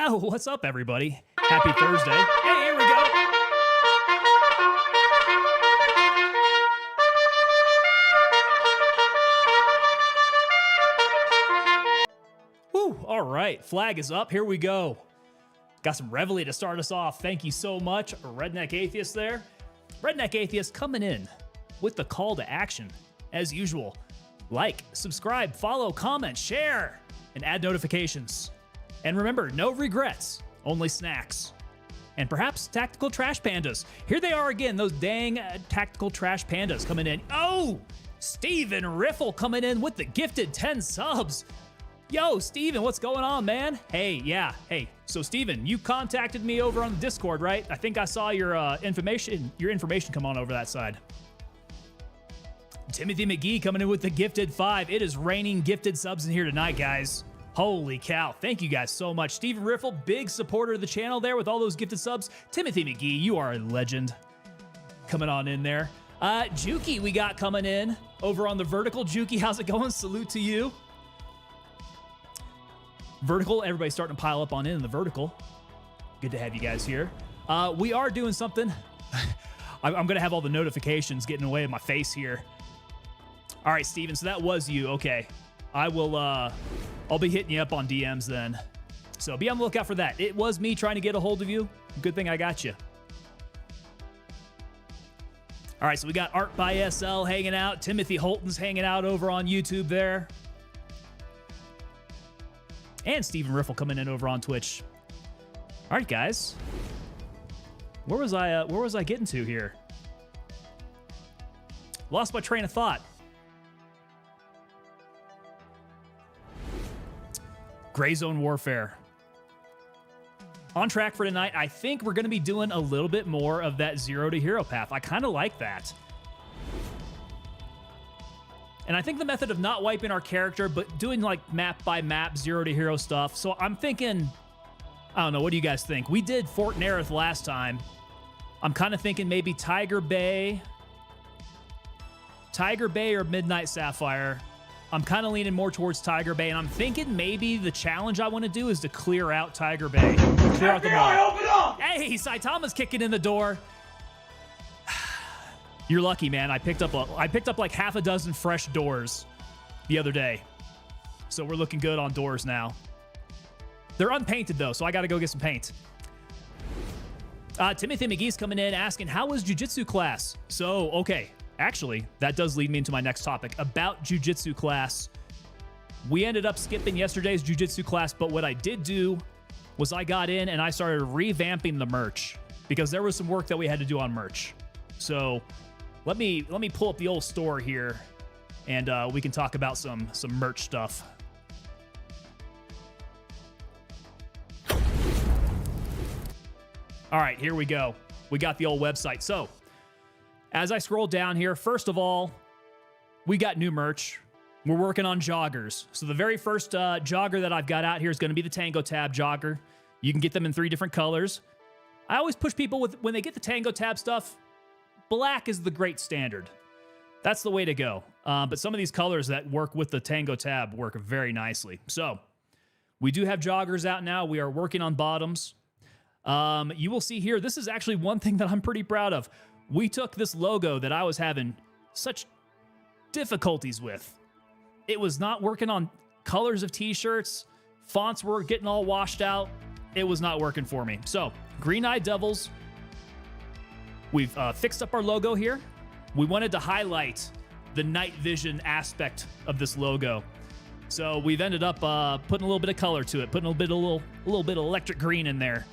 Yo, what's up, everybody? Happy Thursday. Hey, here we go. Woo, all right. Flag is up. Here we go. Got some Reveille to start us off. Thank you so much, Redneck Atheist there. Redneck Atheist coming in with the call to action. As usual, like, subscribe, follow, comment, share, and add notifications. And remember, no regrets, only snacks. And perhaps Tactical Trash Pandas. Here they are again, those dang Tactical Trash Pandas coming in. Oh, Steven Riffle coming in with the gifted 10 subs. Yo, Steven, what's going on, man? Hey, yeah, hey. So, Steven, you contacted me over on the Discord, right? I think I saw your information come on over that side. Timothy McGee coming in with the gifted 5. It is raining gifted subs in here tonight, guys. Holy cow. Thank you guys so much. Steven Riffle, big supporter of the channel there with all those gifted subs. Timothy McGee, you are a legend. Coming on in there. Juki we got coming in over on the Vertical. Juki, how's it going? Salute to you. Vertical, everybody's starting to pile up on in the Vertical. Good to have you guys here. We are doing something. I'm going to have all the notifications getting away in my face here. All right, Steven, so that was you. Okay. I will, I'll be hitting you up on DMs then. So be on the lookout for that. It was me trying to get a hold of you. Good thing I got you. All right, so we got Art by SL hanging out. Timothy Holton's hanging out over on YouTube there. And Steven Riffle coming in over on Twitch. All right, guys. Where was I getting to here? Lost my train of thought. Gray Zone Warfare. On track for tonight. I think we're going to be doing a little bit more of that Zero to Hero path. I kind of like that. And I think the method of not wiping our character, but doing like map by map Zero to Hero stuff. So I'm thinking, I don't know, what do you guys think? We did Fort Nerith last time. I'm kind of thinking maybe Tiger Bay or Midnight Sapphire. I'm kind of leaning more towards Tiger Bay, and I'm thinking maybe the challenge I want to do is to clear out Tiger Bay. Clear out the mall. Open up! Hey, Saitama's kicking in the door. You're lucky, man. I picked up like half a dozen fresh doors the other day. So we're looking good on doors now. They're unpainted, though, so I got to go get some paint. Timothy McGee's coming in asking, how was jiu-jitsu class? So, okay. Actually, that does lead me into my next topic about jiu-jitsu class. We ended up skipping yesterday's jiu-jitsu class, but what I did do was I got in and I started revamping the merch because there was some work that we had to do on merch. So let me pull up the old store here and we can talk about some merch stuff. All right, here we go. We got the old website. So as I scroll down here, first of all, we got new merch. We're working on joggers. So the very first jogger that I've got out here is going to be the Tango Tab jogger. You can get them in 3 different colors. I always push people with, when they get the Tango Tab stuff, black is the great standard. That's the way to go. But some of these colors that work with the Tango Tab work very nicely. So we do have joggers out now. We are working on bottoms. You will see here, this is actually one thing that I'm pretty proud of. We took this logo that I was having such difficulties with. It was not working on colors of t-shirts. Fonts were getting all washed out. It was not working for me. So, Green Eye Devils. We've fixed up our logo here. We wanted to highlight the night vision aspect of this logo. So we've ended up putting a little bit of color to it, putting a little bit of electric green in there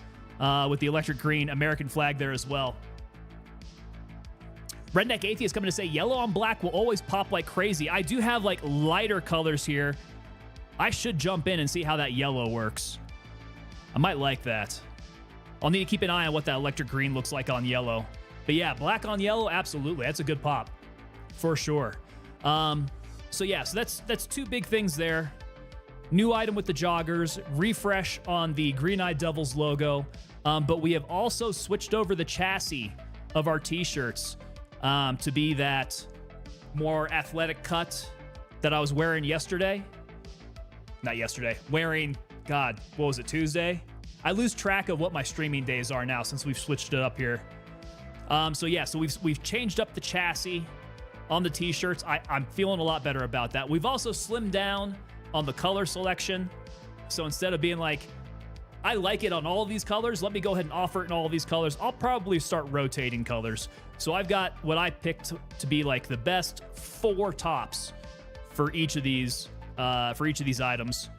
with the electric green American flag there as well. Redneck Atheist coming to say, yellow on black will always pop like crazy. I do have like lighter colors here. I should jump in and see how that yellow works. I might like that. I'll need to keep an eye on what that electric green looks like on yellow. But yeah, black on yellow, absolutely. That's a good pop for sure. So yeah, so that's 2 big things there. New item with the joggers, refresh on the Green Eye Devils logo. But we have also switched over the chassis of our t-shirts to be that more athletic cut that I was wearing yesterday. Not yesterday. Wearing, God, what was it, Tuesday? I lose track of what my streaming days are now since we've switched it up here. So we've changed up the chassis on the t-shirts. I'm feeling a lot better about that. We've also slimmed down on the color selection. So instead of being like, I like it on all of these colors, let me go ahead and offer it in all of these colors, I'll probably start rotating colors. So I've got what I picked to be like the best 4 tops for each of these items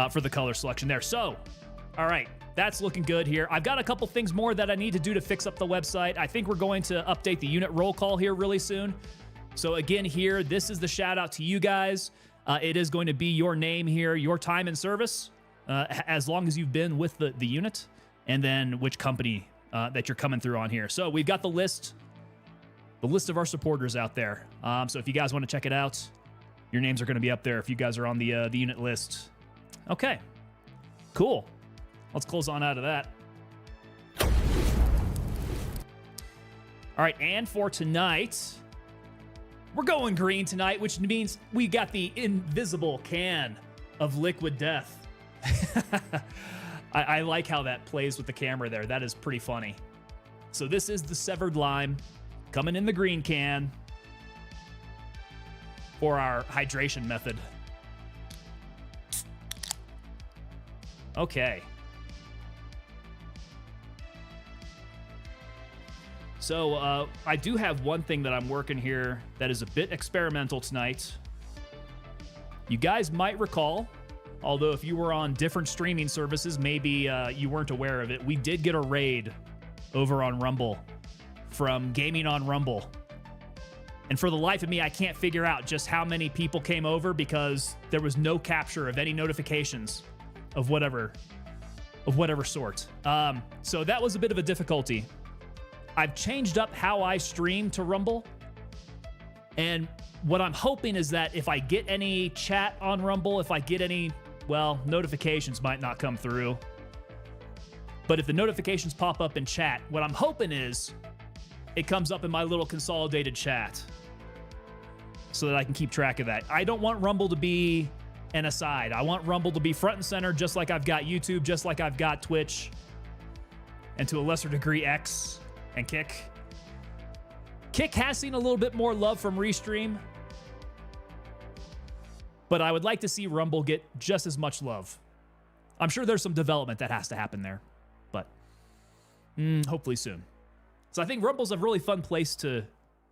for the color selection there. So, all right, that's looking good here. I've got a couple things more that I need to do to fix up the website. I think we're going to update the unit roll call here really soon. So again, here, this is the shout out to you guys. It is going to be your name here, your time in service, as long as you've been with the unit, and then which company that you're coming through on here. So we've got the list of our supporters out there. So if you guys want to check it out, your names are going to be up there if you guys are on the unit list. Okay, cool. Let's close on out of that. All right, and for tonight, we're going green tonight, which means we got the invisible can of liquid death. I like how that plays with the camera there. That is pretty funny. So this is the Severed Lime coming in the green can for our hydration method. Okay. So I do have one thing that I'm working here that is a bit experimental tonight. You guys might recall, although if you were on different streaming services, maybe you weren't aware of it, we did get a raid over on Rumble from Gaming on Rumble. And for the life of me, I can't figure out just how many people came over because there was no capture of any notifications of whatever sort. So that was a bit of a difficulty. I've changed up how I stream to Rumble. And what I'm hoping is that if I get any chat on Rumble, if I get any, well, notifications might not come through. But if the notifications pop up in chat, what I'm hoping is it comes up in my little consolidated chat so that I can keep track of that. I don't want Rumble to be an aside. I want Rumble to be front and center, just like I've got YouTube, just like I've got Twitch, and to a lesser degree, X and Kick. Kick has seen a little bit more love from Restream, but I would like to see Rumble get just as much love. I'm sure there's some development that has to happen there, but hopefully soon. So I think Rumble's a really fun place to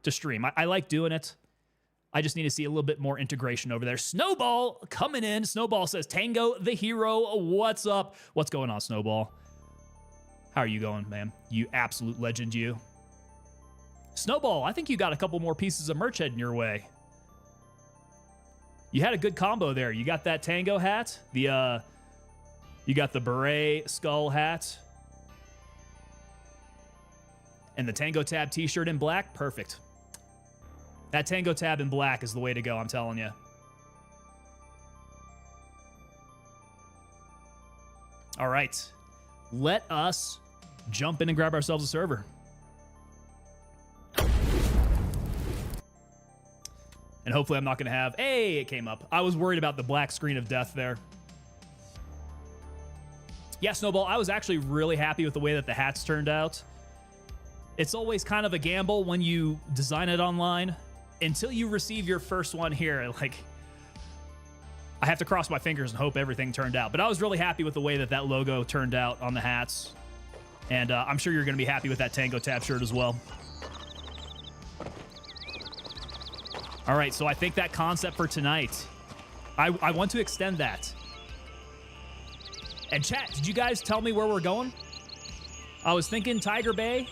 stream. I like doing it. I just need to see a little bit more integration over there. Snowball coming in. Snowball says, Tango the hero, what's up? What's going on, Snowball? How are you going, man? You absolute legend, you. Snowball, I think you got a couple more pieces of merch heading your way. You had a good combo there. You got that Tango hat. You got the beret skull hat. And the Tango Tab t-shirt in black. Perfect. That Tango Tab in black is the way to go, I'm telling you. All right. Let us jump in and grab ourselves a server. And hopefully I'm not going to have... Hey, it came up. I was worried about the black screen of death there. Yeah, Snowball, I was actually really happy with the way that the hats turned out. It's always kind of a gamble when you design it online until you receive your first one here. Like, I have to cross my fingers and hope everything turned out. But I was really happy with the way that that logo turned out on the hats. And I'm sure you're going to be happy with that Tango Tab shirt as well. All right, so I think that concept for tonight, I want to extend that. And chat, did you guys tell me where we're going? I was thinking Tiger Bay.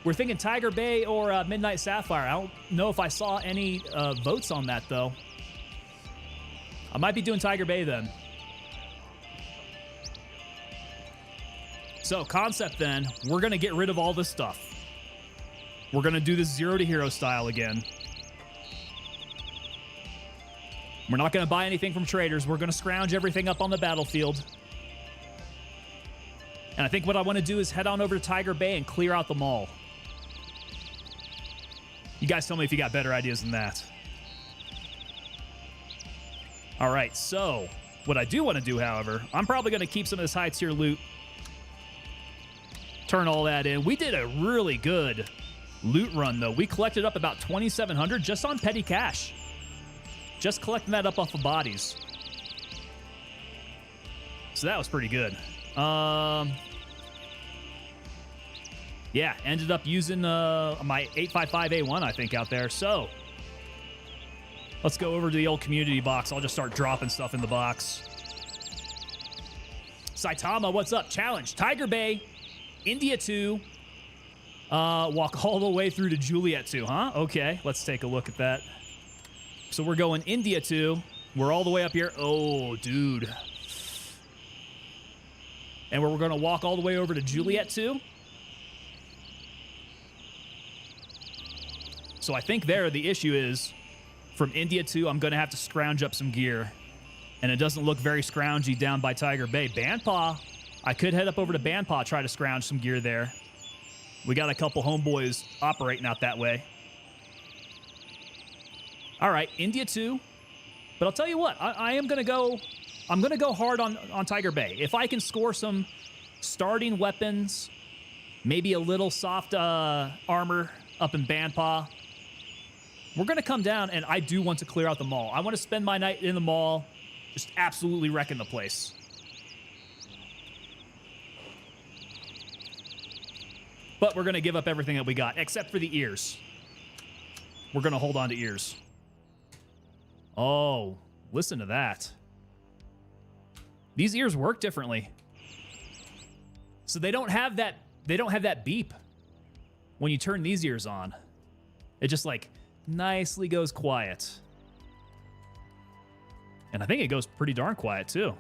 We're thinking Tiger Bay or Midnight Sapphire. I don't know if I saw any votes on that, though. I might be doing Tiger Bay then. So, concept then, we're going to get rid of all this stuff. We're going to do this Zero to Hero style again. We're not going to buy anything from traders. We're going to scrounge everything up on the battlefield. And I think what I want to do is head on over to Tiger Bay and clear out the mall. You guys tell me if you got better ideas than that. All right, so What I do want to do, however, I'm probably going to keep some of this high tier loot. Turn all that in. We did a really good loot run, though. We collected up about 2,700 just on petty cash. Just collecting that up off of bodies. So that was pretty good. Yeah, ended up using my 855A1, I think, out there. So let's go over to the old community box. I'll just start dropping stuff in the box. Saitama, what's up? Challenge. Tiger Bay, India 2. Walk all the way through to Juliet 2, huh? Okay, let's take a look at that. So we're going India 2. We're all the way up here. Oh, dude. And we're going to walk all the way over to Juliet 2. So I think there the issue is from India 2, I'm going to have to scrounge up some gear. And it doesn't look very scroungy down by Tiger Bay. Banpaw, I could head up over to Banpaw, try to scrounge some gear there. We got a couple homeboys operating out that way. All right, India 2. But I'll tell you what, I am going to go... I'm going to go hard on Tiger Bay. If I can score some starting weapons, maybe a little soft armor up in Banpaw, we're going to come down, and I do want to clear out the mall. I want to spend my night in the mall, just absolutely wrecking the place. But we're going to give up everything that we got, except for the ears. We're going to hold on to ears. Oh, listen to that. These ears work differently. So they don't have that beep when you turn these ears on. It just like nicely goes quiet. And I think it goes pretty darn quiet too.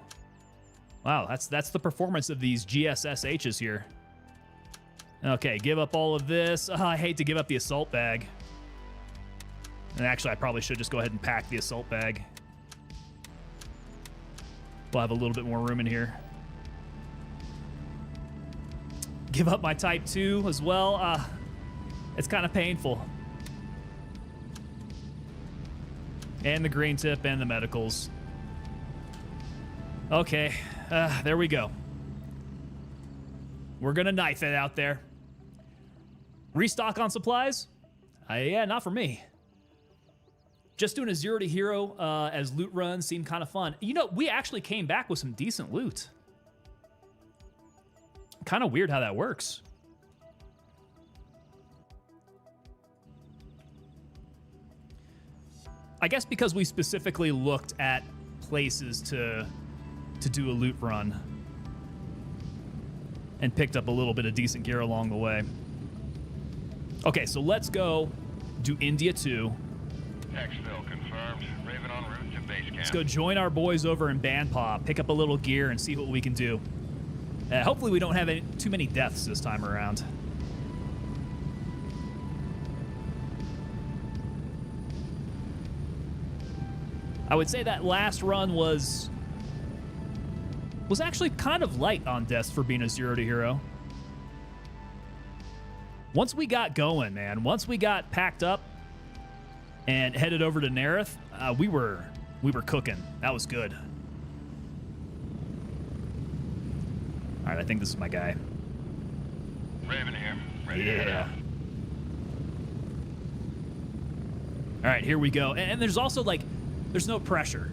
Wow, that's the performance of these GSSHs here. Okay, give up all of this. Oh, I hate to give up the assault bag. And actually, I probably should just go ahead and pack the assault bag. We'll have a little bit more room in here. Give up my Type 2 as well. It's kind of painful. And the green tip and the medicals. Okay, there we go. We're going to knife it out there. Restock on supplies? Yeah, not for me. Just doing a 0 to hero as loot runs seemed kind of fun. You know, we actually came back with some decent loot. Kind of weird how that works. I guess because we specifically looked at places to do a loot run and picked up a little bit of decent gear along the way. Okay, so let's go do India 2. Exfil confirmed. Raven en route to base camp. Let's go join our boys over in Banpaw, pick up a little gear, and see what we can do. Hopefully we don't have too many deaths this time around. I would say that last run was actually kind of light on deaths for being a 0 to hero. Once we got going, man, once we got packed up and headed over to Nerith, we were cooking. That was good. All right, I think this is my guy. Raven here. Ready to head out. All right, here we go. And there's also like, there's no pressure.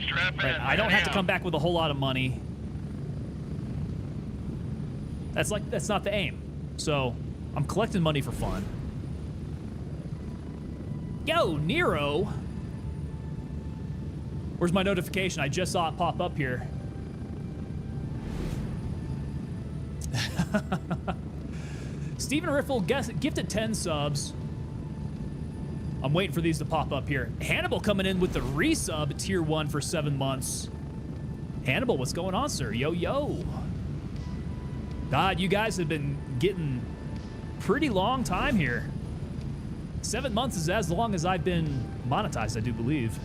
Strap in. Right? I don't have to come back with a whole lot of money. That's not the aim. So I'm collecting money for fun. Yo, Nero. Where's my notification? I just saw it pop up here. Stephen Riffle gifted 10 subs. I'm waiting for these to pop up here. Hannibal coming in with the resub tier 1 for 7 months. Hannibal, what's going on, sir? Yo, yo. God, you guys have been getting pretty long time here. 7 months is as long as I've been monetized, I do believe.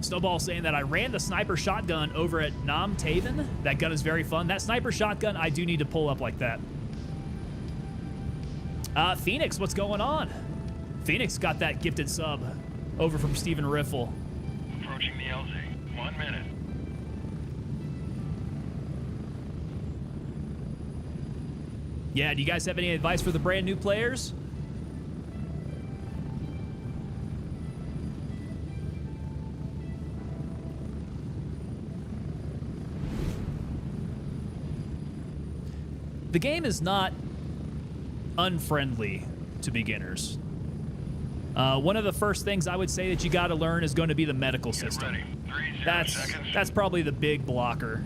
Snowball saying that I ran the sniper shotgun over at Nam Taven. That gun is very fun. That sniper shotgun, I do need to pull up like that. Phoenix, what's going on? Phoenix got that gifted sub over from Stephen Riffle. Approaching the LZ. 1, 1 minute. Yeah, do you guys have any advice for the brand new players? The game is not unfriendly to beginners. One of the first things I would say that you got to learn is going to be the medical system. Ready. 30 seconds. That's probably the big blocker.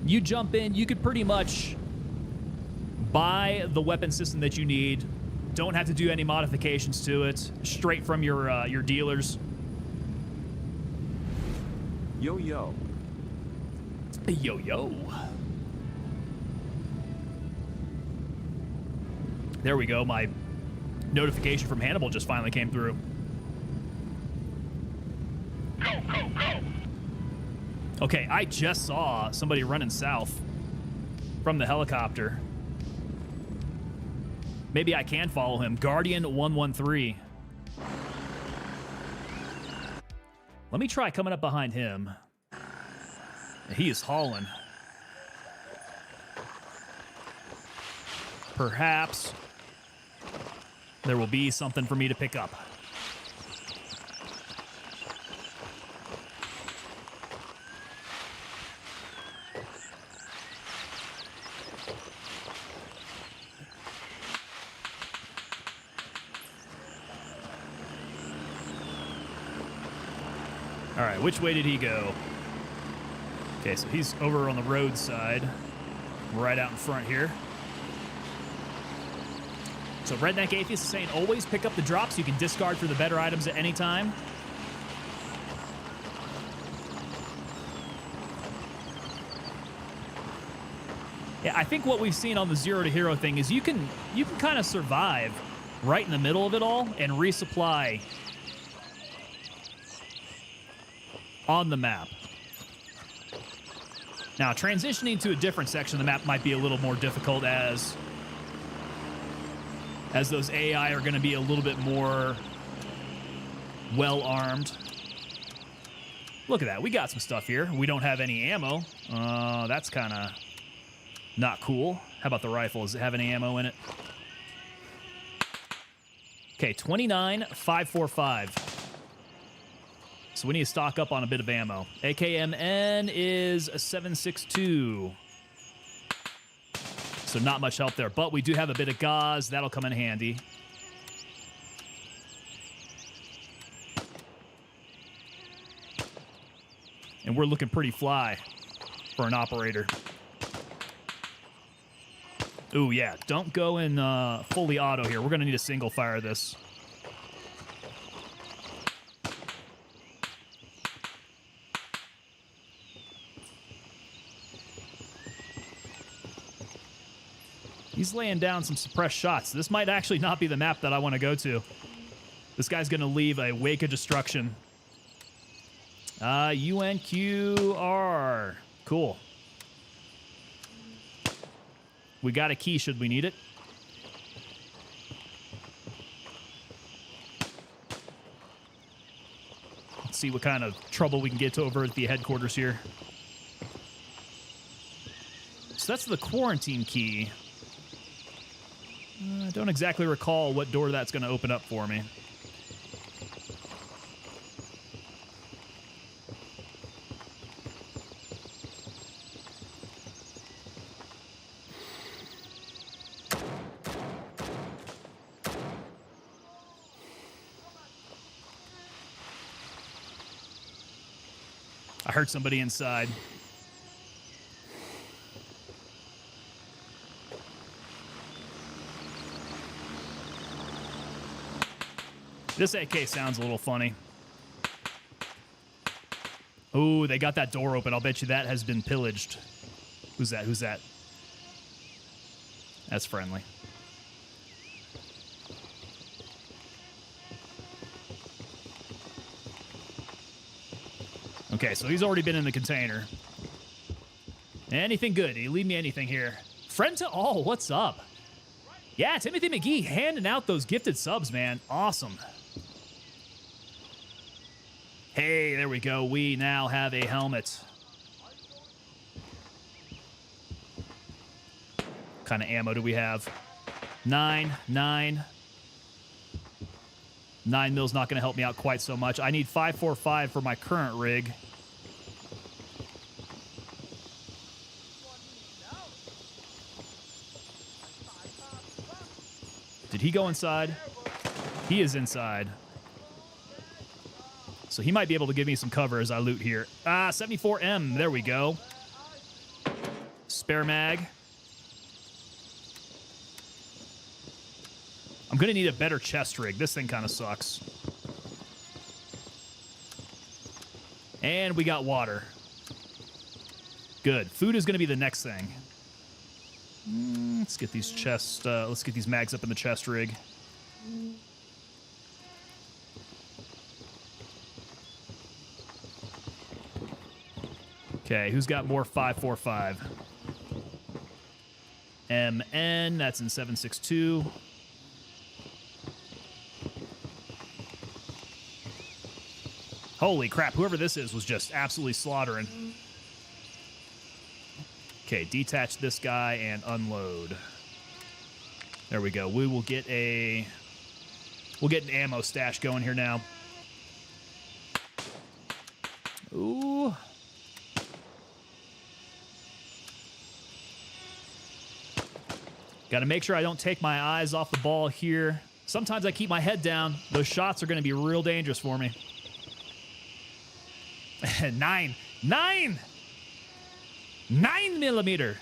You jump in, you could pretty much buy the weapon system that you need. Don't have to do any modifications to it. Straight from your dealers. Yo. Yo. There we go. My notification from Hannibal just finally came through. Go. Okay, I just saw somebody running south from the helicopter. Maybe I can follow him. Guardian 113. Let me try coming up behind him. He is hauling. Perhaps there will be something for me to pick up. All right, which way did he go? Okay, so he's over on the roadside, right out in front here. So Redneck Atheist is saying always pick up the drops. You can discard for the better items at any time. Yeah, I think what we've seen on the Zero to Hero thing is you can kind of survive right in the middle of it all and resupply on the map. Now, transitioning to a different section of the map might be a little more difficult as those AI are going to be a little bit more well-armed. Look at that. We got some stuff here. We don't have any ammo. That's kind of not cool. How about the rifle? Does it have any ammo in it? Okay, 29,545. So we need to stock up on a bit of ammo. AKMN is a 7.62. So not much help there, but we do have a bit of gauze. That'll come in handy. And we're looking pretty fly for an operator. Ooh, yeah. Don't go in fully auto here. We're going to need a single fire this. He's laying down some suppressed shots. This might actually not be the map that I want to go to. This guy's going to leave a wake of destruction. UNQR. Cool. We got a key should we need it. Let's see what kind of trouble we can get to over at the headquarters here. So that's the quarantine key. I don't exactly recall what door that's going to open up for me. I heard somebody inside. This AK sounds a little funny. Oh, they got that door open. I'll bet you that has been pillaged. Who's that? Who's that? That's friendly. Okay, so he's already been in the container. Anything good? Did he leave me anything here? Friend to all, what's up? Yeah, Timothy McGee handing out those gifted subs, man. Awesome. Hey, there we go. We now have a helmet. What kind of ammo do we have? 9. 9 mil's not going to help me out quite so much. I need 5.45 for my current rig. Did he go inside? He is inside. So he might be able to give me some cover as I loot here. 74M. There we go. Spare mag. I'm going to need a better chest rig. This thing kind of sucks. And we got water. Good. Food is going to be the next thing. Let's get these chests. Let's get these mags up in the chest rig. Okay, who's got more 5.45? MN, that's in 7.62. Holy crap, whoever this is was just absolutely slaughtering. Okay, detach this guy and unload. There we go. We'll get an ammo stash going here now. Ooh. Got to make sure I don't take my eyes off the ball here. Sometimes I keep my head down. Those shots are going to be real dangerous for me. 9 millimeter.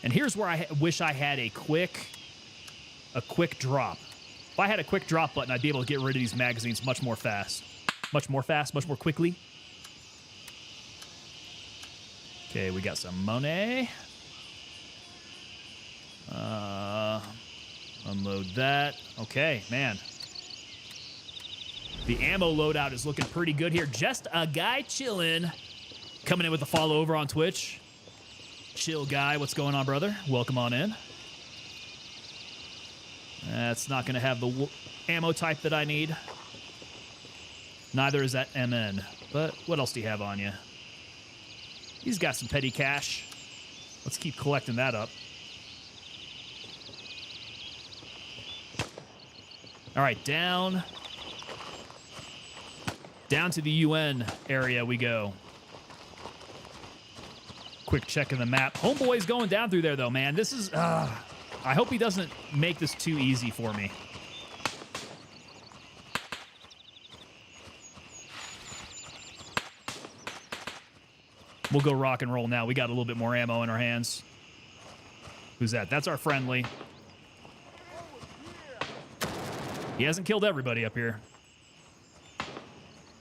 And here's where I wish I had a quick drop. If I had a quick drop button, I'd be able to get rid of these magazines much more fast. Much more quickly. Okay, we got some money. Unload that. Okay, man. The ammo loadout is looking pretty good here. Just a guy chilling. Coming in with a follow over on Twitch. Chill guy, what's going on, brother? Welcome on in. That's not going to have the ammo type that I need. Neither is that MN. But what else do you have on you? He's got some petty cash. Let's keep collecting that up. All right, down to the UN area we go. Quick check of the map. Homeboy's going down through there, though, man. This is... I hope he doesn't make this too easy for me. We'll go rock and roll now. We got a little bit more ammo in our hands. Who's that? That's our friendly. He hasn't killed everybody up here.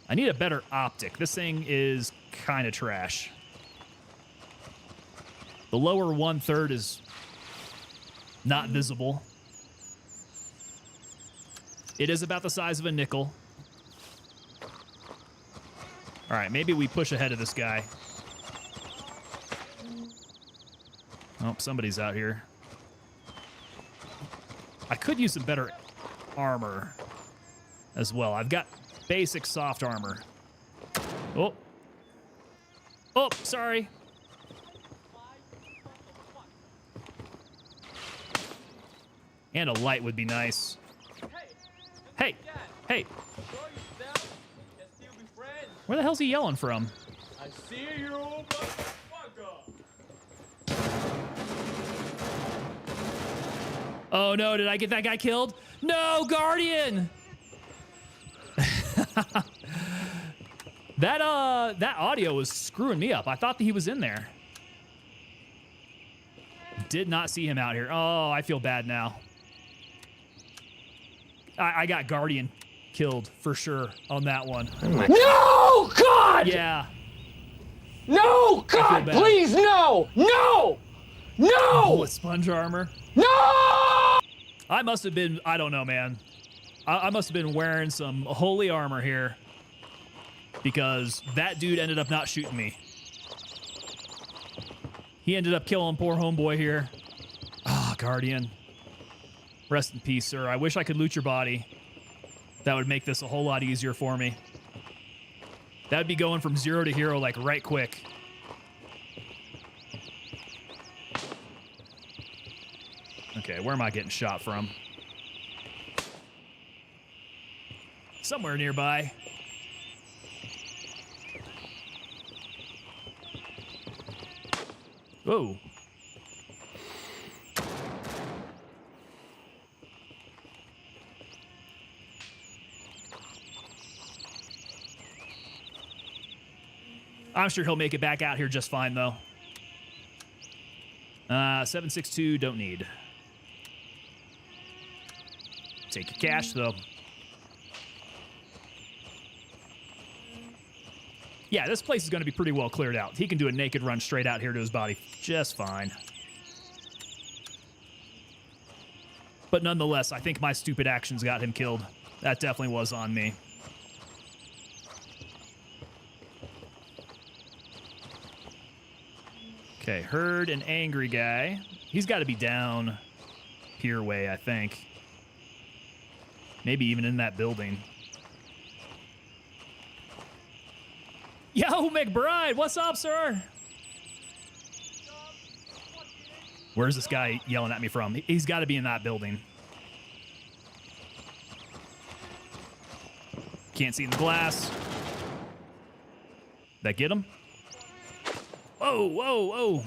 I need a better optic. This thing is kind of trash. The lower 1/3 is not visible. It is about the size of a nickel. All right, maybe we push ahead of this guy. Oh, somebody's out here. I could use some better armor as well. I've got basic soft armor. Oh. Oh, sorry. And a light would be nice. Hey. Hey. Where the hell's he yelling from? I see you, motherfucker. Oh no, did I get that guy killed? No, Guardian! That audio was screwing me up. I thought that he was in there. Did not see him out here. Oh, I feel bad now. I got Guardian killed for sure on that one. No, God! Yeah. No, God, please, no! No! No! Bullet sponge armor. No! I must have been, I don't know, man. I must have been wearing some holy armor here because that dude ended up not shooting me. He ended up killing poor homeboy here. Ah, Guardian. Rest in peace, sir. I wish I could loot your body. That would make this a whole lot easier for me. That'd be going from 0 to hero like right quick. Okay, where am I getting shot from? Somewhere nearby. Whoa. I'm sure he'll make it back out here just fine, though. 762, don't need. Take your cash, though. Yeah, this place is going to be pretty well cleared out. He can do a naked run straight out here to his body just fine. But nonetheless, I think my stupid actions got him killed. That definitely was on me. Okay, heard an angry guy. He's got to be down here way, I think. Maybe even in that building. Yo, McBride, what's up, sir? Where's this guy yelling at me from? He's got to be in that building. Can't see in the glass. That get him? Whoa, whoa, whoa.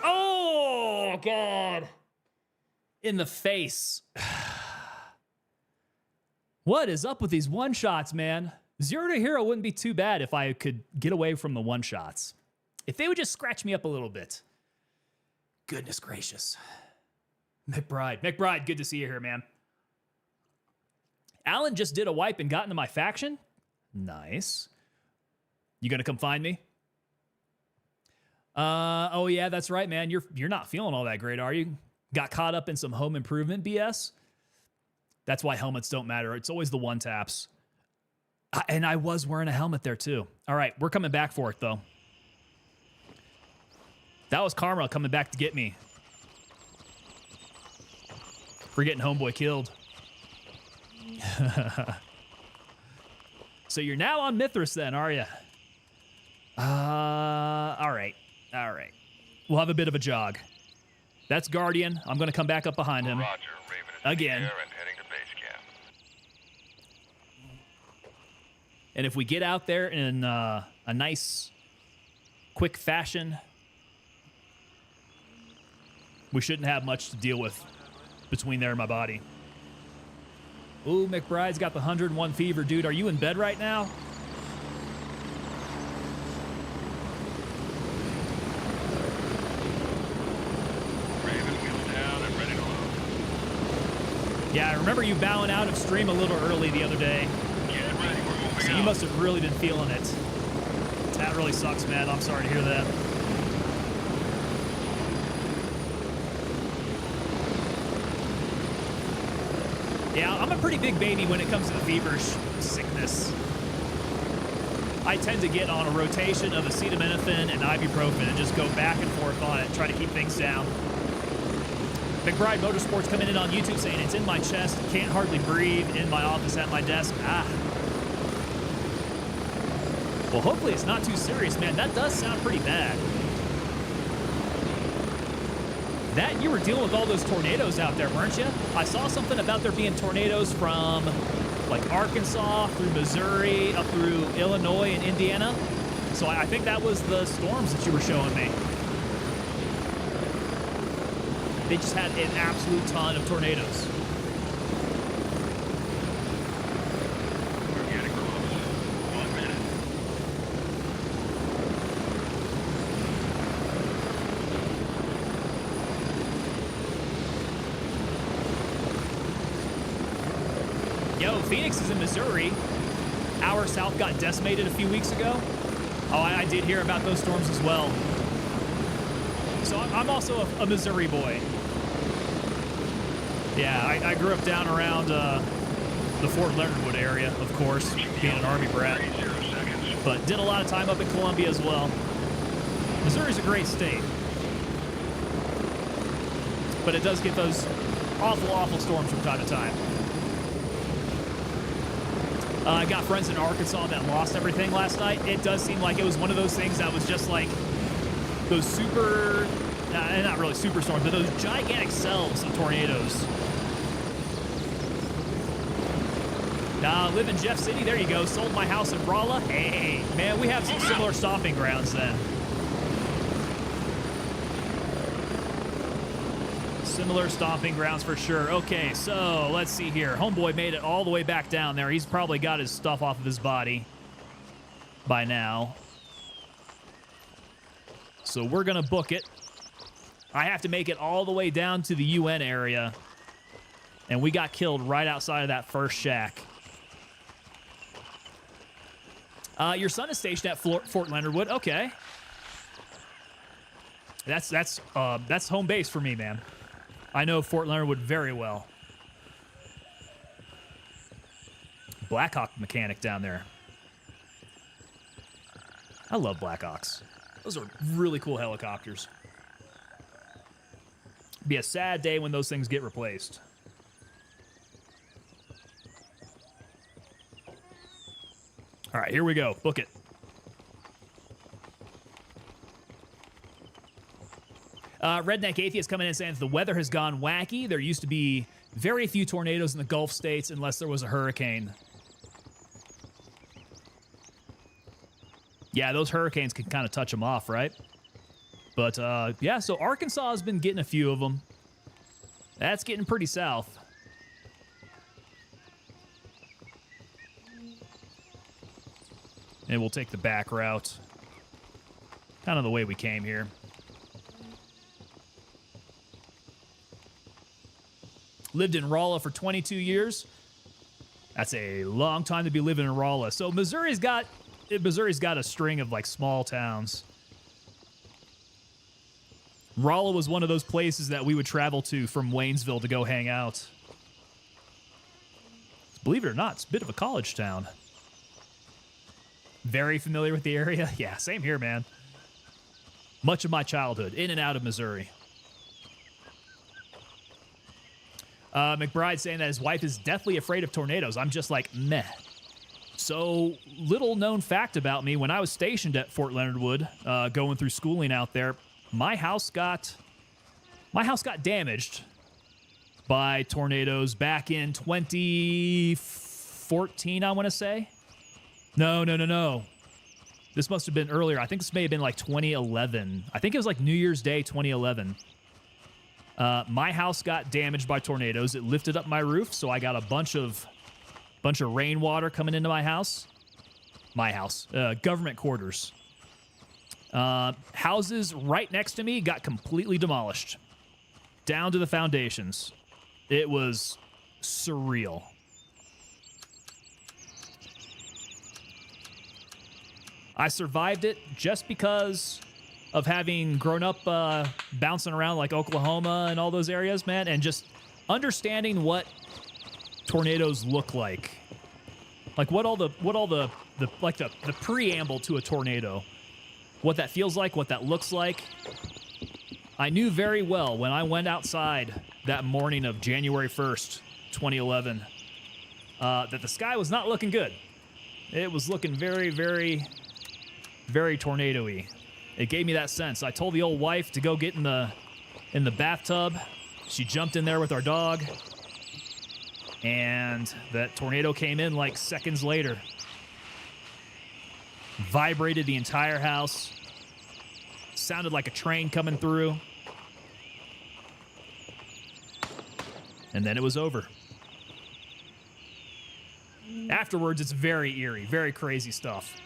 Oh, God. In the face. What is up with these one-shots, man? 0 to hero wouldn't be too bad if I could get away from the one-shots. If they would just scratch me up a little bit. Goodness gracious. McBride, good to see you here, man. Alan just did a wipe and got into my faction. Nice. You gonna come find me? Oh yeah, that's right, man. You're not feeling all that great, are you? Got caught up in some home improvement BS? That's why helmets don't matter. It's always the one taps. And I was wearing a helmet there too. All right, we're coming back for it though. That was karma coming back to get me. For getting homeboy killed. So you're now on Mithras then, are you? All right. We'll have a bit of a jog. That's Guardian. I'm going to come back up behind him. Roger, Raven is Again. in the air and heading to base camp. And if we get out there in a nice, quick fashion, we shouldn't have much to deal with between there and my body. Ooh, McBride's got the 101 fever, dude. Are you in bed right now? Raven wheels down and ready to load. Yeah, I remember you bowing out of stream a little early the other day. Get ready, we're moving So out. you must have really been feeling it. That really sucks, man. I'm sorry to hear that. Yeah, I'm a pretty big baby when it comes to the feverish sickness. I tend to get on a rotation of acetaminophen and ibuprofen and just go back and forth on it, try to keep things down. McBride Motorsports coming in on YouTube saying it's in my chest, can't hardly breathe, in my office at my desk. Well, hopefully it's not too serious, man. That does sound pretty bad. That, you were dealing with all those tornadoes out there, weren't you? I saw something about there being tornadoes from, like, Arkansas through Missouri, up through Illinois and Indiana. So I think that was the storms that you were showing me. They just had an absolute ton of tornadoes. We're getting close. 1 minute. Yo, Phoenix is in Missouri. Our south got decimated a few weeks ago. Oh, I did hear about those storms as well. So I'm also a Missouri boy. Yeah, I grew up down around the Fort Leonard Wood area, of course, being an Army brat. 30 seconds. But did a lot of time up in Columbia as well. Missouri's a great state. But it does get those awful, awful storms from time to time. I got friends in Arkansas that lost everything last night. It does seem like it was one of those things that was just like those super, not really super storms, but those gigantic cells of tornadoes. Live in Jeff City. There you go. Sold my house in Rolla. Hey, man, we have some similar stomping grounds then. Similar stomping grounds for sure. Okay, so let's see here. Homeboy made it all the way back down there. He's probably got his stuff off of his body by now. So we're going to book it. I have to make it all the way down to the UN area. And we got killed right outside of that first shack. Your son is stationed at Fort Leonard Wood. Okay. That's home base for me, man. I know Fort Leonard Wood very well. Blackhawk mechanic down there. I love Blackhawks. Those are really cool helicopters. Be a sad day when those things get replaced. All right, here we go. Book it. Redneck Atheist coming in saying the weather has gone wacky. There used to be very few tornadoes in the Gulf states unless there was a hurricane. Yeah, those hurricanes can kind of touch them off, right? But, yeah, so Arkansas has been getting a few of them. That's getting pretty south. And we'll take the back route. Kind of the way we came here. Lived in Rolla for 22 years. That's a long time to be living in Rolla. So Missouri's got a string of like small towns. Rolla was one of those places that we would travel to from Waynesville to go hang out. Believe it or not, it's a bit of a college town. Very familiar with the area. Yeah, same here, man. Much of my childhood, in and out of Missouri. McBride saying that his wife is deathly afraid of tornadoes. I'm just like, meh. So, little known fact about me, when I was stationed at Fort Leonard Wood, going through schooling out there, my house got damaged by tornadoes back in 2014, I want to say. No. This must have been earlier. I think this may have been like 2011. I think it was like New Year's Day 2011. My house got damaged by tornadoes. It lifted up my roof, so I got a bunch of rainwater coming into my house. Government quarters. Houses right next to me got completely demolished. Down to the foundations. It was surreal. I survived it just because of having grown up bouncing around like Oklahoma and all those areas, man, and just understanding what tornadoes look like. Like what all the preamble to a tornado. What that feels like, what that looks like. I knew very well when I went outside that morning of January 1st, 2011, that the sky was not looking good. It was looking very, very, very tornado-y. It gave me that sense. I told the old wife to go get in the bathtub. She jumped in there with our dog. And that tornado came in like seconds later. Vibrated the entire house. Sounded like a train coming through. And then it was over. Afterwards, it's very eerie, very crazy stuff.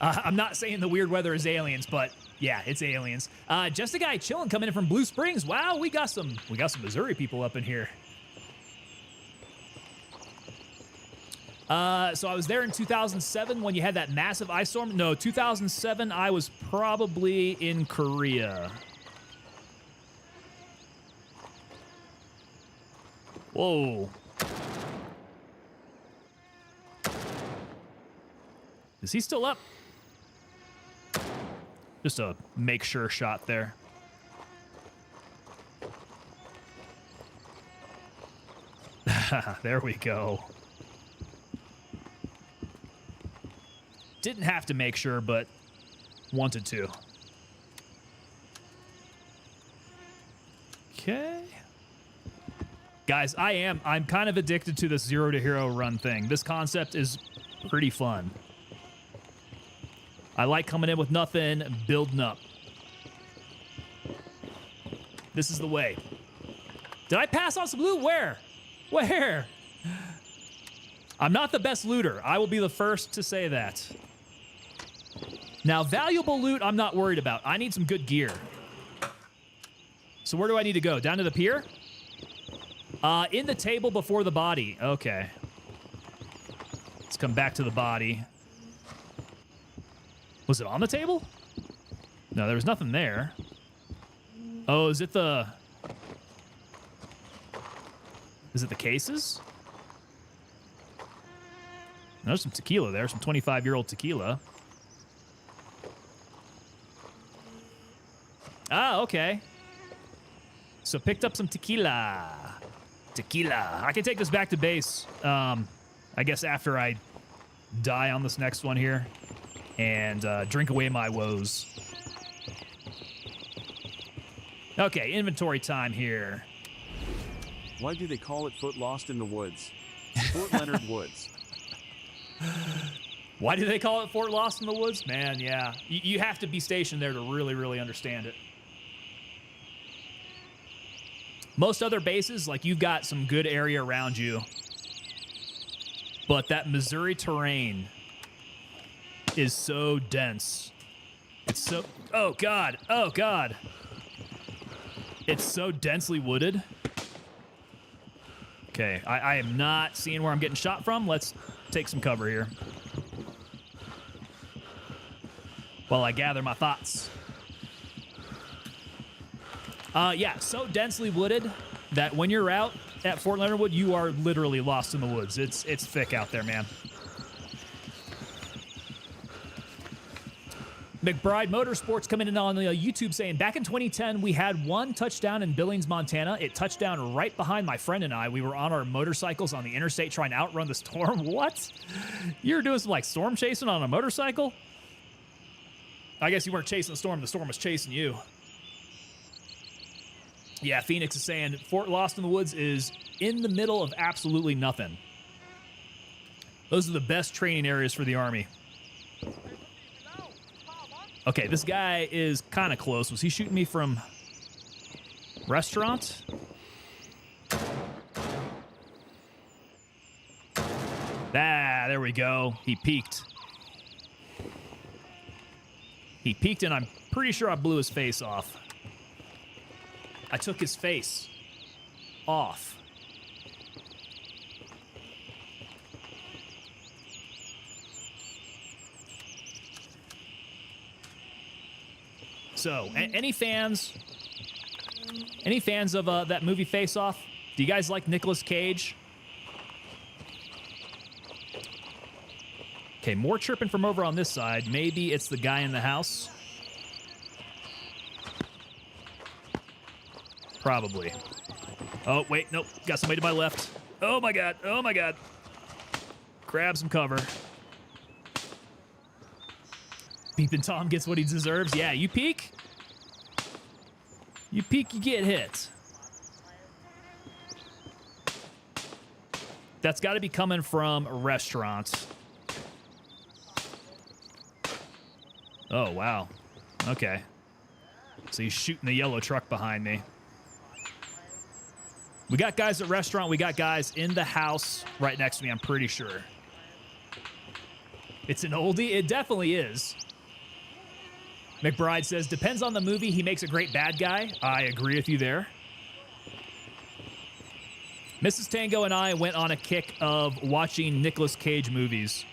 I'm not saying the weird weather is aliens, but yeah, it's aliens. Just a guy chilling coming in from Blue Springs. Wow, we got some Missouri people up in here. So I was there in 2007 when you had that massive ice storm. No, 2007 I was probably in Korea. Whoa. Is he still up? Just a make sure shot there. There we go. Didn't have to make sure, but wanted to. Okay. Guys, I'm kind of addicted to this zero to hero run thing. This concept is pretty fun. I like coming in with nothing, building up. This is the way. Did I pass on some loot? Where? Where? I'm not the best looter. I will be the first to say that. Now, valuable loot, I'm not worried about. I need some good gear. So where do I need to go? Down to the pier? In the table before the body. Okay. Let's come back to the body. Was it on the table? No, there was nothing there. Oh, is it the cases? There's some tequila there, some 25-year-old tequila. Ah, okay. So picked up some tequila. Tequila. I can take this back to base, I guess after I die on this next one here and drink away my woes. Okay, inventory time here. Why do they call it Foot Lost in the Woods? Fort Leonard Woods. Why do they call it Fort Lost in the Woods? Man, yeah. You have to be stationed there to really, really understand it. Most other bases, like, you've got some good area around you. But that Missouri terrain is so dense. It's so... Oh, God. Oh, God. It's so densely wooded. Okay, I am not seeing where I'm getting shot from. Let's take some cover here while I gather my thoughts. Yeah, so densely wooded that when you're out at Fort Leonard Wood, you are literally lost in the woods. It's thick out there, man. McBride Motorsports coming in on the YouTube saying, back in 2010, we had one touchdown in Billings, Montana. It touched down right behind my friend and I. We were on our motorcycles on the interstate trying to outrun the storm. What? You were doing some, like, storm chasing on a motorcycle? I guess you weren't chasing the storm was chasing you. Yeah, Phoenix is saying Fort Lost in the Woods is in the middle of absolutely nothing. Those are the best training areas for the Army. Okay, this guy is kind of close. Was he shooting me from restaurant? Ah, there we go. He peeked. He peeked, and I'm pretty sure I blew his face off. I took his face off. So, any fans of that movie Face Off? Do you guys like Nicolas Cage? Okay, more chirping from over on this side. Maybe it's the guy in the house. Probably. Oh, wait, nope. Got somebody to my left. Oh, my God. Oh, my God. Grab some cover. Peepin' Tom gets what he deserves. Yeah, you peek. You peek, you get hit. That's got to be coming from a restaurant. Oh, wow. Okay. So he's shooting the yellow truck behind me. We got guys at restaurant. We got guys in the house right next to me, I'm pretty sure. It's an oldie. It definitely is. McBride says, depends on the movie. He makes a great bad guy. I agree with you there. Mrs. Tango and I went on a kick of watching Nicolas Cage movies.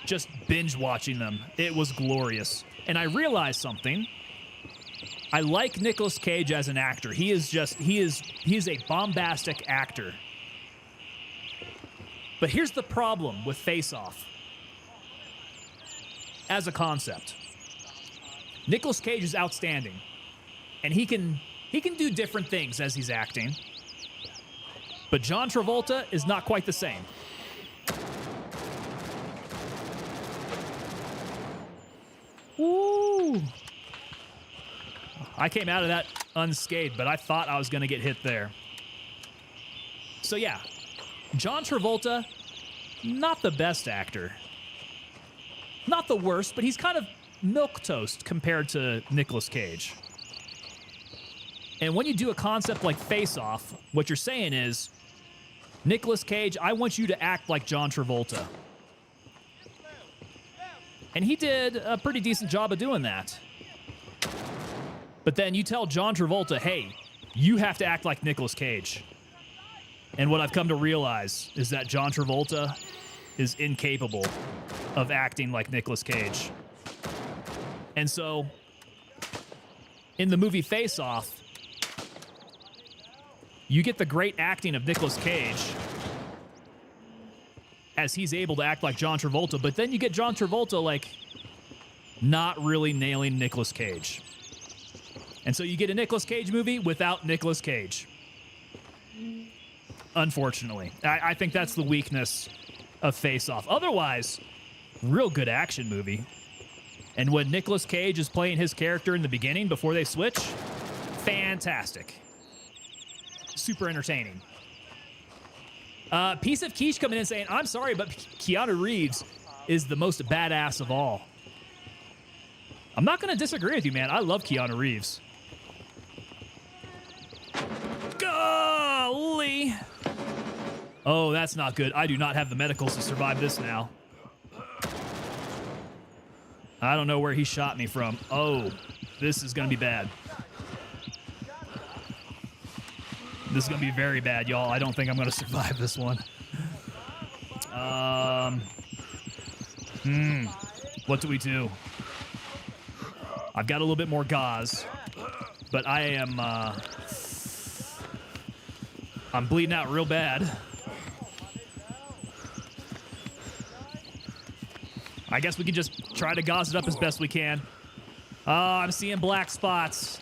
Just binge watching them. It was glorious. And I realized something. I like Nicolas Cage as an actor. He is a bombastic actor. But here's the problem with Face Off. As a concept, Nicolas Cage is outstanding, and he can do different things as he's acting. But John Travolta is not quite the same. Woo! I came out of that unscathed, but I thought I was going to get hit there. So yeah, John Travolta, not the best actor. Not the worst, but he's kind of milquetoast compared to Nicolas Cage. And when you do a concept like Face Off, what you're saying is, Nicolas Cage, I want you to act like John Travolta. And he did a pretty decent job of doing that. But then you tell John Travolta, hey, you have to act like Nicolas Cage. And what I've come to realize is that John Travolta is incapable of acting like Nicolas Cage. And so, in the movie Face Off, you get the great acting of Nicolas Cage as he's able to act like John Travolta, but then you get John Travolta, like, not really nailing Nicolas Cage. And so you get a Nicolas Cage movie without Nicolas Cage. Unfortunately. I think that's the weakness of Face Off. Otherwise, real good action movie. And when Nicolas Cage is playing his character in the beginning before they switch, fantastic. Super entertaining. Piece of Quiche coming in saying, I'm sorry, but Keanu Reeves is the most badass of all. I'm not going to disagree with you, man. I love Keanu Reeves. Golly. Oh, that's not good. I do not have the medicals to survive this now. I don't know where he shot me from. Oh, this is going to be bad. This is going to be very bad, y'all. I don't think I'm going to survive this one. What do we do? I've got a little bit more gauze, but I am, I'm bleeding out real bad. I guess we can just try to gauze it up as best we can. Oh, I'm seeing black spots.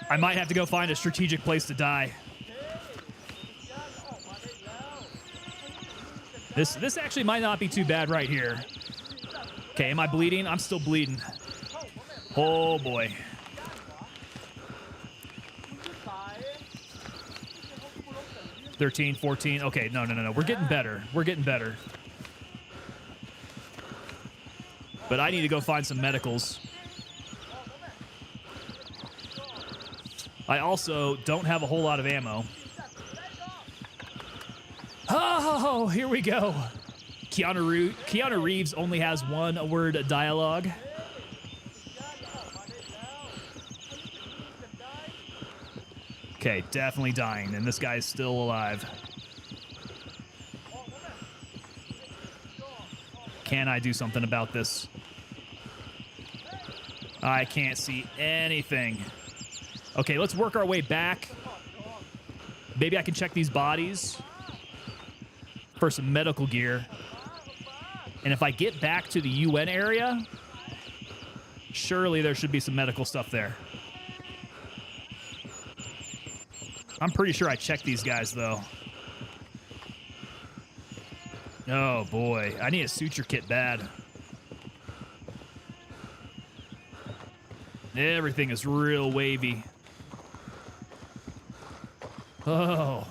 I might have to go find a strategic place to die. This actually might not be too bad right here. Okay, am I bleeding? I'm still bleeding. Oh boy. $13, $14. Okay, no. We're getting better. We're getting better. But I need to go find some medicals. I also don't have a whole lot of ammo. Oh, here we go. Keanu Reeves only has one word of dialogue. Okay, definitely dying, and this guy's still alive. Can I do something about this? I can't see anything. Okay, let's work our way back. Maybe I can check these bodies for some medical gear. And if I get back to the UN area, surely there should be some medical stuff there. I'm pretty sure I checked these guys, though. Oh, boy. I need a suture kit bad. Everything is real wavy. Oh.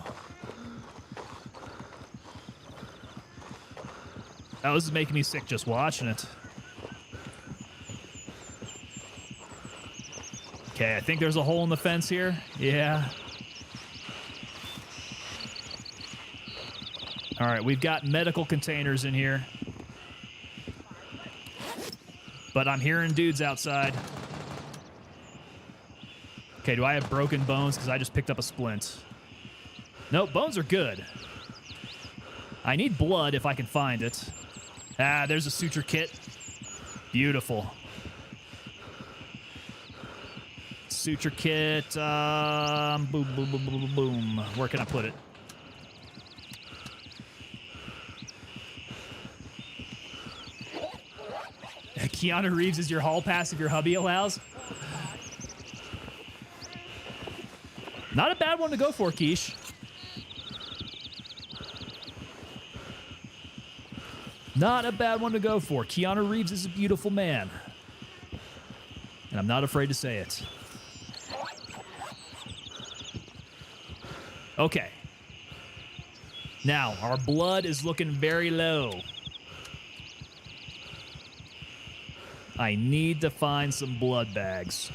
Oh, this is making me sick just watching it. Okay, I think there's a hole in the fence here. Yeah. All right, we've got medical containers in here. But I'm hearing dudes outside. Okay, do I have broken bones? Because I just picked up a splint. Nope, bones are good. I need blood if I can find it. Ah, there's a suture kit. Beautiful. Suture kit. Boom, boom, boom, boom, boom, boom. Where can I put it? Keanu Reeves is your hall pass if your hubby allows. Not a bad one to go for, Quiche. Not a bad one to go for. Keanu Reeves is a beautiful man. And I'm not afraid to say it. Okay. Now, our blood is looking very low. I need to find some blood bags.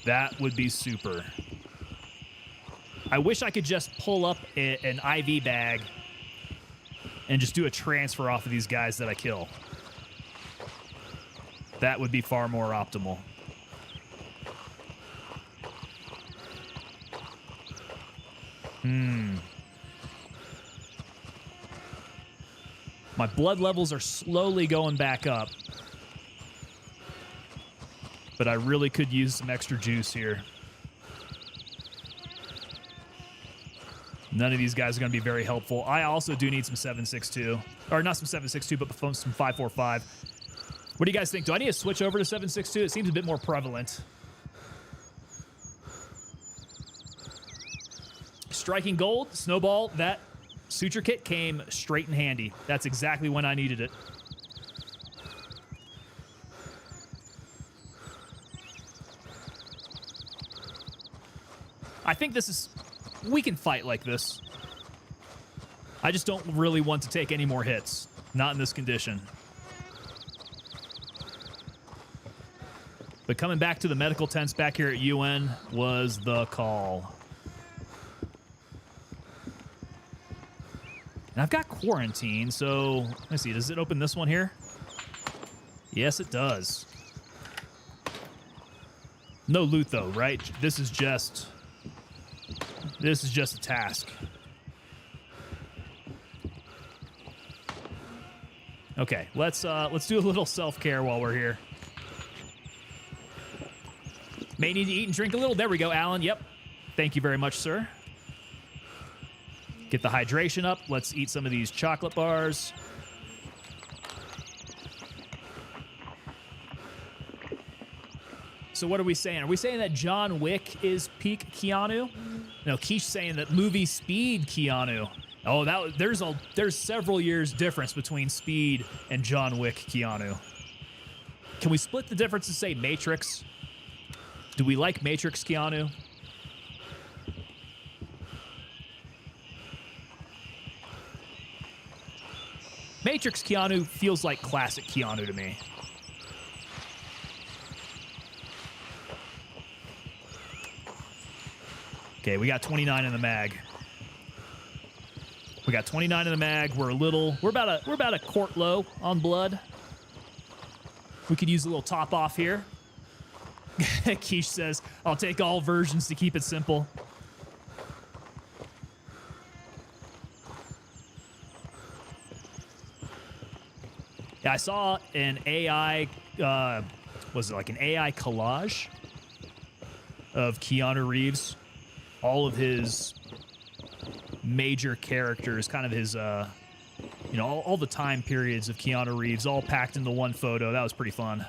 That would be super. I wish I could just pull up an IV bag and just do a transfer off of these guys that I kill. That would be far more optimal. My blood levels are slowly going back up. But I really could use some extra juice here. None of these guys are going to be very helpful. I also do need some 7.62. Or not some 7.62, but some 5.45. What do you guys think? Do I need to switch over to 7.62? It seems a bit more prevalent. Striking gold, Snowball, that suture kit came straight in handy. That's exactly when I needed it. I think this is... We can fight like this. I just don't really want to take any more hits. Not in this condition. But coming back to the medical tents back here at UN was the call. And I've got quarantine, so... Let me see, does it open this one here? Yes, it does. No loot, though, right? This is just a task. Okay, let's do a little self-care while we're here. May need to eat and drink a little. There we go, Alan. Yep. Thank you very much, sir. Get the hydration up. Let's eat some of these chocolate bars. So what are we saying? Are we saying that John Wick is peak Keanu? No, Keish saying that movie Speed Keanu. Oh, there's several years difference between Speed and John Wick Keanu. Can we split the difference and say Matrix? Do we like Matrix Keanu? Matrix Keanu feels like classic Keanu to me. Okay, we got 29 in the mag. We got 29 in the mag. We're about a quart low on blood. We could use a little top off here. Keish says, I'll take all versions to keep it simple. Yeah, I saw an AI, was it like an AI collage of Keanu Reeves? All of his major characters, kind of his, all the time periods of Keanu Reeves, all packed into one photo. That was pretty fun.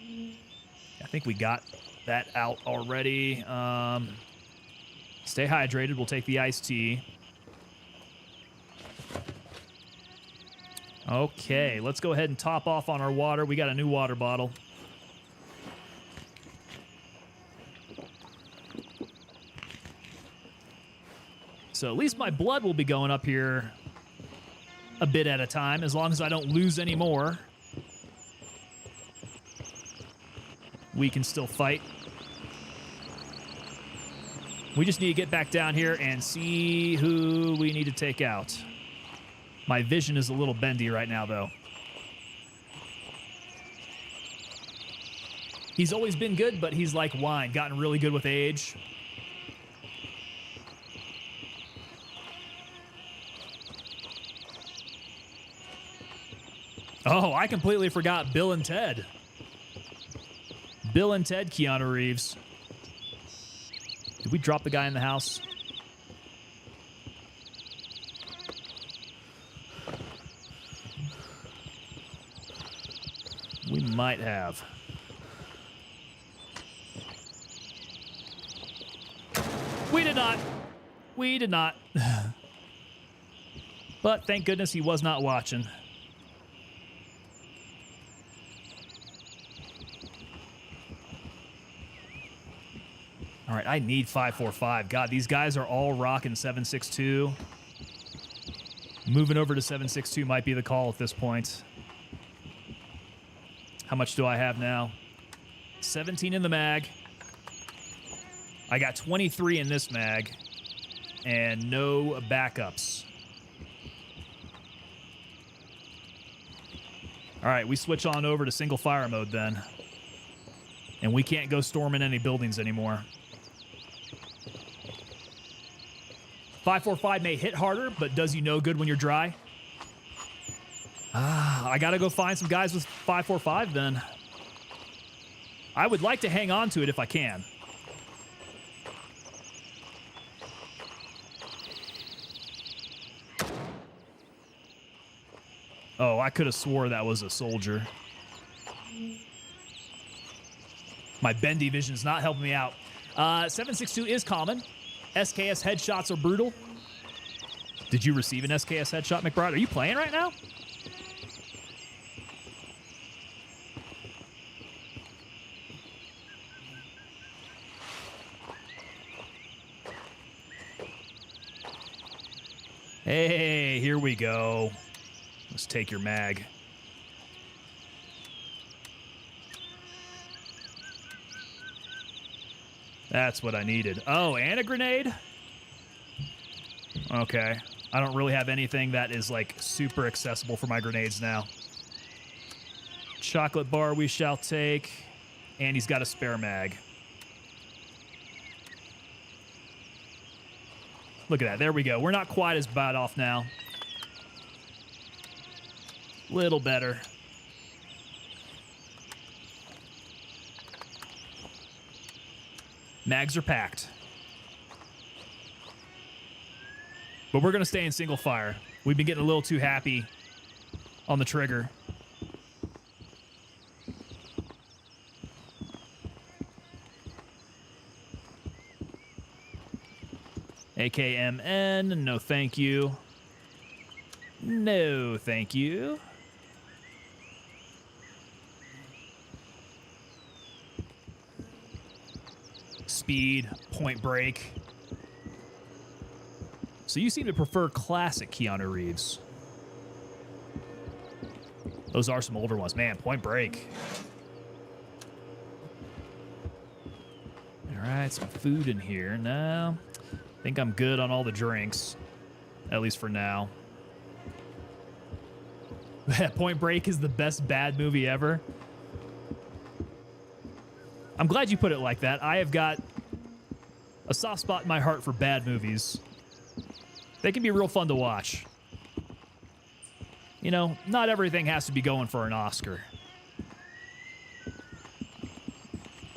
I think we got that out already. Stay hydrated. We'll take the iced tea. Okay, let's go ahead and top off on our water. We got a new water bottle. So at least my blood will be going up here a bit at a time, as long as I don't lose any more. We can still fight. We just need to get back down here and see who we need to take out. My vision is a little bendy right now, though. He's always been good, but he's like wine, gotten really good with age. Oh, I completely forgot Bill and Ted. Bill and Ted Keanu Reeves. Did we drop the guy in the house? We might have. not. We did not. But thank goodness he was not watching. All right, I need 545. God, these guys are all rocking 762. Moving over to 762 might be the call at this point. How much do I have now? 17 in the mag. I got 23 in this mag. And no backups. All right, we switch on over to single fire mode then. And we can't go storming any buildings anymore. 545 may hit harder, but does you no good when you're dry. I gotta go find some guys with 545 then. I would like to hang on to it if I can. Oh, I could have swore that was a soldier. My bendy vision is not helping me out. 762 is common. SKS headshots are brutal. Did you receive an SKS headshot, McBride? Are you playing right now? Hey, here we go. Let's take your mag. That's what I needed. Oh, and a grenade? Okay. I don't really have anything that is, like, super accessible for my grenades now. Chocolate bar we shall take. And he's got a spare mag. Look at that. There we go. We're not quite as bad off now. Little better. Mags are packed. But we're going to stay in single fire. We've been getting a little too happy on the trigger. AKMN, no thank you. No thank you. Speed, Point Break. So you seem to prefer classic Keanu Reeves. Those are some older ones. Man, Point Break. All right, some food in here. No, I think I'm good on all the drinks, at least for now. Point Break is the best bad movie ever. I'm glad you put it like that. I have got a soft spot in my heart for bad movies. They can be real fun to watch. You know, not everything has to be going for an Oscar.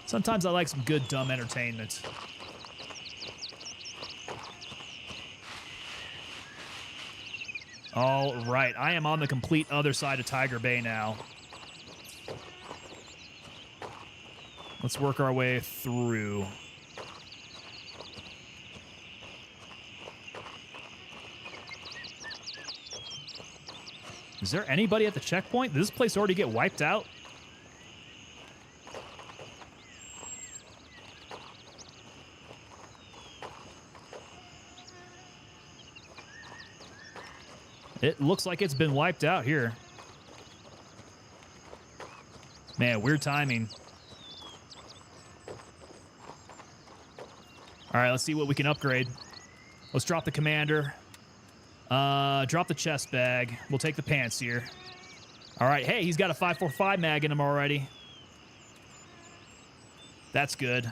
Sometimes I like some good, dumb entertainment. All right, I am on the complete other side of Tiger Bay now. Let's work our way through. Is there anybody at the checkpoint? Did this place already get wiped out? It looks like it's been wiped out here. Man, weird timing. All right, let's see what we can upgrade. Let's drop the commander. Drop the chest bag. We'll take the pants here. All right, hey, he's got a 545 mag in him already. That's good.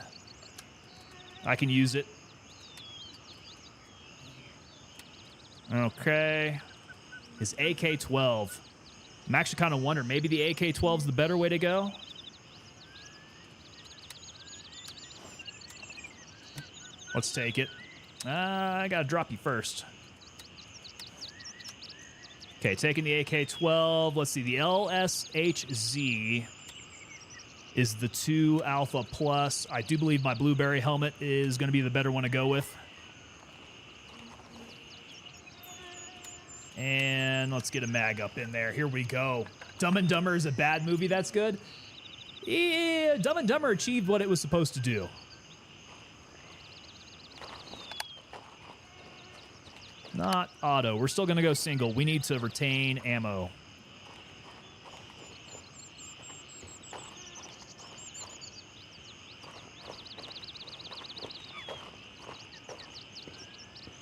I can use it. Okay. His AK-12. I'm actually kind of wondering, maybe the AK-12 is the better way to go? Let's take it. I gotta drop you first. Okay, taking the AK-12. Let's see, the LSHZ is the 2 Alpha Plus. I do believe my Blueberry helmet is going to be the better one to go with. And let's get a mag up in there. Here we go. Dumb and Dumber is a bad movie. That's good. Yeah, Dumb and Dumber achieved what it was supposed to do. Not auto. We're still going to go single. We need to retain ammo.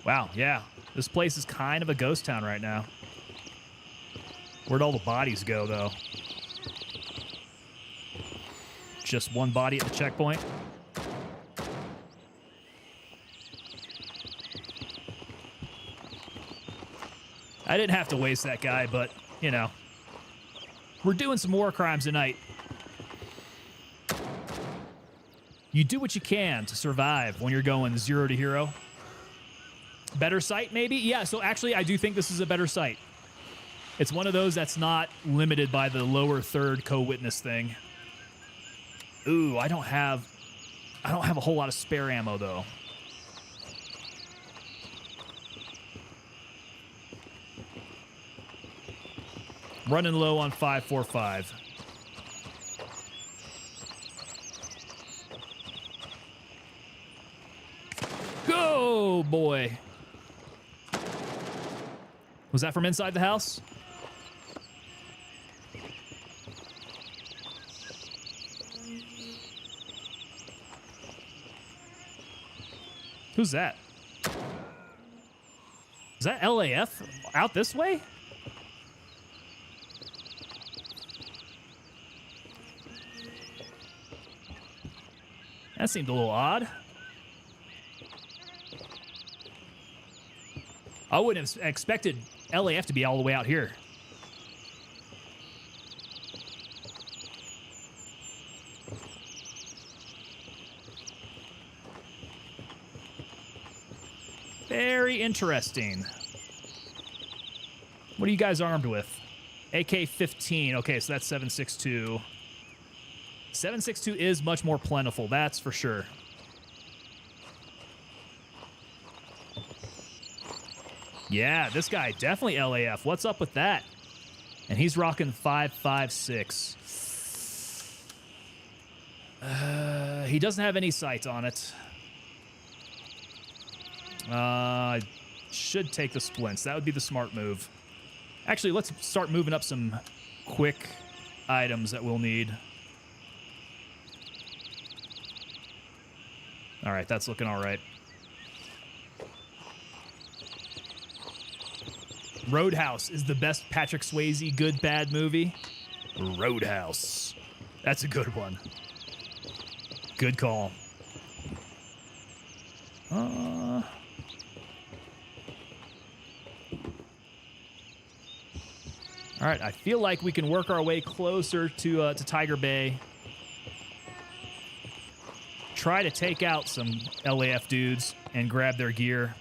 Wow, yeah. This place is kind of a ghost town right now. Where'd all the bodies go, though? Just one body at the checkpoint. I didn't have to waste that guy, but, you know. We're doing some war crimes tonight. You do what you can to survive when you're going 0 to hero. Better sight, maybe? Yeah, so actually, I do think this is a better sight. It's one of those that's not limited by the lower third co-witness thing. Ooh, I don't have a whole lot of spare ammo, though. Running low on 5.45. Go, boy. Was that from inside the house? Who's that? Is that LAF out this way? That seemed a little odd. I wouldn't have expected LAF to be all the way out here. Very interesting. What are you guys armed with? AK-15. Okay, so that's 7.62. 7.62 is much more plentiful, that's for sure. Yeah, this guy, definitely LAF. What's up with that? And he's rocking 5.56. He doesn't have any sight on it. Should take the splints. That would be the smart move. Actually, let's start moving up some quick items that we'll need. All right, that's looking all right. Roadhouse is the best Patrick Swayze good bad movie. Roadhouse. That's a good one. Good call. All right, I feel like we can work our way closer to Tiger Bay. Try to take out some LAF dudes and grab their gear.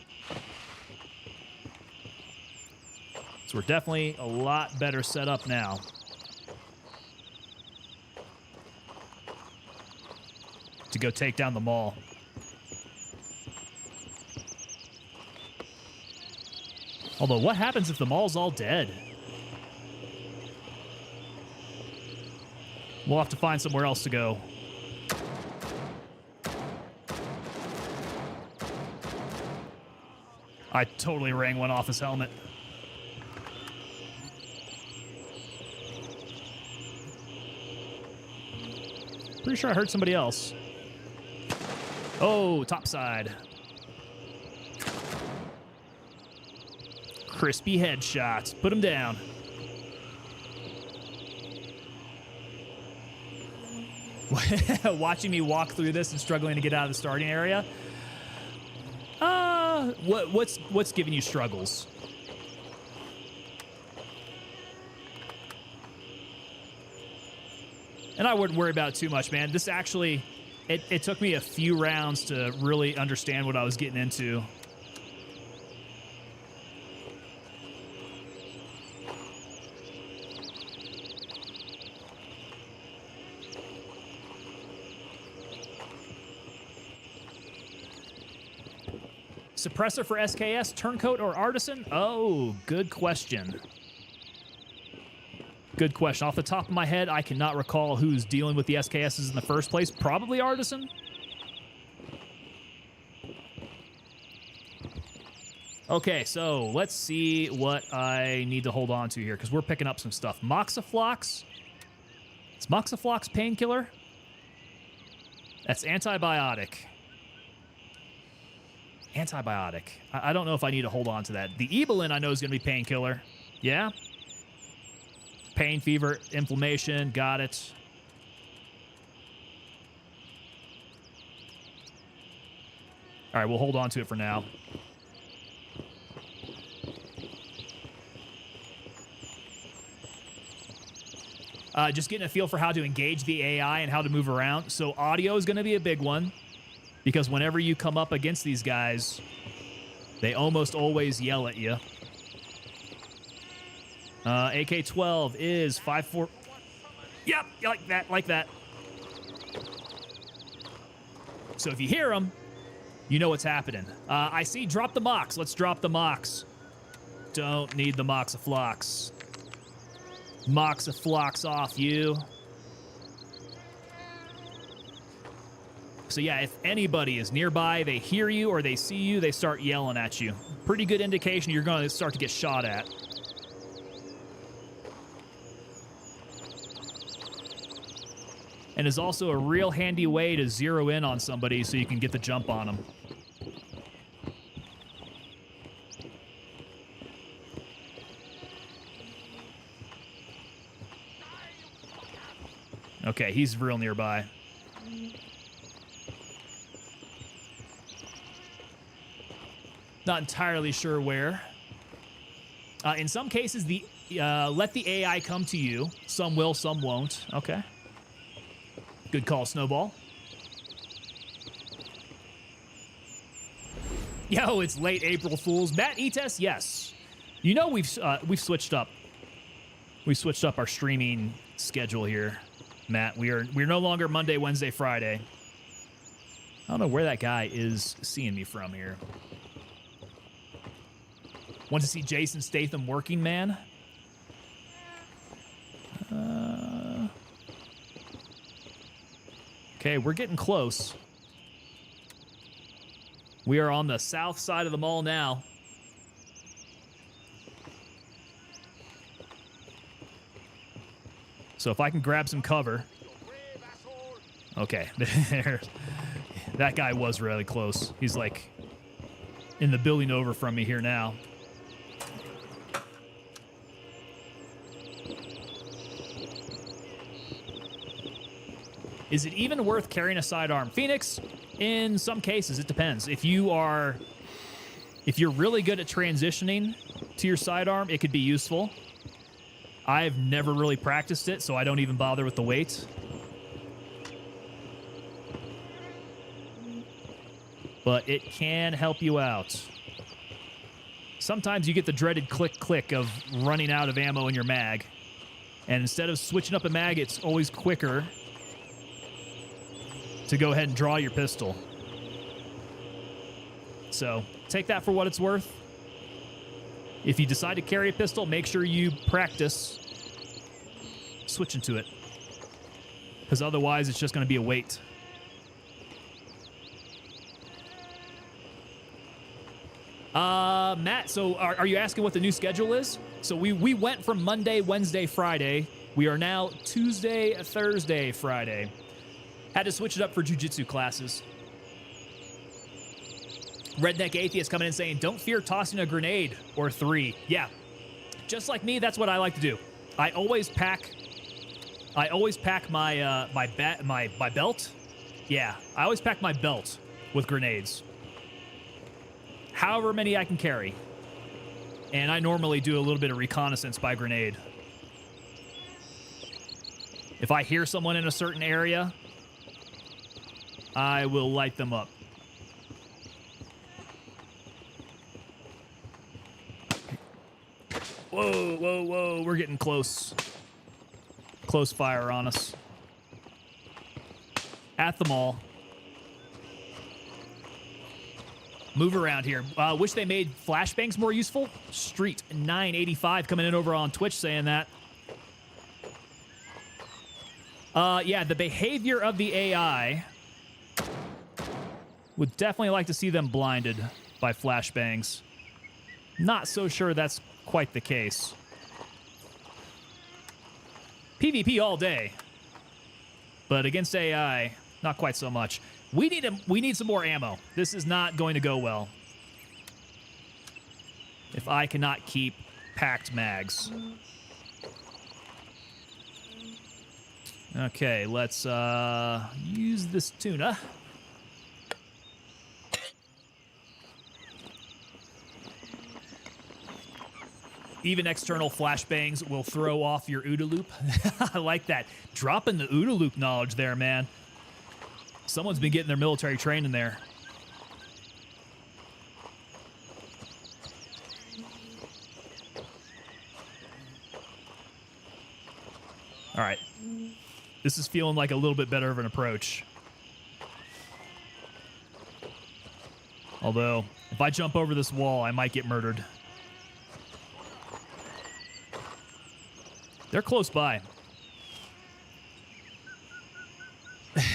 So we're definitely a lot better set up now. To go take down the mall. Although, what happens if the mall's all dead? We'll have to find somewhere else to go. I totally rang one off his helmet. Pretty sure I heard somebody else. Oh, topside. Crispy headshots. Put him down. Watching me walk through this and struggling to get out of the starting area. What's giving you struggles? And I wouldn't worry about it too much, man. This actually, it took me a few rounds to really understand what I was getting into. suppressor for SKS, turncoat or artisan? Oh, good question. Good question. Off the top of my head, I cannot recall who's dealing with the SKSs in the first place. Probably artisan. Okay, so let's see what I need to hold on to here, because we're picking up some stuff. Moxiflox. Is Moxiflox painkiller? That's antibiotic. Antibiotic. I don't know if I need to hold on to that. The Ebelin I know is going to be painkiller. Yeah? Pain, fever, inflammation. Got it. All right, we'll hold on to it for now. Just getting a feel for how to engage the AI and how to move around. So audio is going to be a big one, because whenever you come up against these guys, they almost always yell at you. AK-12 is 5.4. Yep, like that. So if you hear them, you know what's happening. I see drop the Mox. Let's drop the Mox. Don't need the Moxiflox. Moxiflox off you. So yeah, if anybody is nearby, they hear you or they see you, they start yelling at you. Pretty good indication you're going to start to get shot at. And is also a real handy way to zero in on somebody so you can get the jump on them. Okay, he's real nearby. Not entirely sure where. In some cases, let the AI come to you. Some will, some won't. Okay. Good call, Snowball. Yo, it's late April Fools. Matt Etes, yes. You know we've switched up. We've switched up our streaming schedule here, Matt. We're no longer Monday, Wednesday, Friday. I don't know where that guy is seeing me from here. Want to see Jason Statham working, man? Okay, we're getting close. We are on the south side of the mall now. So if I can grab some cover. Okay, that guy was really close. He's like in the building over from me here now. Is it even worth carrying a sidearm? Phoenix, in some cases, it depends. If you're really good at transitioning to your sidearm, it could be useful. I've never really practiced it, so I don't even bother with the weight. But it can help you out. Sometimes you get the dreaded click-click of running out of ammo in your mag. And instead of switching up a mag, it's always quicker to go ahead and draw your pistol. So take that for what it's worth. If you decide to carry a pistol, make sure you practice switching to it, because otherwise it's just going to be a wait. Matt, so are you asking what the new schedule is? So we went from Monday, Wednesday, Friday. We are now Tuesday, Thursday, Friday. Had to switch it up for jiu-jitsu classes. Redneck Atheist coming in saying, don't fear tossing a grenade or 3. Yeah, just like me, that's what I like to do. I always pack my my belt. Yeah, I always pack my belt with grenades. However many I can carry. And I normally do a little bit of reconnaissance by grenade. If I hear someone in a certain area, I will light them up. Whoa, whoa, whoa. We're getting close. Close fire on us. At the mall. move around here. Wish they made flashbangs more useful. Street 985 coming in over on Twitch saying that. Yeah, the behavior of the AI would definitely like to see them blinded by flashbangs. Not so sure that's quite the case. PvP all day, but against AI, not quite so much. We need some more ammo. This is not going to go well if I cannot keep packed mags. Okay, let's use this tuna. Even external flashbangs will throw off your OODA loop. I like that. Dropping the OODA loop knowledge there, man. Someone's been getting their military training there. All right. This is feeling like a little bit better of an approach. Although, if I jump over this wall, I might get murdered. They're close by.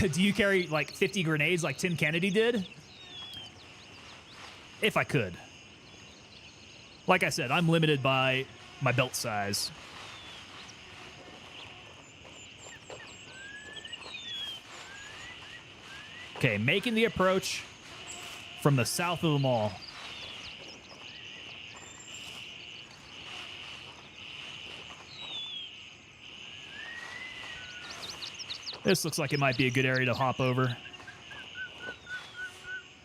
Do you carry like 50 grenades like Tim Kennedy did? If I could. Like I said, I'm limited by my belt size. Okay, making the approach from the south of the mall. This looks like it might be a good area to hop over.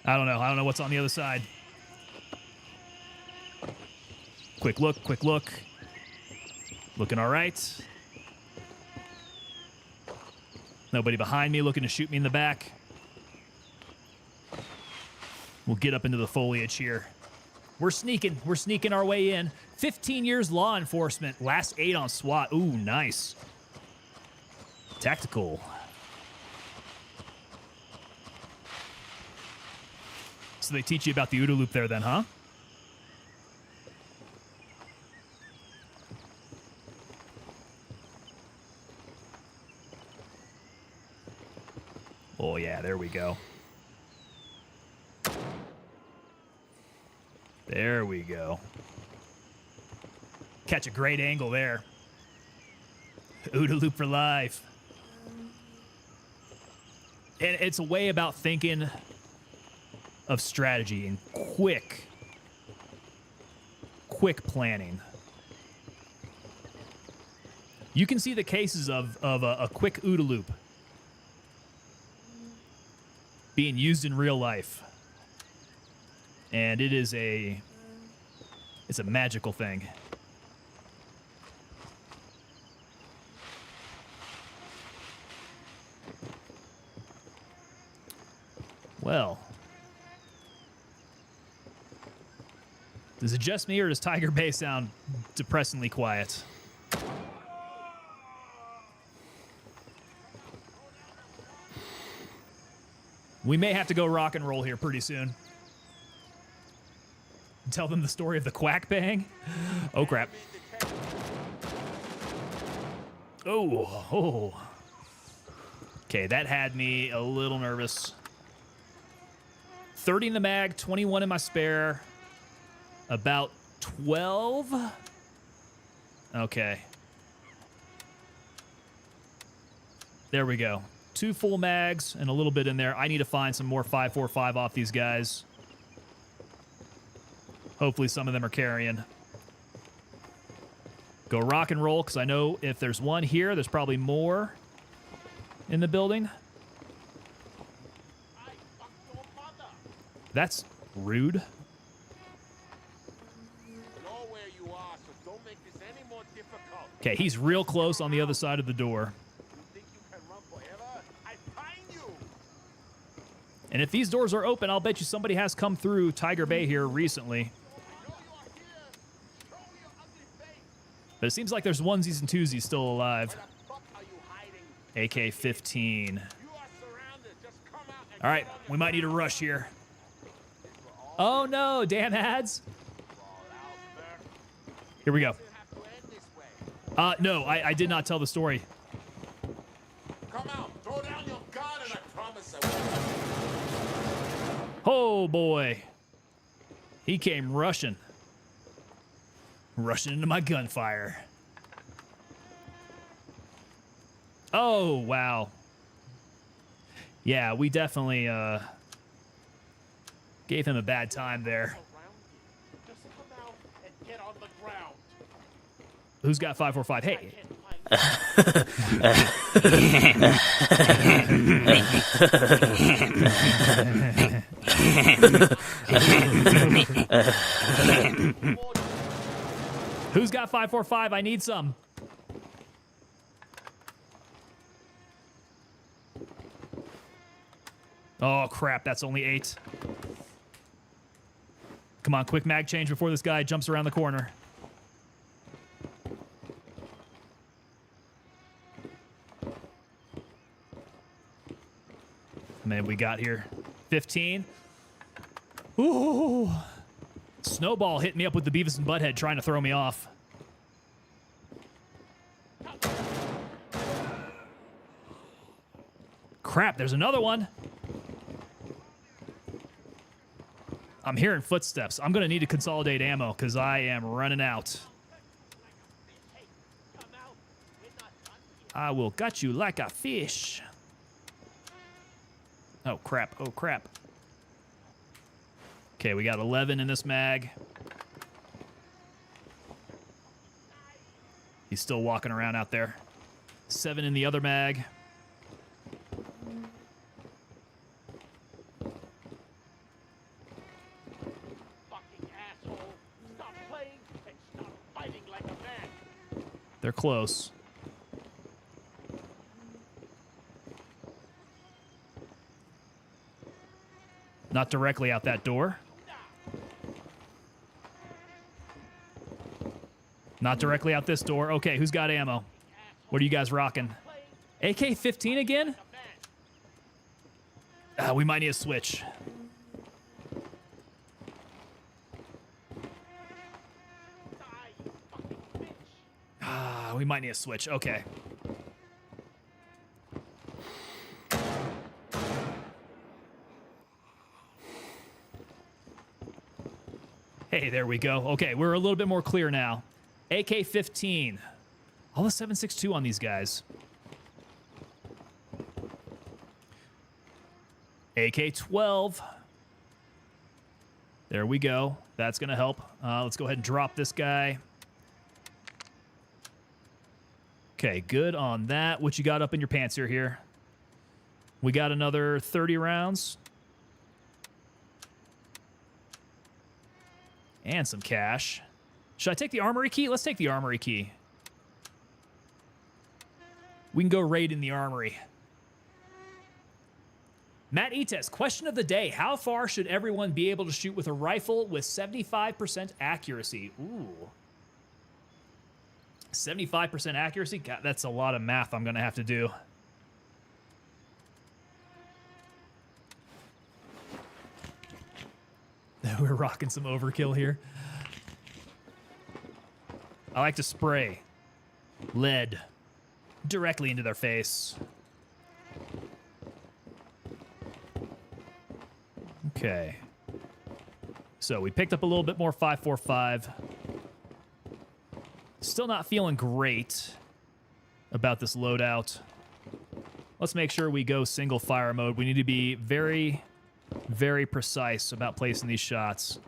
I don't know. I don't know what's on the other side. Quick look, quick look. Looking all right. Nobody behind me looking to shoot me in the back. We'll get up into the foliage here. We're sneaking our way in. 15 years law enforcement, last 8 on SWAT. Ooh, nice. Tactical. So they teach you about the OODA loop there then, huh? Oh yeah, there we go. There we go. Catch a great angle there. OODA loop for life. And it's a way about thinking of strategy and quick planning. You can see the cases of a quick OODA loop being used in real life. And it's a magical thing. Well, is it just me or does Tiger Bay sound depressingly quiet? We may have to go rock and roll here pretty soon. Tell them the story of the quack bang. Oh, crap. Oh. Okay, that had me a little nervous. 30 in the mag, 21 in my spare. About 12. Okay. There we go. 2 full mags and a little bit in there. I need to find some more 5.45 off these guys. Hopefully some of them are carrying. Go rock and roll, because I know if there's one here, there's probably more in the building. That's rude. Okay, he's real close on the other side of the door. And if these doors are open, I'll bet you somebody has come through Tiger Bay here recently. But it seems like there's onesies and twosies still alive. AK-15. All right, we might need a rush here. Oh no, damn ads. Here we go. No, I did not tell the story. Come out, throw down your gun, and I promise I will. Oh boy. He came rushing. Rushing into my gunfire. Oh, wow. Yeah, we definitely gave him a bad time there. Just come out and get on the ground. Who's got 545? Hey. Who's got 545? I need some. Oh, crap. That's only 8. Come on, quick mag change before this guy jumps around the corner. Man, we got here 15. Ooh. Snowball hit me up with the Beavis and Butthead trying to throw me off. Crap, there's another one. I'm hearing footsteps. I'm going to need to consolidate ammo because I am running out. I will gut you like a fish. Oh, crap. Oh, crap. Okay, we got 11 in this mag. He's still walking around out there. 7 in the other mag. Fucking asshole. Stop playing and start fighting like a man. They're close. Not directly out that door. Not directly out this door. Okay, who's got ammo? What are you guys rocking? AK-15 again? We might need a switch. We might need a switch. Okay. Hey, there we go. Okay, we're a little bit more clear now. AK-15. All the 7.62 on these guys. AK-12. There we go. That's going to help. Let's go ahead and drop this guy. Okay, good on that. What you got up in your pants here? We got another 30 rounds. And some cash. Should I take the armory key? Let's take the armory key. We can go raid in the armory. Matt Etes, question of the day. How far should everyone be able to shoot with a rifle with 75% accuracy? Ooh. 75% accuracy? God, that's a lot of math I'm going to have to do. We're rocking some overkill here. I like to spray lead directly into their face. Okay. So we picked up a little bit more 5.45. Still not feeling great about this loadout. Let's make sure we go single fire mode. We need to be very, very precise about placing these shots.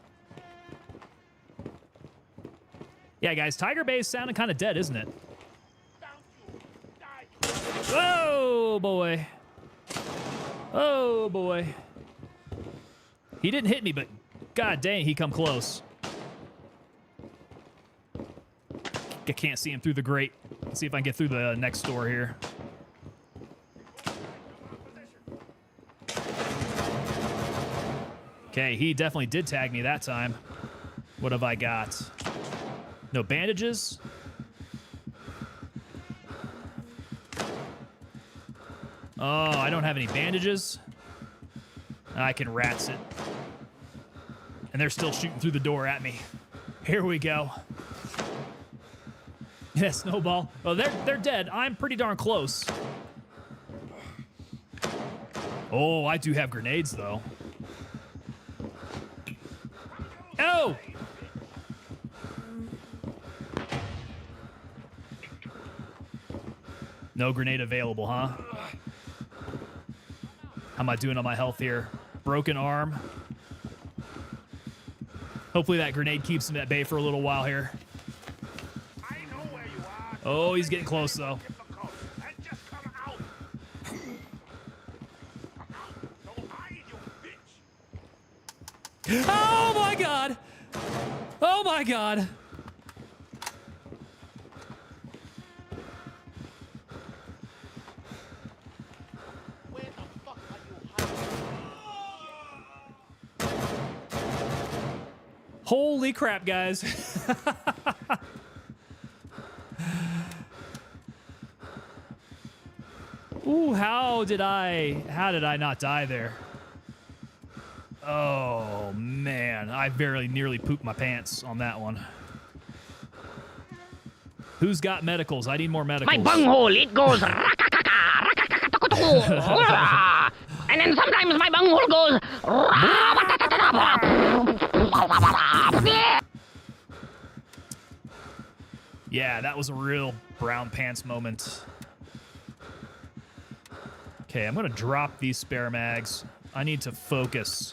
Yeah, guys, Tiger Bay is sounding kind of dead, isn't it? Oh, boy. Oh, boy. He didn't hit me, but god dang, he come close. I can't see him through the grate. Let's see if I can get through the next door here. Okay, he definitely did tag me that time. What have I got? No bandages? Oh, I don't have any bandages. I can rats it. And they're still shooting through the door at me. Here we go. Yeah, snowball. Oh, they're dead. I'm pretty darn close. Oh, I do have grenades, though. Oh! No grenade available, huh? How am I doing on my health here? Broken arm. Hopefully that grenade keeps him at bay for a little while here. I know where you are. Oh, he's getting close, though. Difficult. And just come out. Don't hide, you bitch. Oh, my God. Oh, my God. Where the fuck are you hiding? Holy crap, guys. Ooh, how did I not die there? Oh, man. I very nearly pooped my pants on that one. Who's got medicals? I need more medicals. My bunghole, it goes and then sometimes my bunghole goes Yeah, that was a real brown pants moment. Okay, I'm going to drop these spare mags. I need to focus.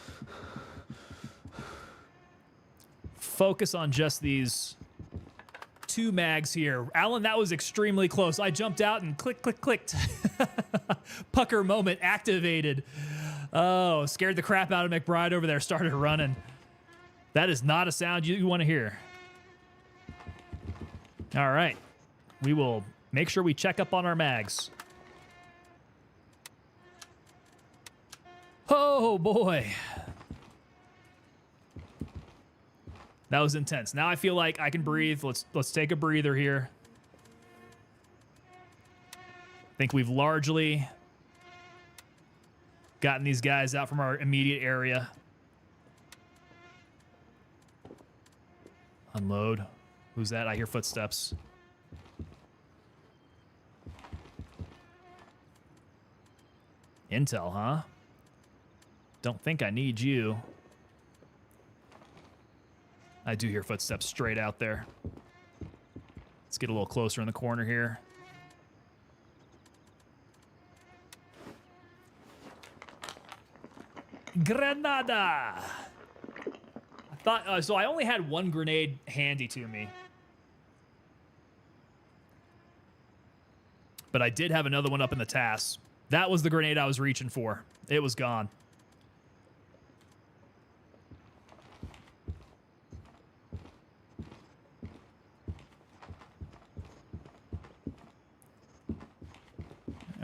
Focus on just these 2 mags here. Alan, that was extremely close. I jumped out and clicked. Pucker moment activated. Oh, scared the crap out of McBride over there. Started running. That is not a sound you want to hear. All right. We will make sure we check up on our mags. Oh, boy. That was intense. Now I feel like I can breathe. Let's take a breather here. I think we've largely gotten these guys out from our immediate area. Unload. Who's that? I hear footsteps. Intel, huh? Don't think I need you. I do hear footsteps straight out there. Let's get a little closer in the corner here. Granada! I thought, so I only had 1 grenade handy to me. But I did have another one up in the TAS. That was the grenade I was reaching for. It was gone.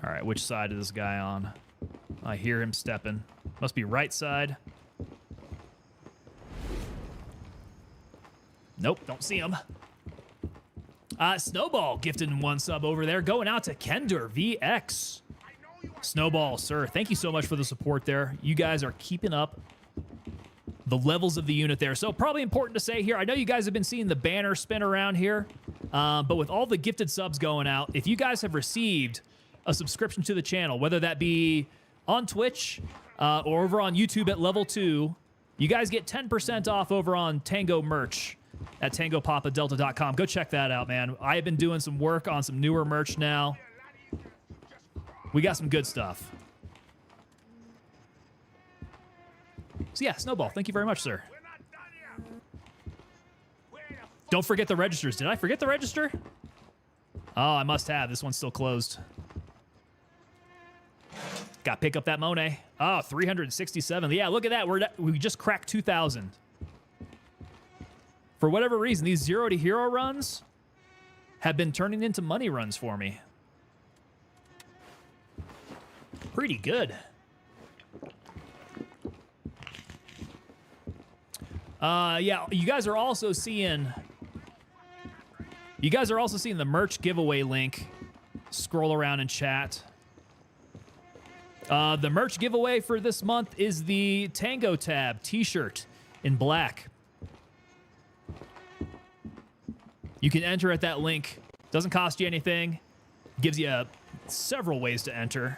All right, which side is this guy on? I hear him stepping. Must be right side. Nope, don't see him. Snowball gifted 1 sub over there. Going out to Kender VX. Snowball, sir, thank you so much for the support there. You guys are keeping up the levels of the unit there. So probably important to say here, I know you guys have been seeing the banner spin around here, but with all the gifted subs going out, if you guys have received a subscription to the channel, whether that be on Twitch or over on YouTube at level 2, you guys get 10% off over on Tango merch at tangopapadelta.com. Go check that out, man. I have been doing some work on some newer merch now. We got some good stuff. So yeah, Snowball, thank you very much, sir. Don't forget the registers. Did I forget the register? Oh, I must have. This one's still closed. Got to pick up that Monet. Oh, 367. Yeah, look at that. We just cracked 2,000. For whatever reason, these 0 to hero runs have been turning into money runs for me. Pretty good. Yeah, you guys are also seeing the merch giveaway link scroll around in chat. The merch giveaway for this month is the Tango Tab t-shirt. in black. You can enter at that link. Doesn't cost you anything. Gives you several ways to enter.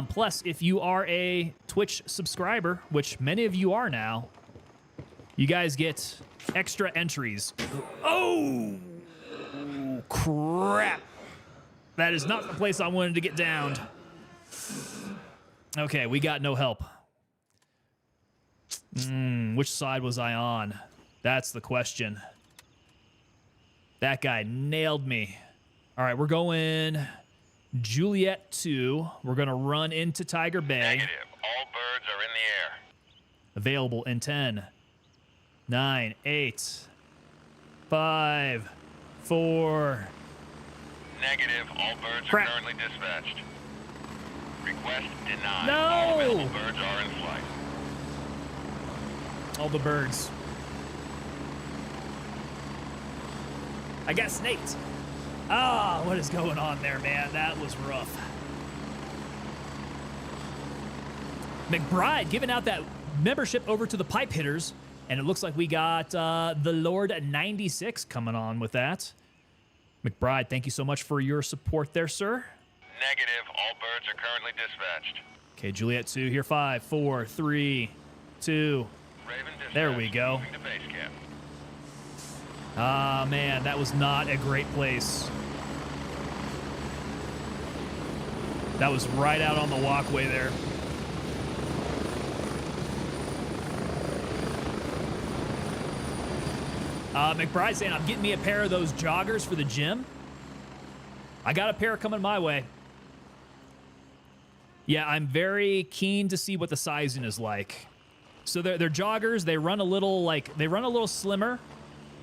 Plus, if you are a Twitch subscriber, which many of you are now, you guys get extra entries. Oh, crap. That is not the place I wanted to get downed. Okay, we got no help. Which side was I on? That's the question. That guy nailed me. All right, we're going Juliet 2. We're going to run into Tiger Bay. Negative. All birds are in the air. Available in 10, 9, 8, 5, 4. Negative. All birds Crap. are currently dispatched. Request denied. No! All available birds are in flight. All the birds. I got snaked. Ah, what is going on there, man? That was rough. McBride giving out that membership over to the pipe hitters, and it looks like we got the Lord 96 coming on with that. McBride, thank you so much for your support there, sir. Negative. All birds are currently dispatched. Okay, Juliet 2 here. 5, 4, 3, 2. Raven dispatched. There we go. Moving to base camp. Ah, man, that was not a great place. That was right out on the walkway there. McBride saying, I'm getting me a pair of those joggers for the gym. I got a pair coming my way. Yeah, I'm very keen to see what the sizing is like. So they're joggers. They run a little slimmer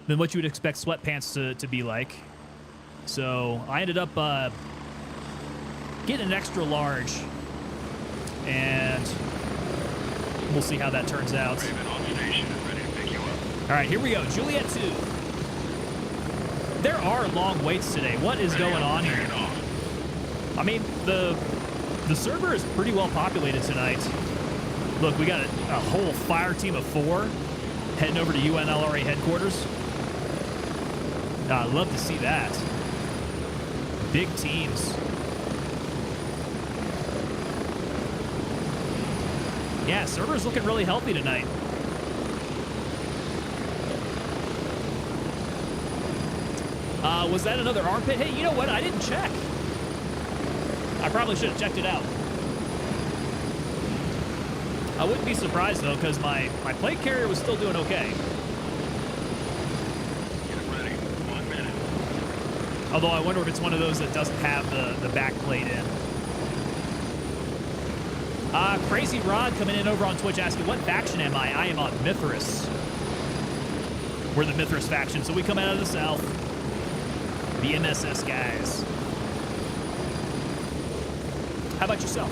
than what you would expect sweatpants to be like. So I ended up getting an extra large, and we'll see how that turns out. Raven on station and ready to pick you up. All right, here we go. Juliet 2. There are long waits today. What is going on here? I mean, the server is pretty well populated tonight. Look, we got a whole fire team of 4 heading over to UNLRA headquarters. I'd love to see that. Big teams. Yeah, server's looking really healthy tonight. Was that another armpit? Hey, you know what? I didn't check. I probably should have checked it out. I wouldn't be surprised, though, because my plate carrier was still doing okay. Get ready. 1 minute. Although I wonder if it's one of those that doesn't have the back plate in. Crazy Rod coming in over on Twitch asking, what faction am I? I am on Mithras. We're the Mithras faction, so we come out of the south. The MSS guys. How about yourself?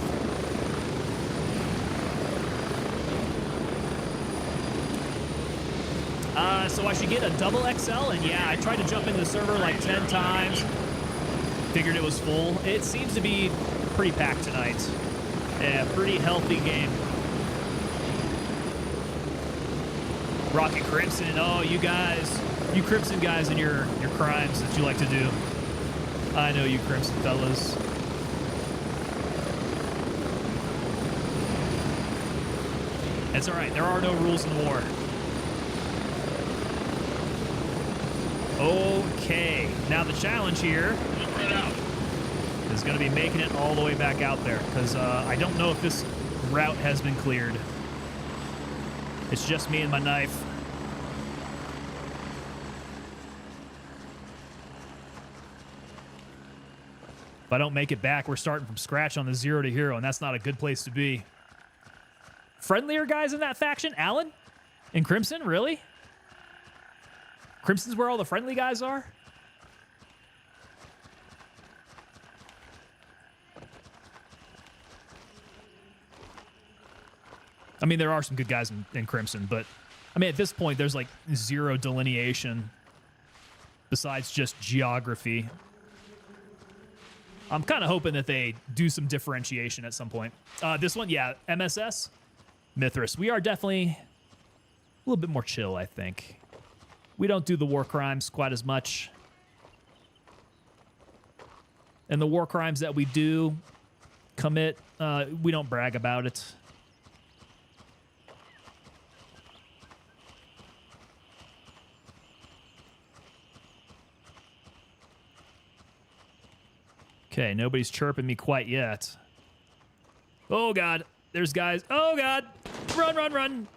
So I should get a double XL, and yeah, I tried to jump into the server like 10 times. Figured it was full. It seems to be pretty packed tonight. Yeah, pretty healthy game. Rocket Crimson, oh, you guys, you Crimson guys and your crimes that you like to do. I know you Crimson fellas. It's all right. There are no rules in war. Okay, now the challenge here is going to be making it all the way back out there, because I don't know if this route has been cleared. It's just me and my knife. If I don't make it back, we're starting from scratch on the 0 to hero, and that's not a good place to be. Friendlier guys in that faction? Alan? And Crimson? Really? Crimson's where all the friendly guys are? I mean, there are some good guys in Crimson, but I mean, at this point, there's like 0 delineation besides just geography. I'm kind of hoping that they do some differentiation at some point. This one, yeah, MSS, Mithras. We are definitely little bit more chill, I think. We don't do the war crimes quite as much. And the war crimes that we do commit, we don't brag about it. Okay, nobody's chirping me quite yet. Oh, God. There's guys. Oh, God. Run, run, run.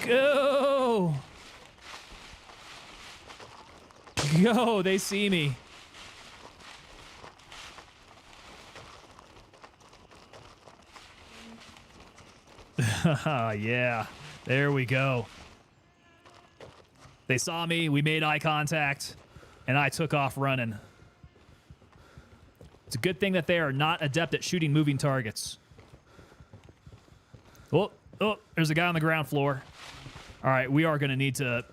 Go. Go. They see me. Yeah. There we go. They saw me. We made eye contact. And I took off running. It's a good thing that they are not adept at shooting moving targets. Oh, there's a guy on the ground floor. All right, we are going to need to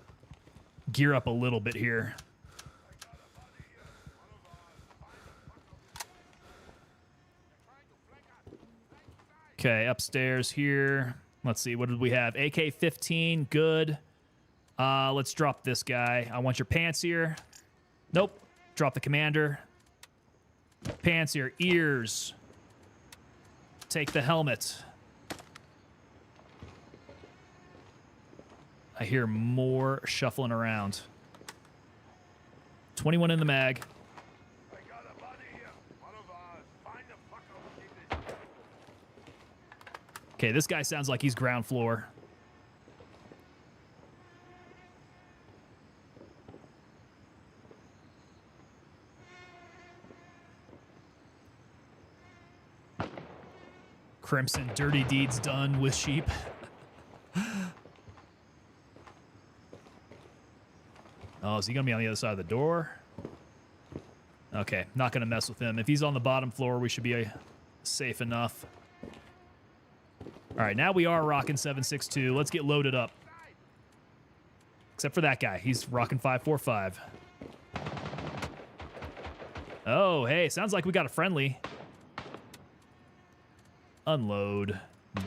gear up a little bit here. Okay, upstairs here. Let's see, what did we have? AK-15, good. Let's drop this guy. I want your pants here. Nope. Drop the commander. Pants here. Ears. Take the helmet. I hear more shuffling around. 21 in the mag. Okay, this guy sounds like he's ground floor. Crimson, dirty deeds done with sheep. Oh, is he going to be on the other side of the door? Okay, not going to mess with him. If he's on the bottom floor, we should be safe enough. All right, now we are rocking 7.62. Let's get loaded up. Except for that guy. He's rocking 5.45. Oh, hey, sounds like we got a friendly. Unload,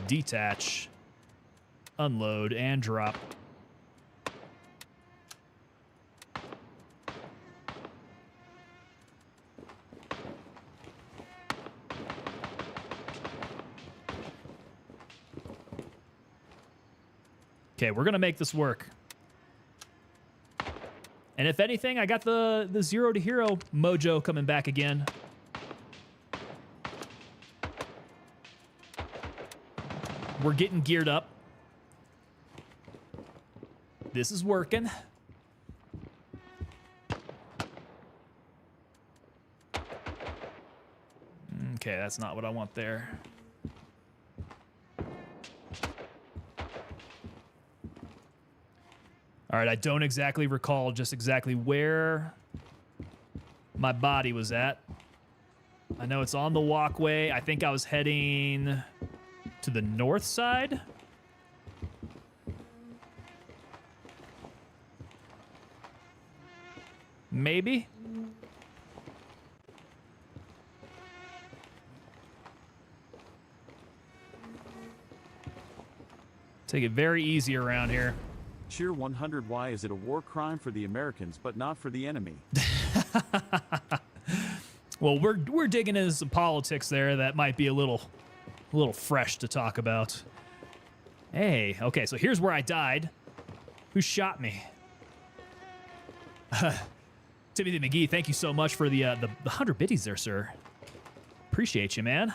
detach, unload, and drop. Okay, we're gonna make this work. And if anything, I got the zero to hero mojo coming back again. We're getting geared up. This is working. Okay, that's not what I want there. All right, I don't exactly recall just exactly where my body was at. I know it's on the walkway. I think I was heading to the north side. Maybe. Take it very easy around here. Cheer 100. Why is it a war crime for the Americans but not for the enemy? Well, we're digging into some politics there that might be a little fresh to talk about. Hey, okay, so here's where I died. Who shot me? Timothy McGee, thank you so much for the 100 biddies there, sir. Appreciate you, man.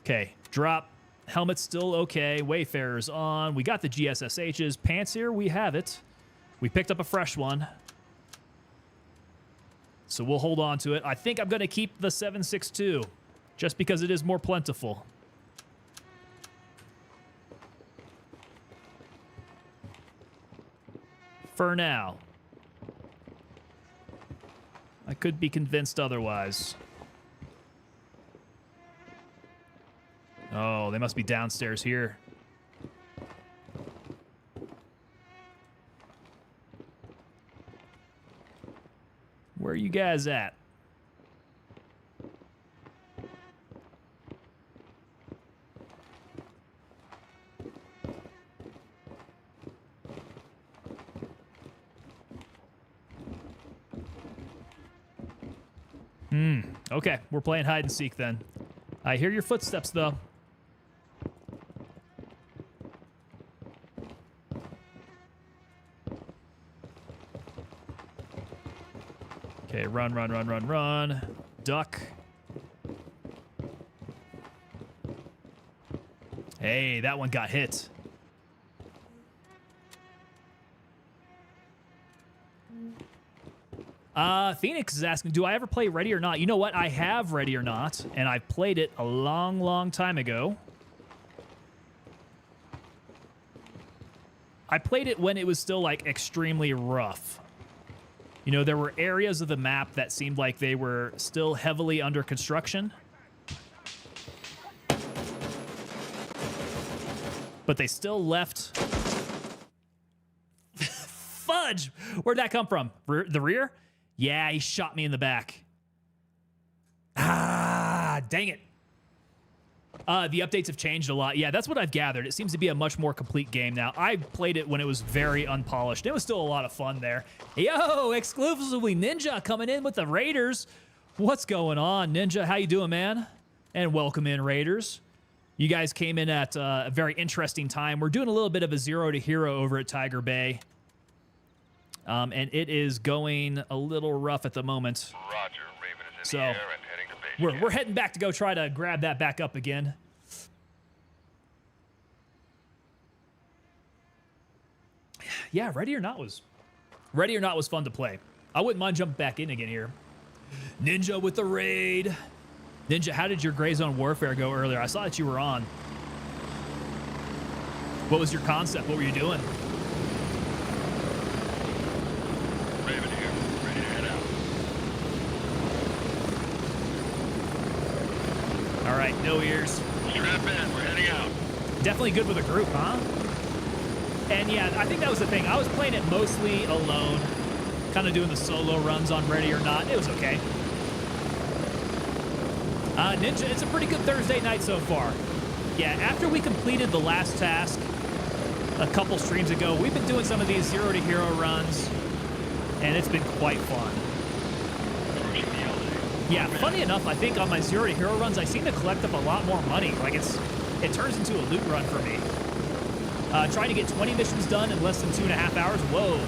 Okay, drop. Helmet's still okay. Wayfarer's on. We got the GSSHs. Pants here, we have it. We picked up a fresh one. So we'll hold on to it. I think I'm going to keep the 7.62 just because it is more plentiful. For now. I could be convinced otherwise. Oh, they must be downstairs here. Where are you guys at? Okay, we're playing hide and seek then. I hear your footsteps, though. Okay, run, run, run, run, run. Duck. Hey, that one got hit. Phoenix is asking, do I ever play Ready or Not? You know what? I have Ready or Not, and I played it a long, long time ago. I played it when it was still, like, extremely rough. You know, there were areas of the map that seemed like they were still heavily under construction. But they still left... Fudge! Where'd that come from? The rear? Yeah, he shot me in the back. Ah, dang it. The updates have changed a lot. Yeah, that's what I've gathered. It seems to be a much more complete game now. I played it when it was very unpolished. It was still a lot of fun there. Yo, exclusively Ninja coming in with the Raiders. What's going on, Ninja? How you doing, man? And welcome in, Raiders. You guys came in at a very interesting time. We're doing a little bit of a 0 to hero over at Tiger Bay. And it is going a little rough at the moment. Roger. Raven is in the air and heading to base. We're heading back to go try to grab that back up again. Yeah, Ready or Not was fun to play. I wouldn't mind jumping back in again here. Ninja with the raid. Ninja, how did your Gray Zone Warfare go earlier? I saw that you were on. What was your concept? What were you doing? Raven here. Ready to head out. All right, no ears. Strap in. We're heading out. Definitely good with a group, huh? And yeah, I think that was the thing. I was playing it mostly alone, kind of doing the solo runs on Ready or Not. It was okay. Ninja, it's a pretty good Thursday night so far. Yeah, after we completed the last task a couple streams ago, we've been doing some of these 0 to hero runs, and it's been quite fun. Yeah, funny enough, I think on my 0 to hero runs, I seem to collect up a lot more money. Like, it turns into a loot run for me. Trying to get 20 missions done in less than 2.5 hours. Whoa,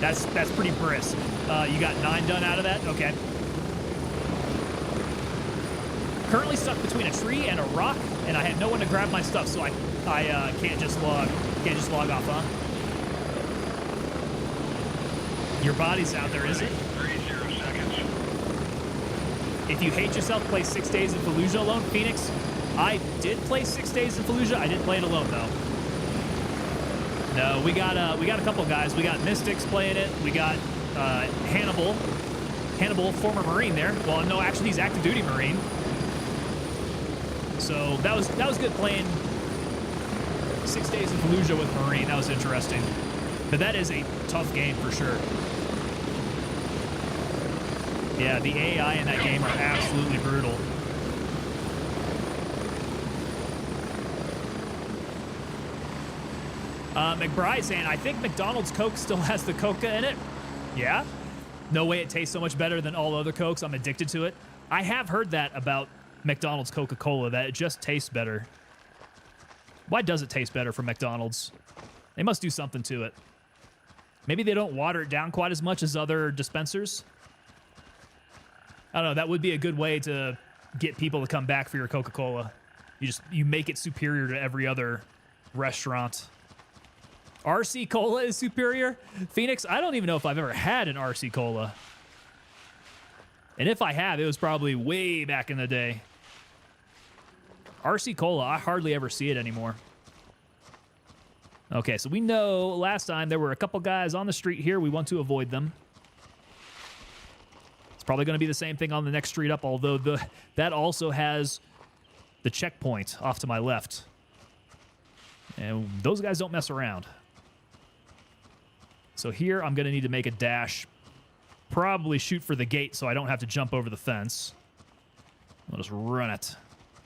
that's pretty brisk. You got 9 done out of that? Okay. Currently stuck between a tree and a rock, and I had no one to grab my stuff, so I can't just log off, huh? Your body's out there, is it? 30 seconds. If you hate yourself, play 6 Days in Fallujah alone. Phoenix, I did play 6 Days in Fallujah. I didn't play it alone though. No, we got a couple guys. We got Mystics playing it. We got Hannibal, former Marine there. Well, no, actually he's active duty Marine. So that was good playing 6 Days in Fallujah with Marine. That was interesting. But that is a tough game for sure. Yeah, the AI in that game are absolutely brutal. McBride saying, I think McDonald's Coke still has the Coca in it. Yeah? No way it tastes so much better than all other Cokes. I'm addicted to it. I have heard that about McDonald's Coca-Cola, that it just tastes better. Why does it taste better from McDonald's? They must do something to it. Maybe they don't water it down quite as much as other dispensers. I don't know. That would be a good way to get people to come back for your Coca-Cola. You make it superior to every other restaurant. RC Cola is superior? Phoenix, I don't even know if I've ever had an RC Cola. And if I have, it was probably way back in the day. RC Cola, I hardly ever see it anymore. Okay, so we know last time there were a couple guys on the street here. We want to avoid them. It's probably going to be the same thing on the next street up, although that also has the checkpoint off to my left. And those guys don't mess around. So here I'm going to need to make a dash. Probably shoot for the gate so I don't have to jump over the fence. I'll just run it.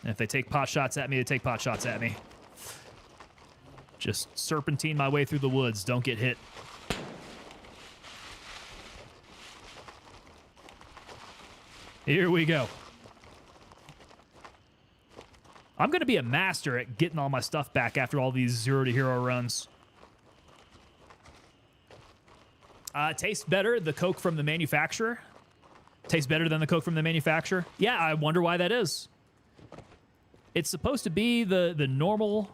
And if they take pot shots at me, they take pot shots at me. Just serpentine my way through the woods. Don't get hit. Here we go. I'm going to be a master at getting all my stuff back after all these zero to hero runs. Tastes better, the Coke from the manufacturer. Tastes better than the Coke from the manufacturer. Yeah, I wonder why that is. It's supposed to be the normal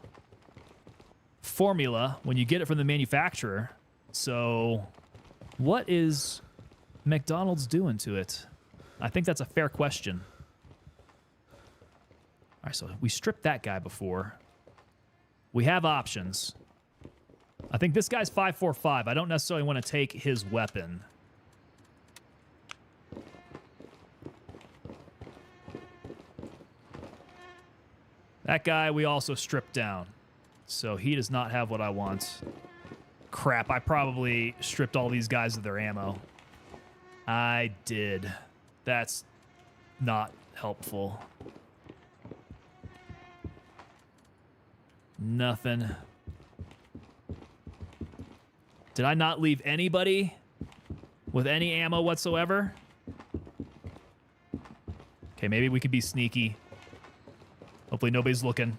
formula when you get it from the manufacturer. So what is McDonald's doing to it? I think that's a fair question. All right, so we stripped that guy before. We have options. I think this guy's 545. I don't necessarily want to take his weapon. That guy we also stripped down. So he does not have what I want. Crap, I probably stripped all these guys of their ammo. I did. That's not helpful. Nothing. Did I not leave anybody with any ammo whatsoever? Okay, maybe we could be sneaky. Hopefully nobody's looking.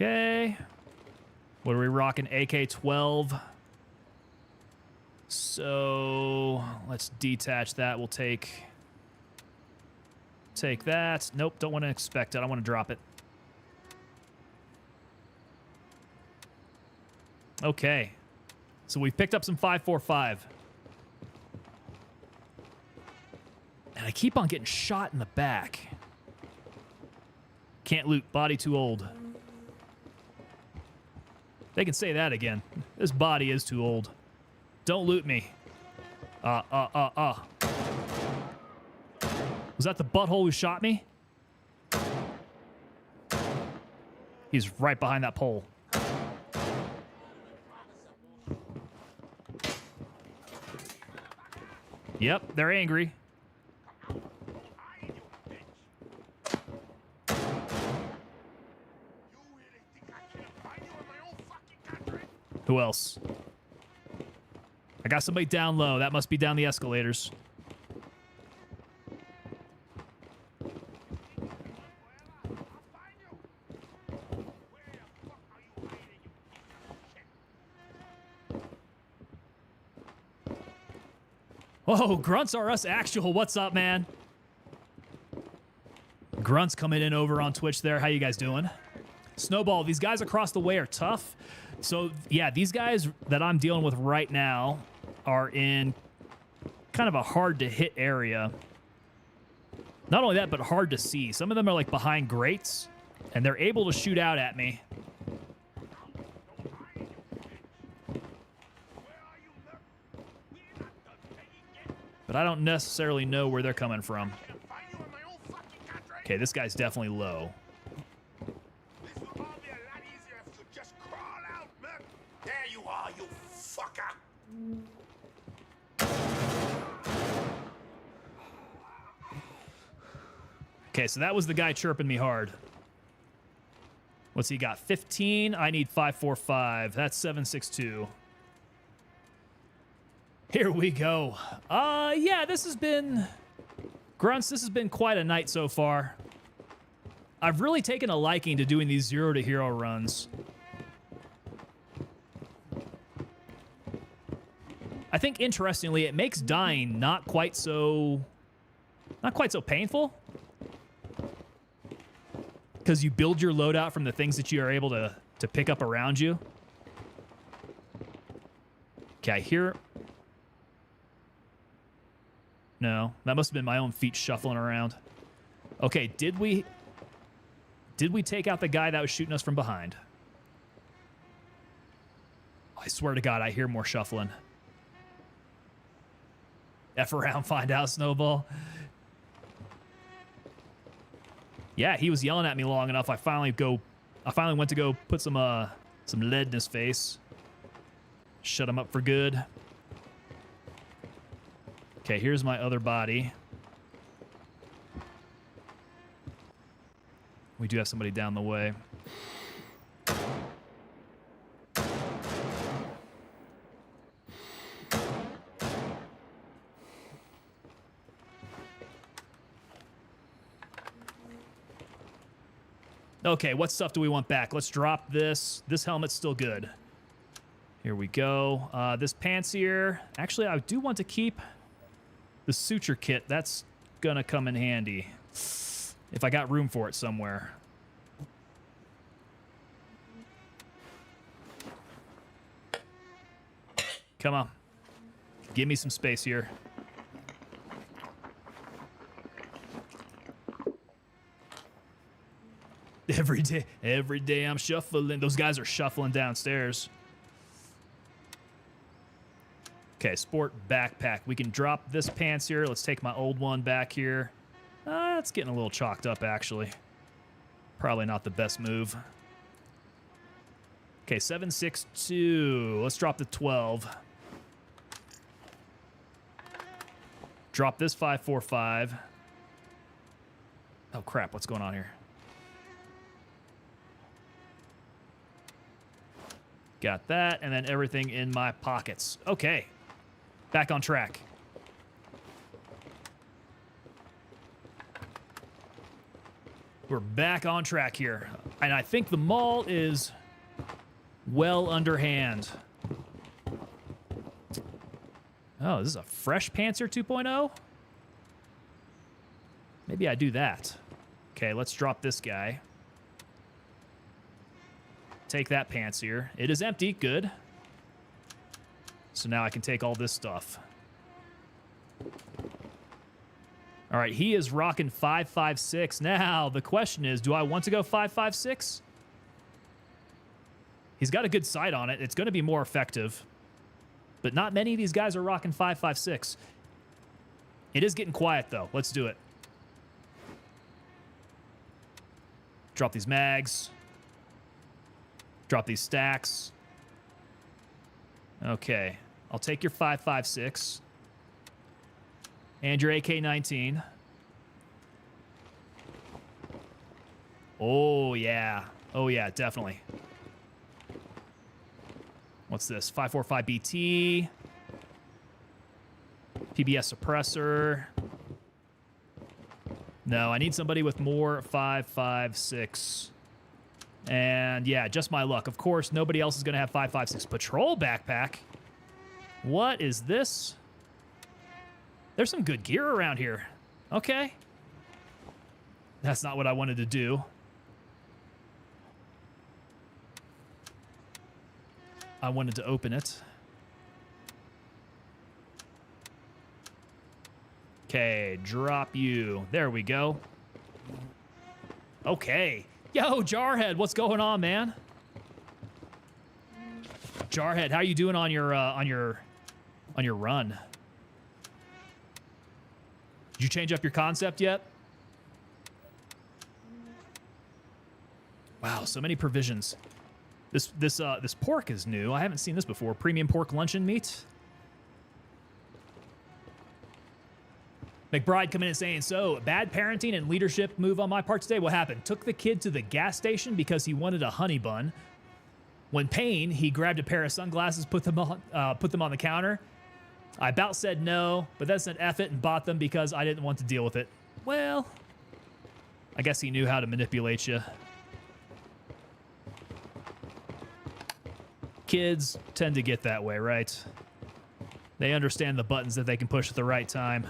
Okay. What are we rocking? AK-12. So let's detach that. We'll take that. Nope, don't want to expect it. I want to drop it. Okay. So we've picked up some 545. And I keep on getting shot in the back. Can't loot. Body too old. They can say that again. This body is too old. Don't loot me. Was that the butthole who shot me? He's right behind that pole. Yep, they're angry. Who else? I got somebody down low. That must be down the escalators. Whoa, Grunts are us actual. What's up, man? Grunts coming in over on Twitch there. How you guys doing? Snowball, these guys across the way are tough. So, yeah, these guys that I'm dealing with right now are in kind of a hard-to-hit area. Not only that, but hard to see. Some of them are, like, behind grates, and they're able to shoot out at me. But I don't necessarily know where they're coming from. Okay, this guy's definitely low. Okay, so that was the guy chirping me hard. What's he got? 15? I need 545. That's 762. Here we go. Yeah, this has been... Grunts, this has been quite a night so far. I've really taken a liking to doing these zero to hero runs. I think, interestingly, it makes dying not quite so painful. Because you build your loadout from the things that you are able to pick up around you. Okay, I hear... No, that must have been my own feet shuffling around. Okay, did we take out the guy that was shooting us from behind? I swear to God, I hear more shuffling. F around, find out, Snowball. Yeah, he was yelling at me long enough. I finally went to go put some lead in his face. Shut him up for good. Okay, here's my other body. We do have somebody down the way. Okay, what stuff do we want back? Let's drop this. This helmet's still good. Here we go. This pants here. Actually, I do want to keep the suture kit. That's gonna come in handy if I got room for it somewhere. Come on. Give me some space here. Every day I'm shuffling. Those guys are shuffling downstairs. Okay, sport backpack. We can drop this pants here. Let's take my old one back here. It's getting a little chalked up, actually. Probably not the best move. Okay, 7.62. Let's drop the 12. Drop this 5.45. Oh, crap. What's going on here? Got that, and then everything in my pockets. Okay. Back on track. We're back on track here. And I think the mall is well underhand. Oh, this is a fresh Panzer 2.0? Maybe I do that. Okay, let's drop this guy. Take that Panzer. It is empty. Good. So now I can take all this stuff. All right, he is rocking 5.56. Now, the question is, do I want to go 5.56? He's got a good sight on it. It's going to be more effective. But not many of these guys are rocking 5.56. It is getting quiet, though. Let's do it. Drop these mags. Drop these stacks. Okay. I'll take your 5.56. And your AK-19. Oh, yeah. Oh, yeah, definitely. What's this? 5.45 BT. PBS suppressor. No, I need somebody with more 5.56. And yeah, just my luck. Of course, nobody else is going to have 5.56. Patrol backpack. What is this? There's some good gear around here. Okay. That's not what I wanted to do. I wanted to open it. Okay, drop you. There we go. Okay. Yo, Jarhead, what's going on, man? Jarhead, how you doing on your run? Did you change up your concept yet? Wow, so many provisions. This pork is new. I haven't seen this before. Premium pork luncheon meat. McBride coming in and saying, so, bad parenting and leadership move on my part today. What happened? Took the kid to the gas station because he wanted a honey bun. When paying, he grabbed a pair of sunglasses, put them on the counter. I about said no, but then said F it and bought them because I didn't want to deal with it. Well, I guess he knew how to manipulate you. Kids tend to get that way, right? They understand the buttons that they can push at the right time.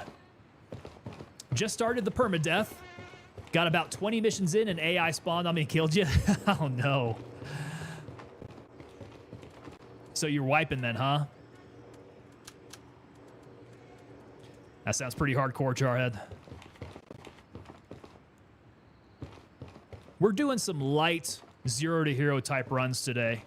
Just started the permadeath. Got about 20 missions in and AI spawned on me and killed you. Oh, no. So you're wiping then, huh? That sounds pretty hardcore, Jarhead. We're doing some light 0 to hero type runs today.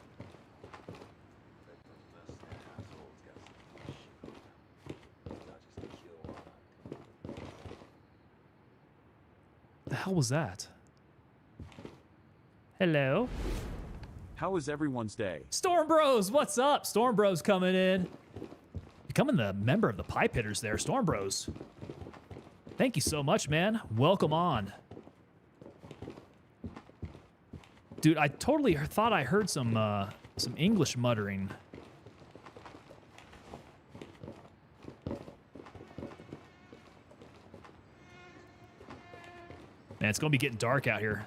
The hell was that? Hello? How was everyone's day? Storm Bros, what's up? Storm Bros coming in. Becoming the member of the Pipe Hitters there, Storm Bros. Thank you so much, man. Welcome on. Dude, I totally thought I heard some English muttering. Man, it's gonna be getting dark out here.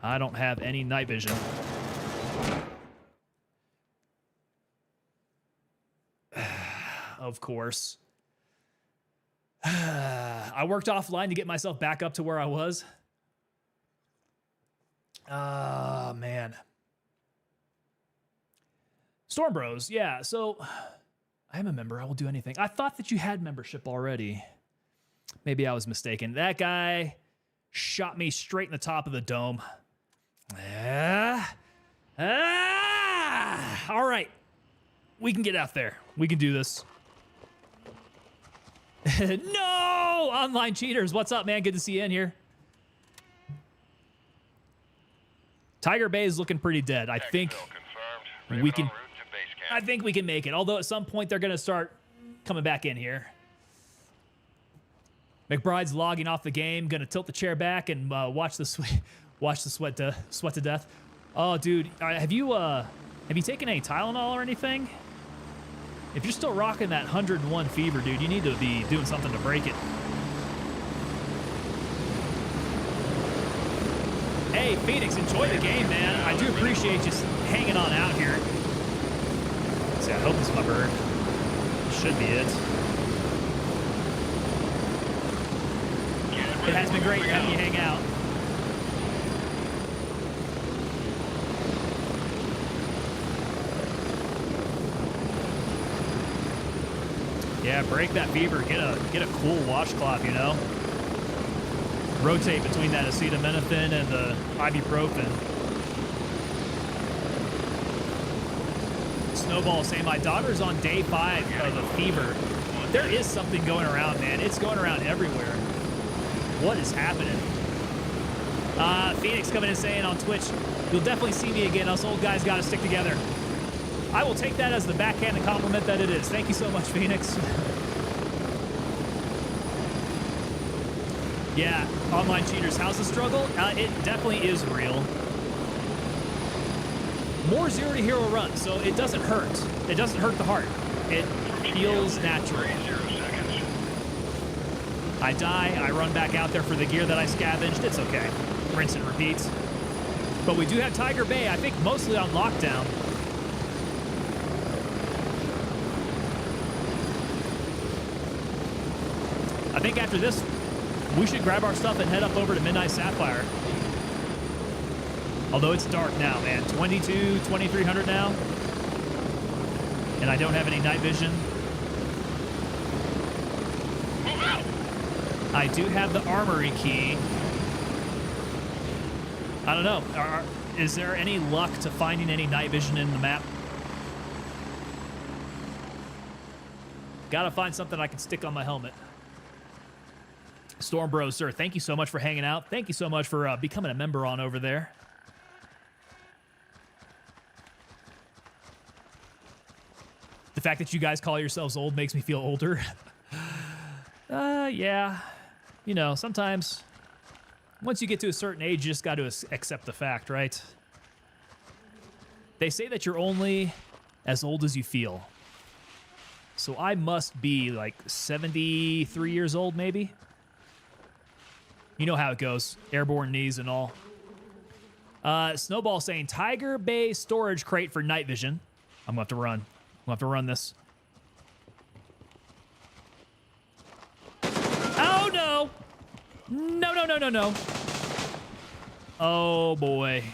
I don't have any night vision. Of course. I worked offline to get myself back up to where I was. Man. Storm Bros, yeah, so I am a member. I will do anything. I thought that you had membership already. Maybe I was mistaken. That guy shot me straight in the top of the dome. All right. We can get out there. We can do this. No! Online cheaters. What's up, man? Good to see you in here. Tiger Bay is looking pretty dead. I think we can. I think we can make it. Although at some point they're gonna start coming back in here. McBride's logging off the game. Gonna tilt the chair back and watch the sweat to death. Oh, dude, have you taken any Tylenol or anything? If you're still rocking that 101 fever, dude, you need to be doing something to break it. Hey, Phoenix, enjoy the game, man. I do appreciate you hanging on out here. Let's see, I hope this is my bird. Should be it. It has been great having you hang out. Yeah, break that fever. Get a cool washcloth, you know. Rotate between that acetaminophen and the ibuprofen. Snowball saying my daughter's on day 5 of a fever. There is something going around, man. It's going around everywhere. What is happening? Phoenix coming in saying on Twitch, you'll definitely see me again. Us old guys got to stick together. I will take that as the backhanded compliment that it is. Thank you so much, Phoenix. Yeah, online cheaters. How's the struggle? It definitely is real. More 0 to hero runs, so it doesn't hurt. It doesn't hurt the heart. It feels natural. I die, I run back out there for the gear that I scavenged. It's okay. Rinse and repeat. But we do have Tiger Bay, I think mostly on lockdown. I think after this, we should grab our stuff and head up over to Midnight Sapphire. Although it's dark now, man. 2300 now. And I don't have any night vision. I do have the armory key. I don't know. Is there any luck to finding any night vision in the map? Gotta find something I can stick on my helmet. Storm Bros, sir, thank you so much for hanging out. Thank you so much for becoming a member on over there. The fact that you guys call yourselves old makes me feel older. Yeah. You know, sometimes once you get to a certain age, you just got to accept the fact, right? They say that you're only as old as you feel. So I must be like 73 years old, maybe. You know how it goes. Airborne knees and all. Snowball saying, Tiger Bay storage crate for night vision. I'm going to have to run. I'm going to have to run this. Oh, no. No, no, no, no, no. Oh, boy.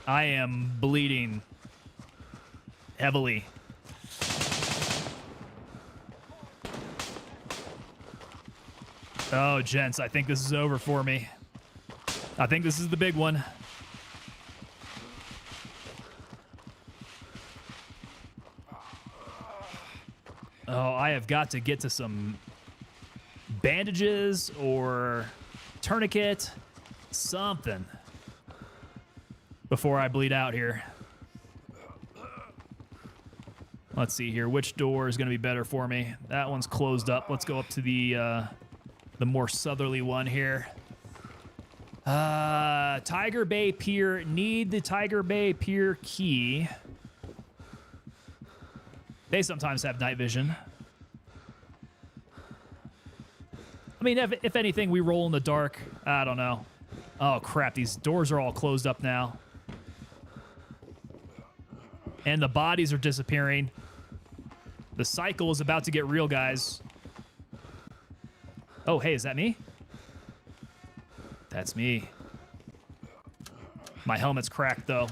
I am bleeding heavily. Oh, gents, I think this is over for me. I think this is the big one. Oh, I have got to get to some bandages or tourniquet, something, before I bleed out here. Let's see here. Which door is going to be better for me? That one's closed up. Let's go up to the more southerly one here. Tiger Bay Pier. Need the Tiger Bay Pier key. They sometimes have night vision. I mean, if anything, we roll in the dark. I don't know. Oh, crap. These doors are all closed up now. And the bodies are disappearing. The cycle is about to get real, guys. Oh, hey, is that me? That's me. My helmet's cracked, though.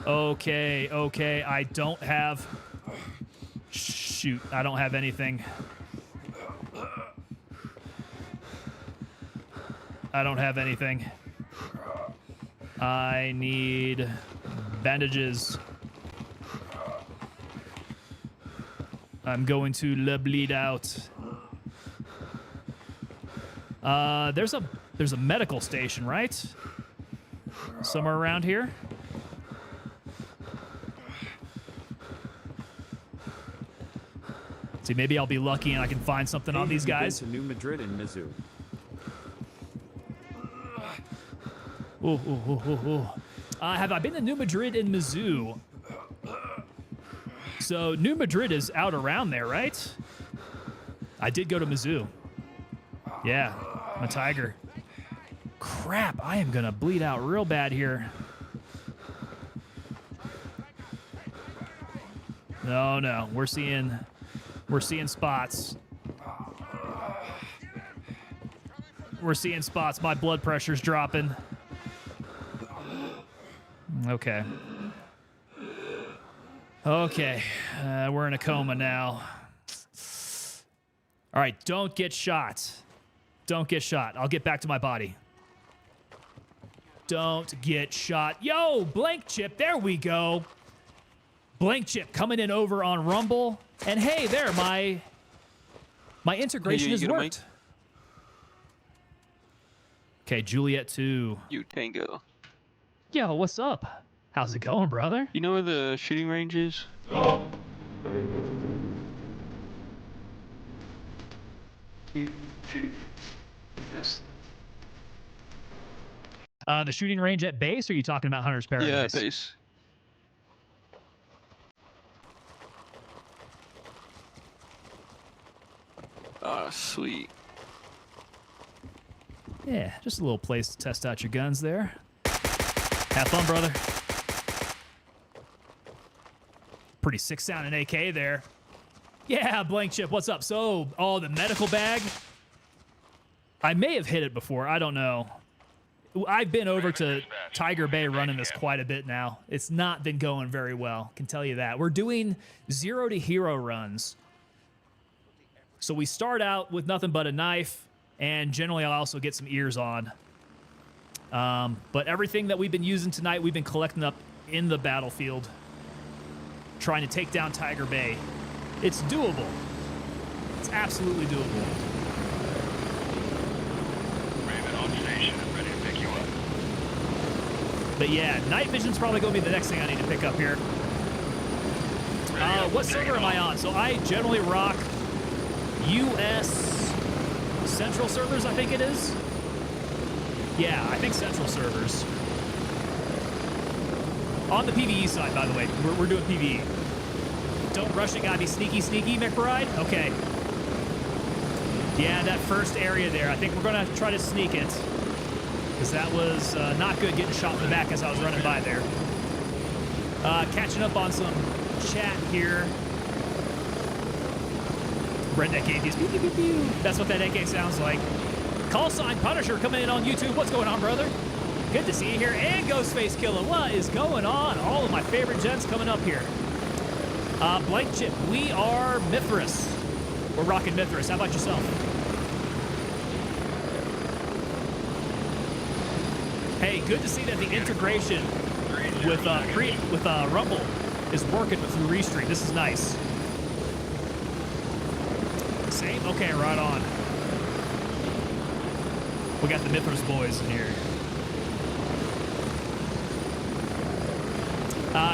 Okay, okay. I don't have... Shoot, I don't have anything. I don't have anything. I need bandages. I'm going to bleed out. There's a medical station, right? Somewhere around here. See, maybe I'll be lucky and I can find something on these guys. To New Madrid and Mizzou. Ooh, ooh, ooh, ooh, ooh. Have I been to New Madrid and Mizzou? So New Madrid is out around there, right? I did go to Mizzou. Yeah, I'm a tiger. Crap, I am gonna bleed out real bad here. No, no, we're seeing spots. We're seeing spots. My blood pressure's dropping. Okay. Okay, we're in a coma now. All right, don't get shot. Don't get shot. I'll get back to my body. Don't get shot. Yo, Blank Chip, there we go. Blank Chip coming in over on Rumble. And hey, there, my integration has worked. Okay, Juliet 2. You Tango. Yo, what's up? How's it going, brother? You know where the shooting range is? The shooting range at base, or are you talking about Hunter's Paradise? Yeah, base. Ah, sweet. Yeah, just a little place to test out your guns there. Have fun, brother. Pretty sick sounding AK there. Yeah, Blank Chip, what's up? So, oh, the medical bag? I may have hit it before. I don't know. I've been over to Tiger Bay running this quite a bit now. It's not been going very well, can tell you that. We're doing 0 to hero runs. So we start out with nothing but a knife, and generally I'll also get some ears on. But everything that we've been using tonight, we've been collecting up in the battlefield, trying to take down Tiger Bay. It's doable. It's absolutely doable. Raven on station and ready to pick you up. But yeah, night vision's probably going to be the next thing I need to pick up here. What server am I on? So I generally rock US Central servers, I think it is. Yeah, I think Central servers. On the PvE side, by the way. We're doing PvE. Don't rush it, gotta be sneaky, McBride? Okay. Yeah, that first area there, I think we're gonna try to sneak it. Because that was not good getting shot in the back as I was running by there. Catching up on some chat here. Redneck atheist. Pew, pew, pew, pew. That's what that AK sounds like. Call sign Punisher coming in on YouTube. What's going on, brother? Good to see you here. And Ghostface Killer. What is going on? All of my favorite gents coming up here. Blank Chip. We are Mithras. We're rocking Mithras. How about yourself? Hey, good to see that the integration with Rumble is working through Restream. This is nice. Same? Okay, right on. We got the Mithras boys in here.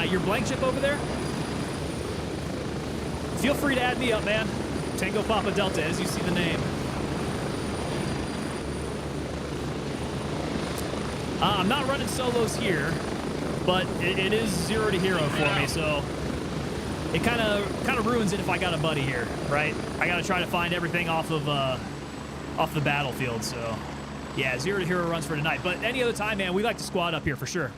Your blank chip over there? Feel free to add me up, man. Tango Papa Delta, as you see the name. I'm not running solos here, but it is 0 to hero for me, so it kind of ruins it if I got a buddy here, right? I got to try to find everything off the battlefield, so yeah, 0 to hero runs for tonight. But any other time, man, we like to squad up here for sure.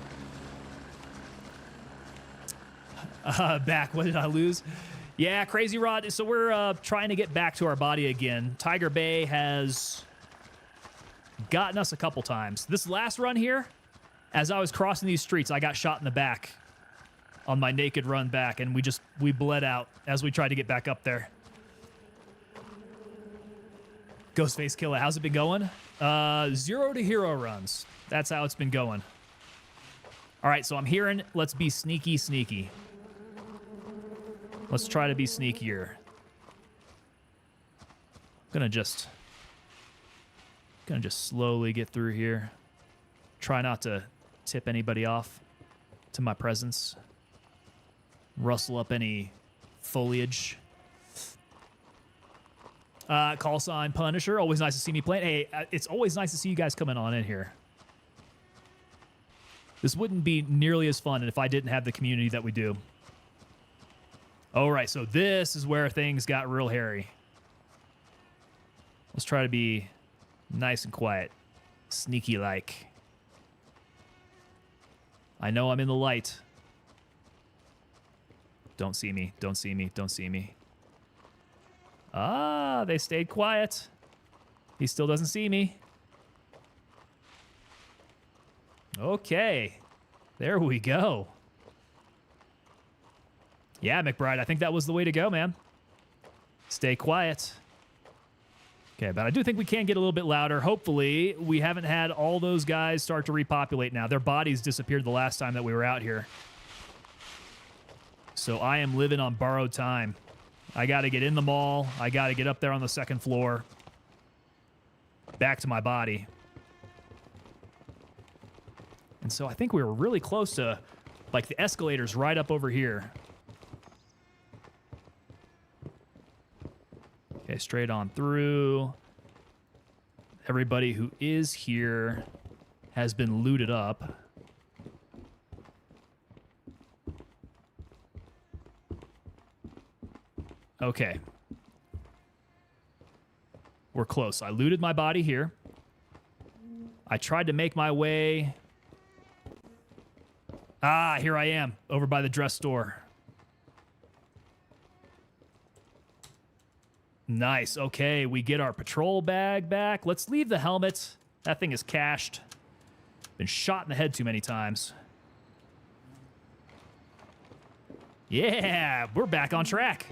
Back, what did I lose? Yeah, Crazy Rod. So we're trying to get back to our body again. Tiger Bay has gotten us a couple times. This last run here, as I was crossing these streets, I got shot in the back on my naked run back, and we bled out as we tried to get back up there. Ghostface Killer, how's it been going? 0 to hero runs. That's how it's been going. All right, so I'm hearing let's be sneaky. Let's try to be sneakier. Gonna just slowly get through here. Try not to tip anybody off to my presence. Rustle up any foliage. Call sign Punisher. Always nice to see me playing. Hey, it's always nice to see you guys coming on in here. This wouldn't be nearly as fun if I didn't have the community that we do. All right, so this is where things got real hairy. Let's try to be nice and quiet. Sneaky-like. I know I'm in the light. Don't see me. Don't see me. Don't see me. Ah, they stayed quiet. He still doesn't see me. Okay. There we go. Yeah, McBride, I think that was the way to go, man. Stay quiet. Okay, but I do think we can get a little bit louder. Hopefully, we haven't had all those guys start to repopulate now. Their bodies disappeared the last time that we were out here. So I am living on borrowed time. I got to get in the mall. I got to get up there on the second floor. Back to my body. And so I think we were really close to, like, the escalators right up over here. Okay, straight on through. Everybody who is here has been looted up. Okay. We're close. I looted my body here. I tried to make my way. Ah, here I am, over by the dress store. Nice. Okay, we get our patrol bag back. Let's leave the helmet. That thing is cached. Been shot in the head too many times. Yeah, we're back on track.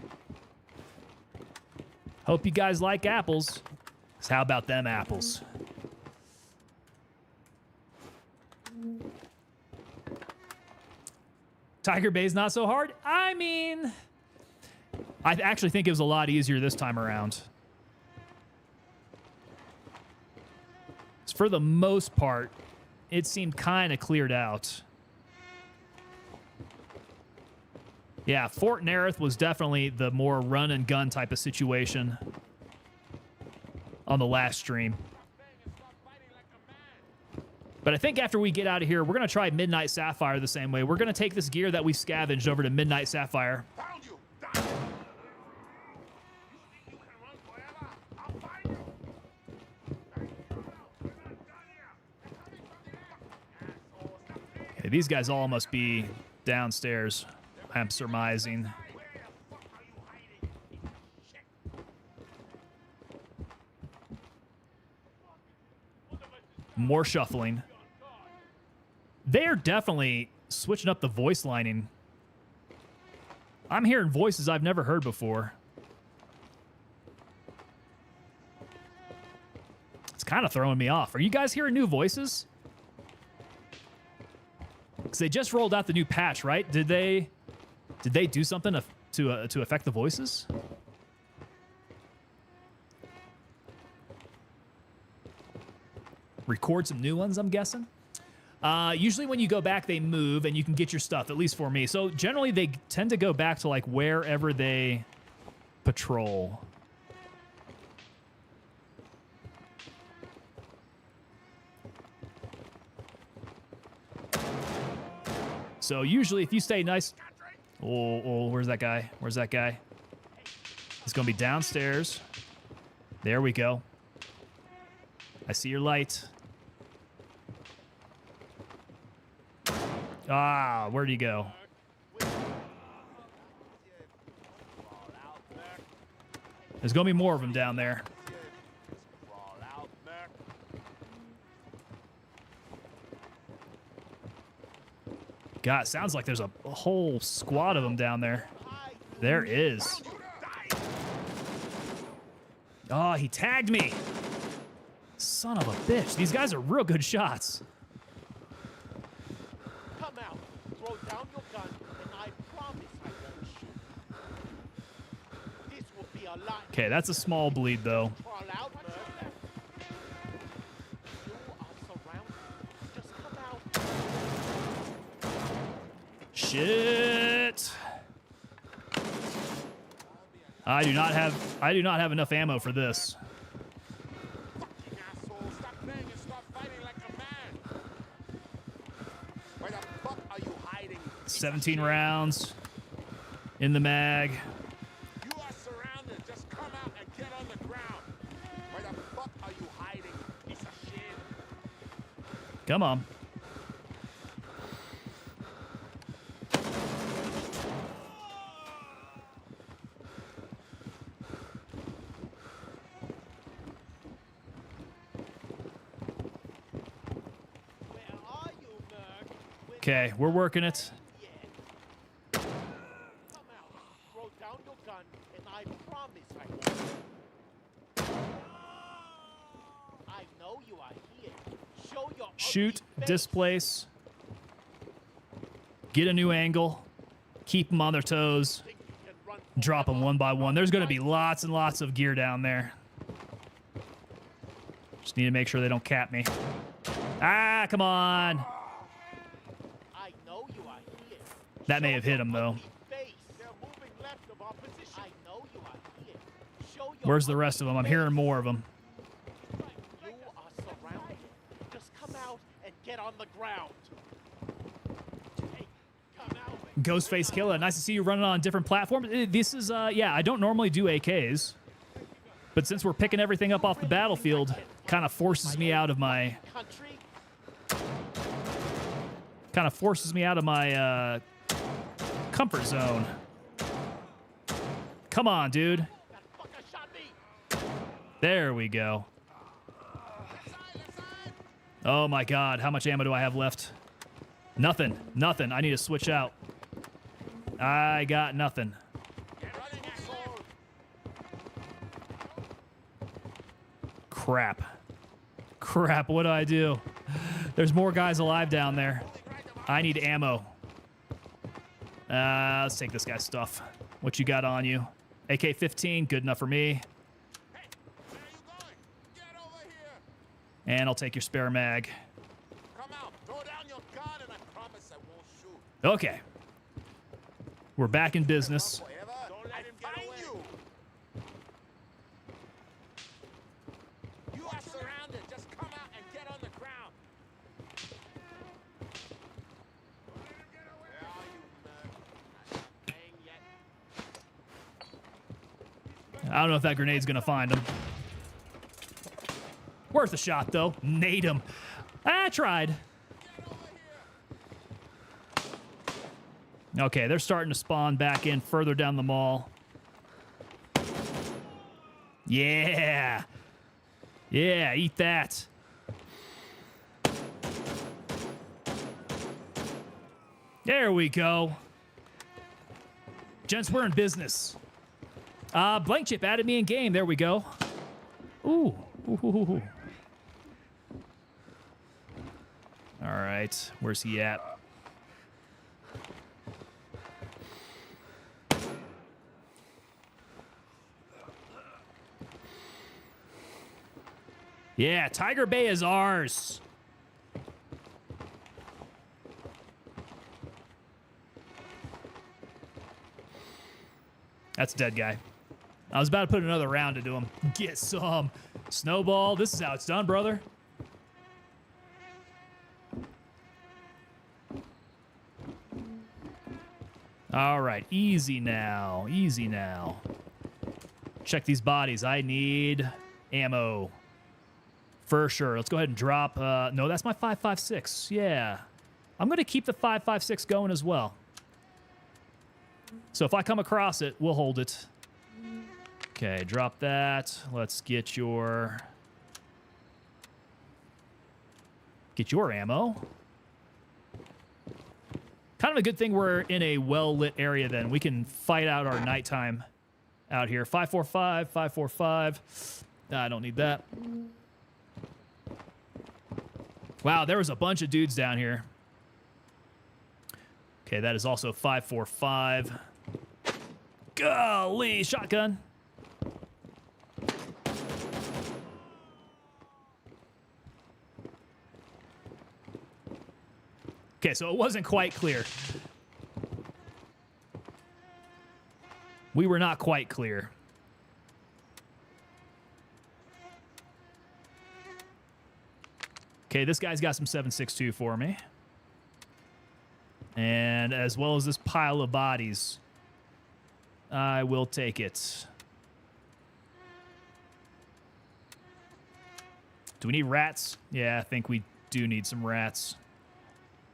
Hope you guys like apples. 'Cause how about them apples? Tiger Bay's not so hard? I mean, I actually think it was a lot easier this time around. For the most part, it seemed kind of cleared out. Yeah, Fort Nerith was definitely the more run and gun type of situation on the last stream. But I think after we get out of here, we're going to try Midnight Sapphire the same way. We're going to take this gear that we scavenged over to Midnight Sapphire. Okay, these guys all must be downstairs, I'm surmising. More shuffling. They're definitely switching up the voice lining. I'm hearing voices I've never heard before. It's kind of throwing me off. Are you guys hearing new voices? Because they just rolled out the new patch, right? Did they do something to affect the voices? Record some new ones, I'm guessing. Usually when you go back, they move and you can get your stuff, at least for me. So generally they tend to go back to like wherever they patrol. So usually if you stay nice... Oh, where's that guy? Where's that guy? He's going to be downstairs. There we go. I see your light. Ah, where'd he go? There's going to be more of them down there. God, sounds like there's a whole squad of them down there. There is. Oh, he tagged me. Son of a bitch. These guys are real good shots. Come out, throw down your gun, and I promise I won't shoot. This will be a lot. Okay, that's a small bleed, though. Crawl out, Merc. You are surrounded. Just come out. Shit. I do not have enough ammo for this. Fucking asshole, stop playing and start fighting like a man. Where the fuck are you hiding? 17 rounds in the mag. You are surrounded. Just come out and get on the ground. Where the fuck are you hiding, piece of shit? Come on. Where are you, Merc? Okay, we're working it. Come out, throw down your gun, and I promise I won't. I know you are here. Show your Shoot, ugly face. displace. Get a new angle. Keep them on their toes. Think you can run Drop them forever? one by one. There's going to be lots and lots of gear down there. Just need to make sure they don't cap me. Ah, come on. I know you are here. That may Show have hit your him, though. ugly face. They're moving left of our position. I know you are here. Show your Where's the ugly rest of them? I'm face. hearing more of them. You are surrounded. Just come out and get on the ground. Hey, come out. Ghostface Killer, nice to see you running on different platforms. This is, yeah, I don't normally do AKs. But since we're picking everything up off the battlefield, kind of forces me out of my... Country. Kind of forces me out of my, comfort zone. Come on, dude. That fucker shot me. There we go. Oh my god, how much ammo do I have left? Nothing. Nothing. I need to switch out. I got nothing. Get running, asshole. Crap. Crap, what do I do? There's more guys alive down there. I need ammo. Let's take this guy's stuff. What you got on you? AK-15, good enough for me. Hey, where are you going? Get over here. And I'll take your spare mag. Come out. Throw down your gun, and I promise I won't shoot. Okay. We're back in business. Don't let him get away. You are surrounded. Just come out and get on the ground. Where are you, Merc? Not playing yet. I don't know if that grenade's gonna find him. Worth a shot, though. Nade him. I tried. Okay, they're starting to spawn back in further down the mall. Yeah. Yeah, eat that. There we go. Gents, we're in business. Blank Chip added me in game. There we go. Ooh. Ooh. All right. Where's he at? Yeah, Tiger Bay is ours. That's a dead guy. I was about to put another round into him. Get some. Snowball. This is how it's done, brother. All right. Easy now. Easy now. Check these bodies. I need ammo. For sure. Let's go ahead and drop. No, that's my 5.56. Yeah. I'm going to keep the 5.56 going as well. So if I come across it, we'll hold it. Okay, drop that. Let's get your ammo. Kind of a good thing we're in a well-lit area then. We can fight out our nighttime out here. 5.45, 5.45. I don't need that. Wow, there was a bunch of dudes down here. Okay, that is also 5.45. Golly, shotgun. Okay, so it wasn't quite clear. We were not quite clear. Okay, this guy's got some 7.62 for me. And as well as this pile of bodies, I will take it. Do we need rats? Yeah, I think we do need some rats.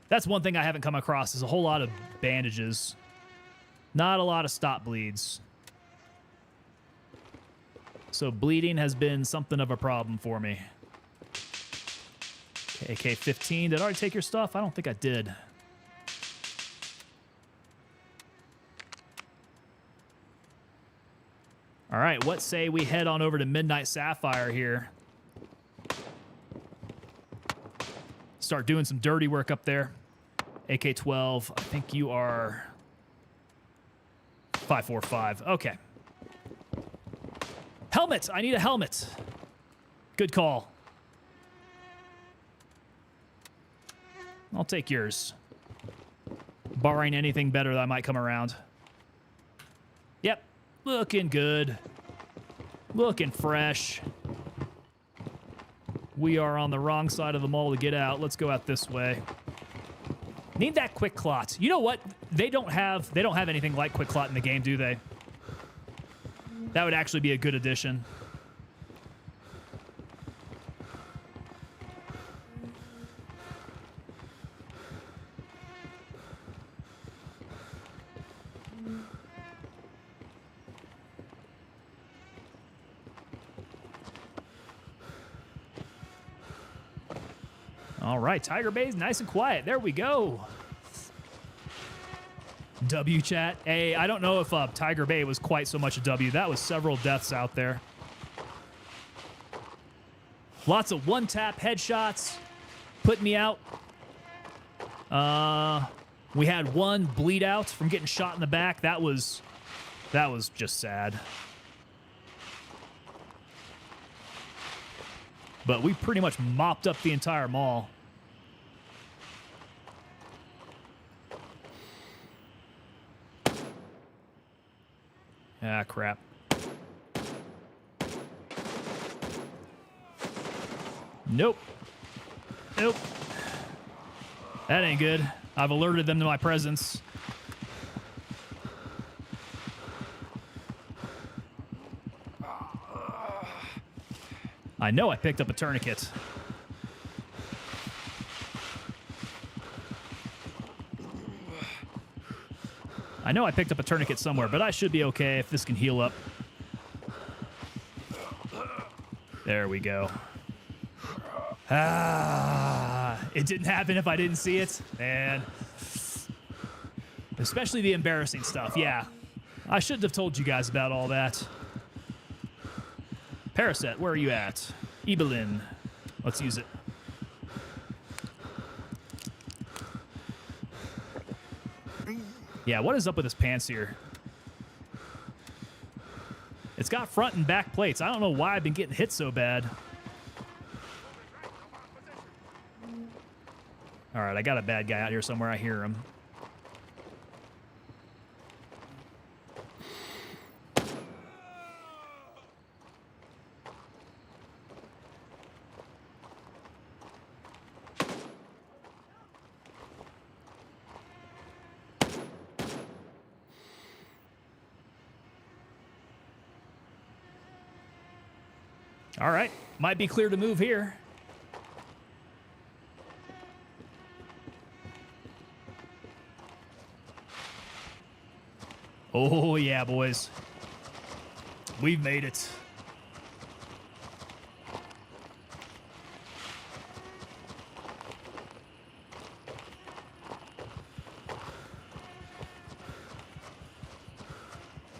That's one thing I haven't come across is a whole lot of bandages. Not a lot of stop bleeds. So bleeding has been something of a problem for me. Okay, AK-15. Did I already take your stuff? I don't think I did. All right, what say we head on over to Midnight Sapphire here. Start doing some dirty work up there. AK-12, I think you are 5.45. Okay. Helmet, I need a helmet. Good call. I'll take yours. Barring anything better that I might come around. Yep, looking good. Looking fresh. We are on the wrong side of the mall to get out. Let's go out this way. Need that quick clot. You know what? They don't have anything like quick clot in the game, do they? That would actually be a good addition. All right, Tiger Bay's nice and quiet. There we go. W chat. Hey, I don't know if Tiger Bay was quite so much a W. That was several deaths out there. Lots of one-tap headshots. Put me out. We had one bleed out from getting shot in the back. That was just sad. But we pretty much mopped up the entire mall. Ah, crap. Nope. Nope. That ain't good. I've alerted them to my presence. I know I picked up a tourniquet. I know I picked up a tourniquet somewhere, but I should be okay if this can heal up. There we go. Ah, it didn't happen if I didn't see it, man. Especially the embarrassing stuff, yeah. I shouldn't have told you guys about all that. Paraset, where are you at? Ebelin. Let's use it. Yeah, what is up with his pants here? It's got front and back plates. I don't know why I've been getting hit so bad. All right, I got a bad guy out here somewhere. I hear him. All right. Might be clear to move here. Oh, yeah, boys. We've made it.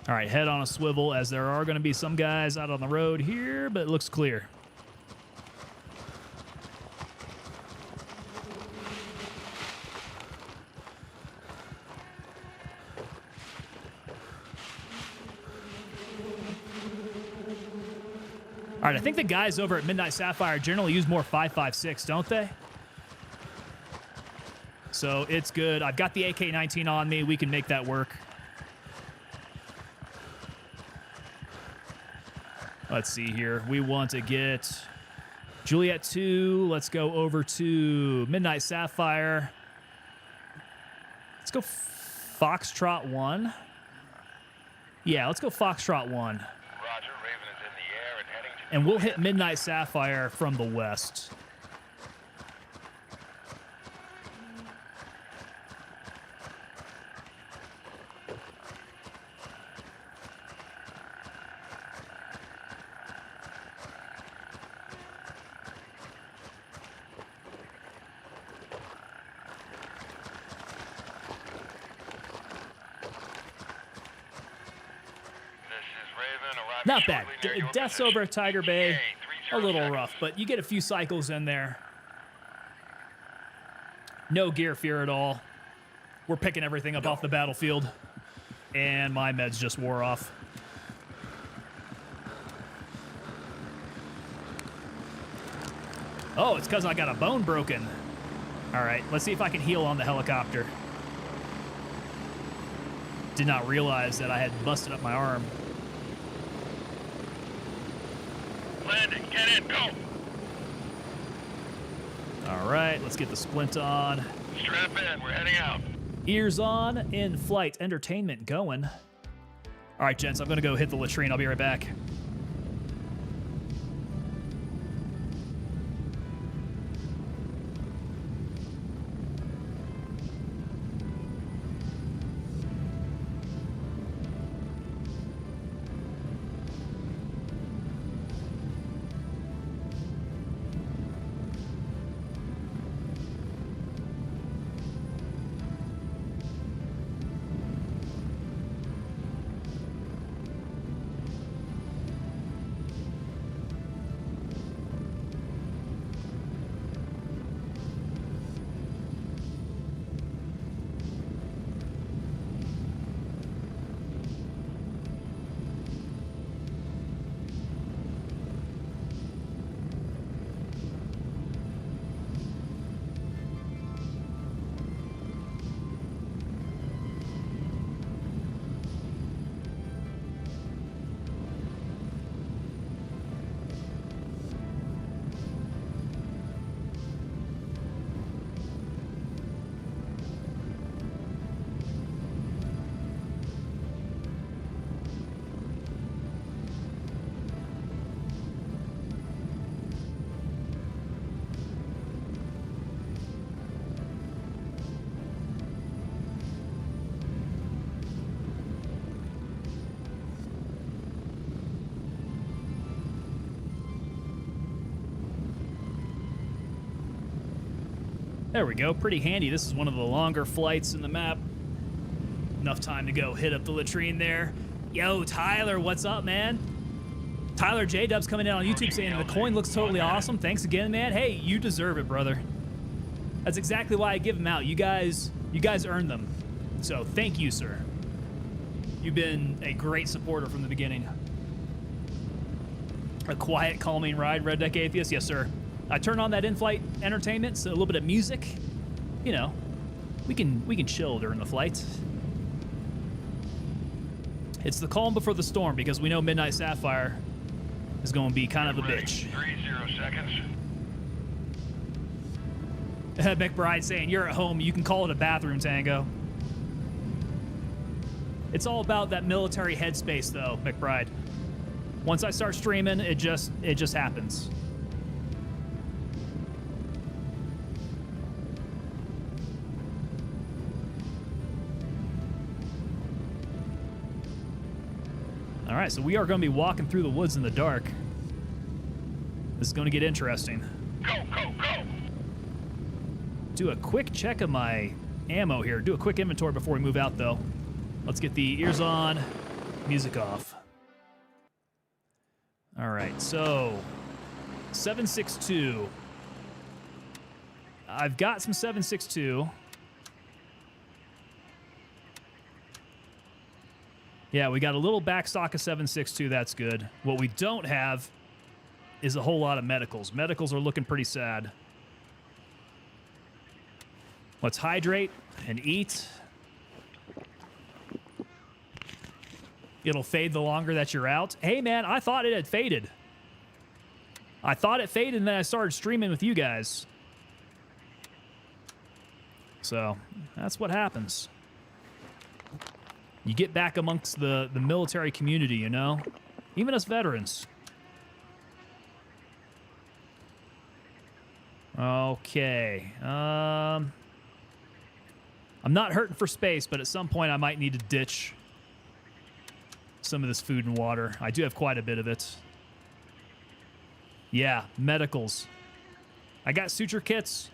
All right, head on a swivel, as there are going to be some guys out on the road here, but it looks clear. All right, I think the guys over at Midnight Sapphire generally use more 5.56, don't they? So it's good. I've got the AK-19 on me. We can make that work. Let's see here. We want to get Juliet 2. Let's go over to Midnight Sapphire. Let's go Foxtrot 1. Yeah, let's go Foxtrot 1. Roger, Raven is in the air and heading to... And we'll hit Midnight Sapphire from the west. Not bad. Deaths over at Tiger Bay, a little rough, but you get a few cycles in there. No gear fear at all. We're picking everything up off the battlefield. And my meds just wore off. Oh, it's because I got a bone broken. All right, let's see if I can heal on the helicopter. Did not realize that I had busted up my arm. Landing, get in, go! All right, let's get the splint on. Strap in, we're heading out. Ears on, in-flight entertainment going. All right, gents, I'm going to go hit the latrine. I'll be right back. There we go. Pretty handy. This is one of the longer flights in the map. Enough time to go hit up the latrine there. Yo, Tyler, what's up, man? Tyler J-Dub's coming in on YouTube saying the coin looks totally awesome. Thanks again, man. Hey, you deserve it, brother. That's exactly why I give them out. You guys earned them. So thank you, sir. You've been a great supporter from the beginning. A quiet, calming ride, Red Deck Atheist? Yes, sir. I turn on that in-flight entertainment, so a little bit of music. You know, we can chill during the flight. It's the calm before the storm, because we know Midnight Sapphire is going to be kind of a bitch. 30 seconds. McBride saying, you're at home, you can call it a bathroom, Tango. It's all about that military headspace, though, McBride. Once I start streaming, it just happens. All right, so we are going to be walking through the woods in the dark. This is going to get interesting. Go, go, go! Do a quick check of my ammo here. Do a quick inventory before we move out, though. Let's get the ears on, music off. All right, so 7.62. I've got some 7.62. Yeah, we got a little back stock of 7.62. That's good. What we don't have is a whole lot of medicals. Medicals are looking pretty sad. Let's hydrate and eat. It'll fade the longer that you're out. Hey, man, I thought it had faded. I thought it faded, and then I started streaming with you guys. So, that's what happens. You get back amongst the military community, you know? Even us veterans. Okay. I'm not hurting for space, but at some point I might need to ditch some of this food and water. I do have quite a bit of it. Yeah, medicals. I got suture kits.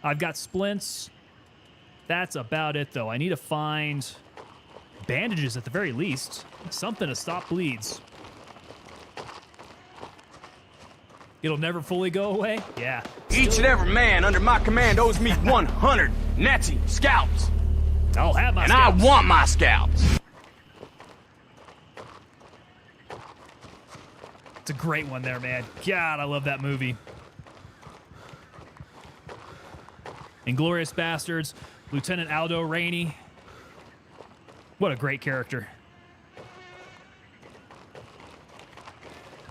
I've got splints. That's about it, though. I need to find bandages at the very least. Something to stop bleeds. It'll never fully go away? Yeah. Each and every man under my command owes me 100 Nazi scalps. I'll have my and scalps. I want my scalps. It's a great one there, man. God, I love that movie. Inglourious Bastards, Lieutenant Aldo Rainey. What a great character.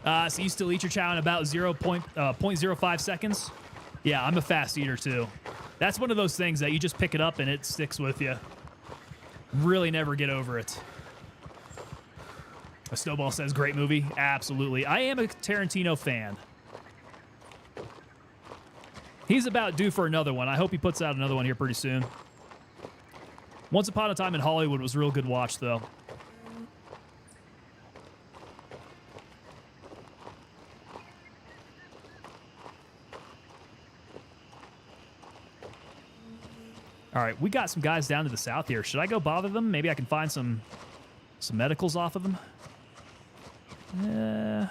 So you still eat your chow in about 0.05 seconds? Yeah, I'm a fast eater too. That's one of those things that you just pick it up and it sticks with you. Really never get over it. A Snowball says, great movie. Absolutely. I am a Tarantino fan. He's about due for another one. I hope he puts out another one here pretty soon. Once Upon a Time in Hollywood was a real good watch, though. All right, we got some guys down to the south here. Should I go bother them? Maybe I can find some medicals off of them. Yeah,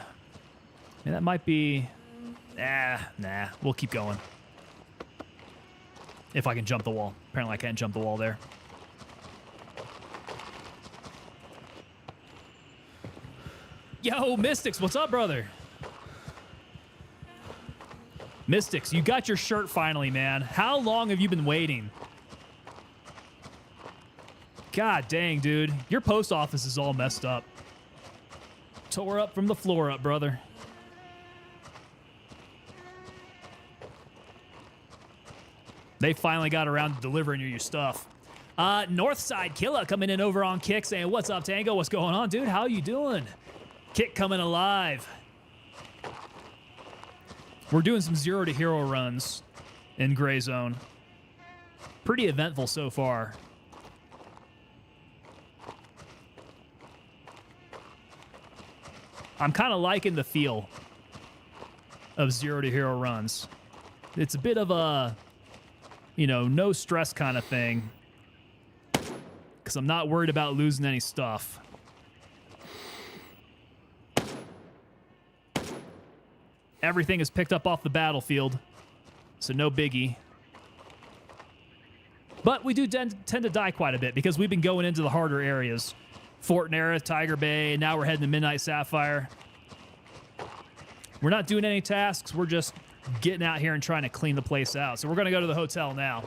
that might be... Nah, we'll keep going. If I can jump the wall. Apparently I can't jump the wall there. Yo, Mystics, what's up, brother? Mystics, you got your shirt finally, man. How long have you been waiting? God dang, dude. Your post office is all messed up. Tore up from the floor up, brother. They finally got around to delivering you your stuff. Northside Killa coming in over on Kick saying, what's up, Tango? What's going on, dude? How you doing? Kick coming alive. We're doing some 0 to hero runs in Gray Zone. Pretty eventful so far. I'm kind of liking the feel of 0 to hero runs. It's a bit of a, you know, no stress kind of thing. Because I'm not worried about losing any stuff. Everything is picked up off the battlefield. So no biggie. But we do tend to die quite a bit because we've been going into the harder areas. Fortnera, Tiger Bay, now we're heading to Midnight Sapphire. We're not doing any tasks. We're just getting out here and trying to clean the place out. So we're going to go to the hotel now.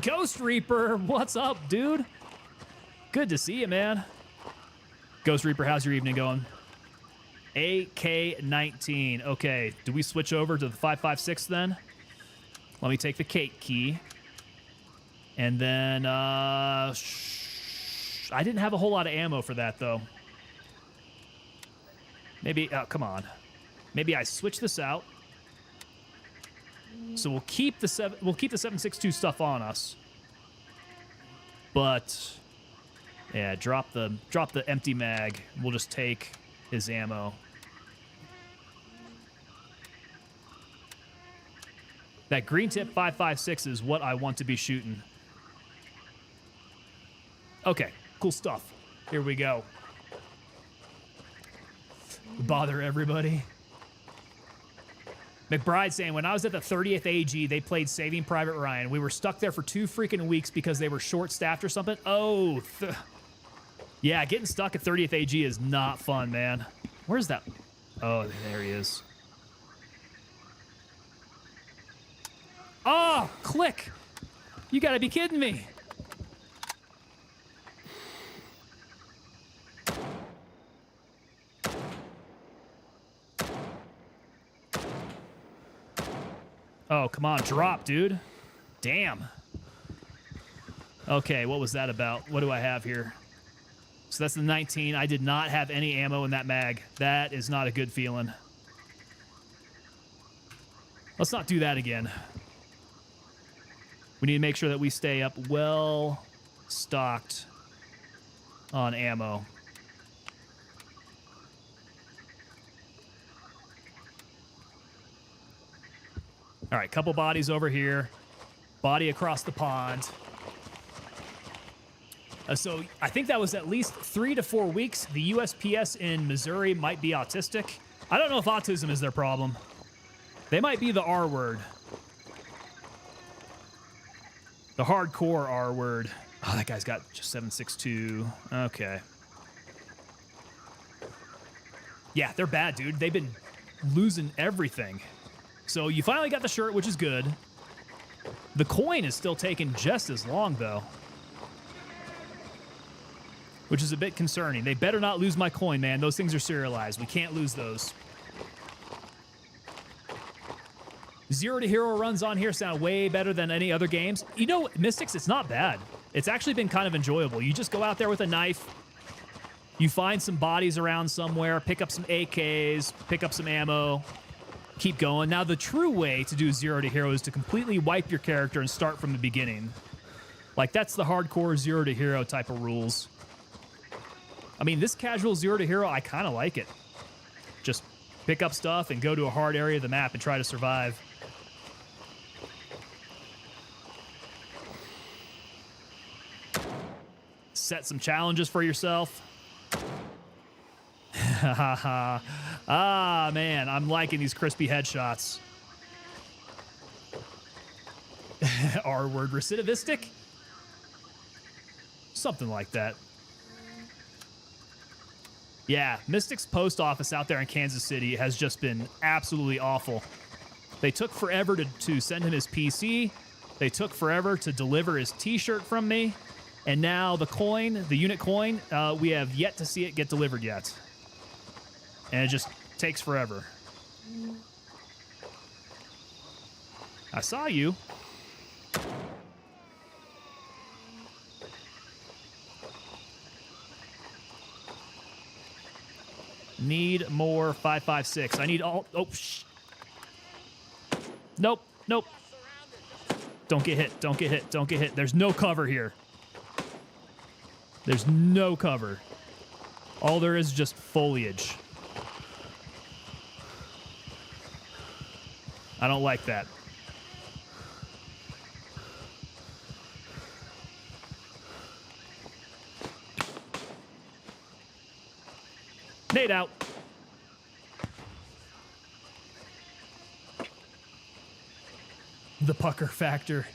Ghost Reaper, what's up, dude? Good to see you, man. Ghost Reaper, how's your evening going? AK-19. Okay, do we switch over to the 5.56 then? Let me take the Kate key. And then, I didn't have a whole lot of ammo for that, though. Maybe, oh, come on. Maybe I switch this out. So we'll keep the 7.62 stuff on us. But yeah, drop the empty mag. We'll just take his ammo. That green tip 5.56 is what I want to be shooting. Okay, cool stuff. Here we go. Bother everybody. McBride saying, when I was at the 30th AG, they played Saving Private Ryan. We were stuck there for 2 freaking weeks because they were short-staffed or something. Oh, yeah, getting stuck at 30th AG is not fun, man. Where's that? Oh, there he is. Oh, click. You gotta be kidding me. Oh, come on, drop, dude. Damn. Okay, what was that about? What do I have here? So that's the 19. I did not have any ammo in that mag. That is not a good feeling. Let's not do that again. We need to make sure that we stay up well stocked on ammo. All right, couple bodies over here. Body across the pond. So I think that was at least 3 to 4 weeks. The USPS in Missouri might be autistic. I don't know if autism is their problem. They might be the R word. The hardcore R word. Oh, that guy's got just 7.62. Okay. Yeah, they're bad, dude. They've been losing everything. So you finally got the shirt, which is good. The coin is still taking just as long, though. Which is a bit concerning. They better not lose my coin, man. Those things are serialized. We can't lose those. 0 to hero runs on here sound way better than any other games. You know, Mystics, it's not bad. It's actually been kind of enjoyable. You just go out there with a knife. You find some bodies around somewhere, pick up some AKs, pick up some ammo, keep going. Now, the true way to do 0 to hero is to completely wipe your character and start from the beginning. Like, that's the hardcore 0 to hero type of rules. I mean, this casual 0 to hero, I kind of like it. Just pick up stuff and go to a hard area of the map and try to survive. Set some challenges for yourself. Ah, man, I'm liking these crispy headshots. R-word recidivistic? Something like that. Yeah, Mystic's post office out there in Kansas City has just been absolutely awful. They took forever to send him his PC. They took forever to deliver his t-shirt from me. And now the coin, the unit coin, we have yet to see it get delivered yet. And it just takes forever. I saw you. Need more 5.56. I need all... Oh, shh. Nope, nope. Don't get hit, don't get hit, don't get hit. There's no cover here. There's no cover. All there is just foliage. I don't like that. Nade out. The pucker factor.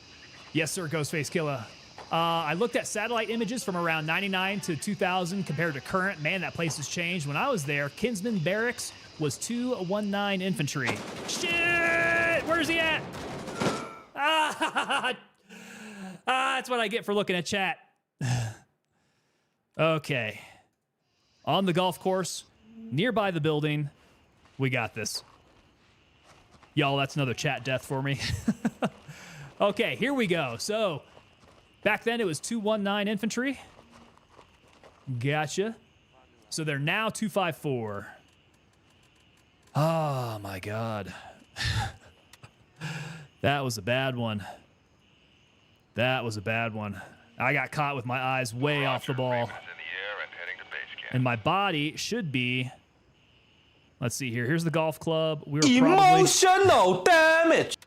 Yes, sir, Ghostface Killer. I looked at satellite images from around 99 to 2000 compared to current. Man, that place has changed. When I was there, Kinsman Barracks was 219 infantry. Shit! Where's he at? That's what I get for looking at chat. Okay. On the golf course, nearby the building, we got this. Y'all, that's another chat death for me. Okay, here we go. So, back then it was 219 infantry. Gotcha. So they're now 254. Oh my God. That was a bad one. That was a bad one. I got caught with my eyes way off the ball. Raven's in the air and heading to base camp. And my body should be, let's see here. Here's the golf club. We were probably Emotional damage.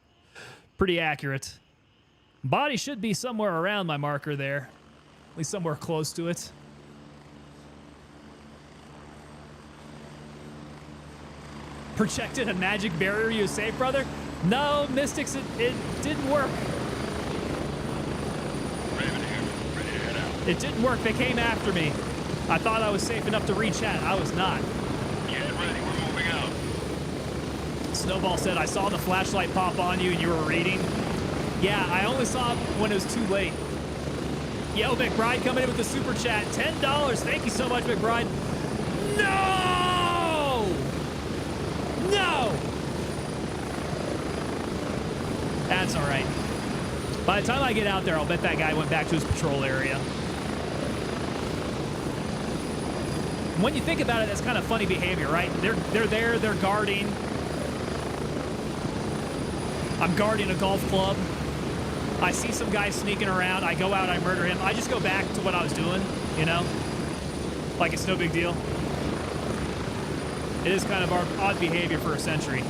pretty accurate. Body should be somewhere around my marker there. At least somewhere close to it. Projected a magic barrier, you safe, brother? No, Mystics, it didn't work. Raven here, ready to head out. It didn't work. They came after me. I thought I was safe enough to rechat. I was not. Get ready, we're moving out. Snowball said, I saw the flashlight pop on you and you were reading. Yeah, I only saw it when it was too late. Yo, McBride coming in with the super chat. $10. Thank you so much, McBride. No! No! That's all right. By the time I get out there, I'll bet that guy went back to his patrol area. When you think about it, that's kind of funny behavior, right? They're there, they're guarding. I'm guarding a golf club. I see some guy sneaking around. I go out, I murder him. I just go back to what I was doing, you know? Like it's no big deal. It is kind of our odd behavior for a sentry.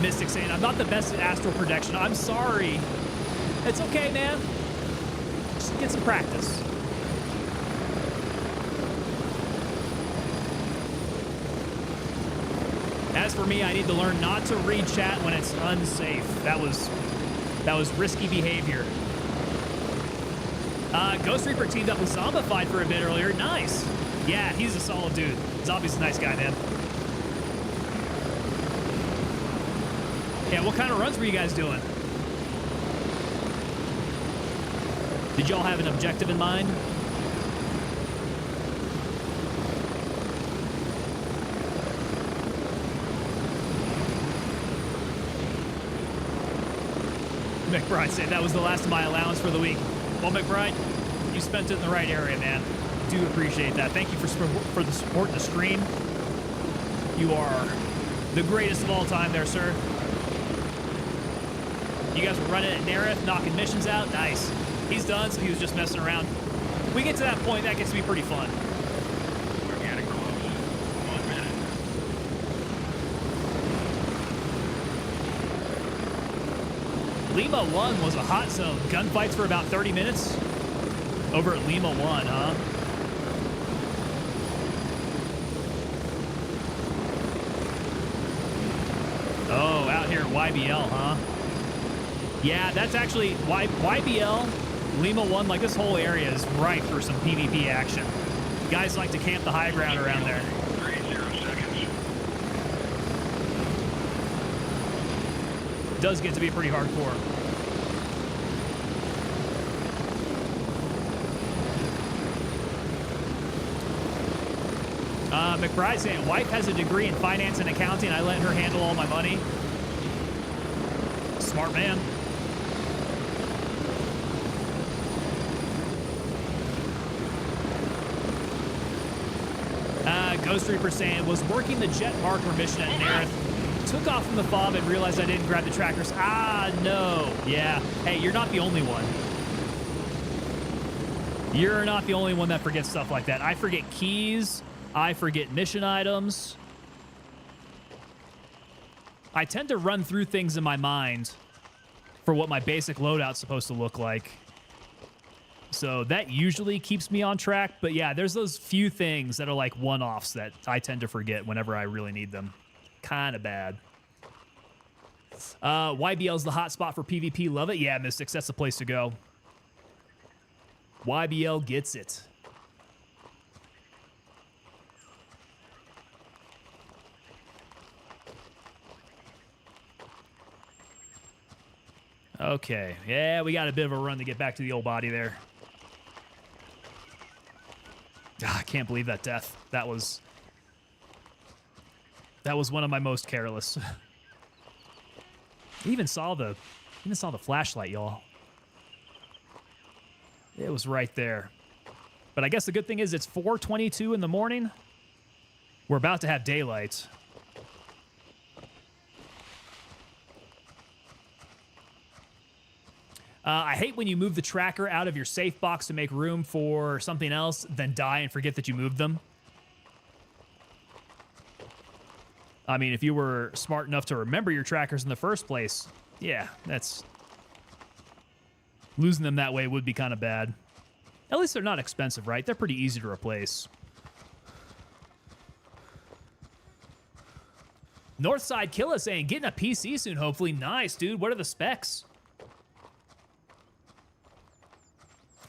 Mystic saying, I'm not the best at astral projection. I'm sorry. It's okay, man. Just get some practice. As for me, I need to learn not to read chat when it's unsafe. That was risky behavior. Ghost Reaper teamed up with Zombified for a bit earlier. Nice. Yeah, he's a solid dude. Zombie's a nice guy, man. Yeah, what kind of runs were you guys doing? Did y'all have an objective in mind? McBride said that was the last of my allowance for the week. Well, McBride, you spent it in the right area, man. Do appreciate that. Thank you for the support in the stream. You are the greatest of all time there, sir. You guys were running at Nereth, knocking missions out. Nice. He's done, so he was just messing around. We get to that point, that gets to be pretty fun. We're getting close. 1 minute. Lima 1 was a hot zone. Gunfights for about 30 minutes. Over at Lima 1, huh? Oh, out here at YBL, huh? Yeah, that's actually YBL, Lima 1, like this whole area is ripe for some PvP action. Guys like to camp the high ground around there. 30 seconds. Does get to be pretty hardcore. McBride saying, wife has a degree in finance and accounting. I let her handle all my money. Smart man. Ghost Reaper saying, was working the jet marker mission at Nereth. Took off from the fob and realized I didn't grab the trackers. Ah, no. Yeah. Hey, you're not the only one. You're not the only one that forgets stuff like that. I forget keys. I forget mission items. I tend to run through things in my mind for what my basic loadout's supposed to look like. So that usually keeps me on track. But yeah, there's those few things that are like one-offs that I tend to forget whenever I really need them. Kind of bad. YBL's the hot spot for PvP. Love it. Yeah, Mystics, that's the place to go. YBL gets it. Okay. Yeah, we got a bit of a run to get back to the old body there. I can't believe that death. That was one of my most careless. even saw the flashlight, y'all. It was right there. But I guess the good thing is it's 4:22 in the morning. We're about to have daylight. I hate when you move the tracker out of your safe box to make room for something else, then die and forget that you moved them. I mean, if you were smart enough to remember your trackers in the first place, yeah, that's... losing them that way would be kind of bad. At least they're not expensive, right? They're pretty easy to replace. Northside Killa saying, getting a PC soon, hopefully. Nice, dude. What are the specs?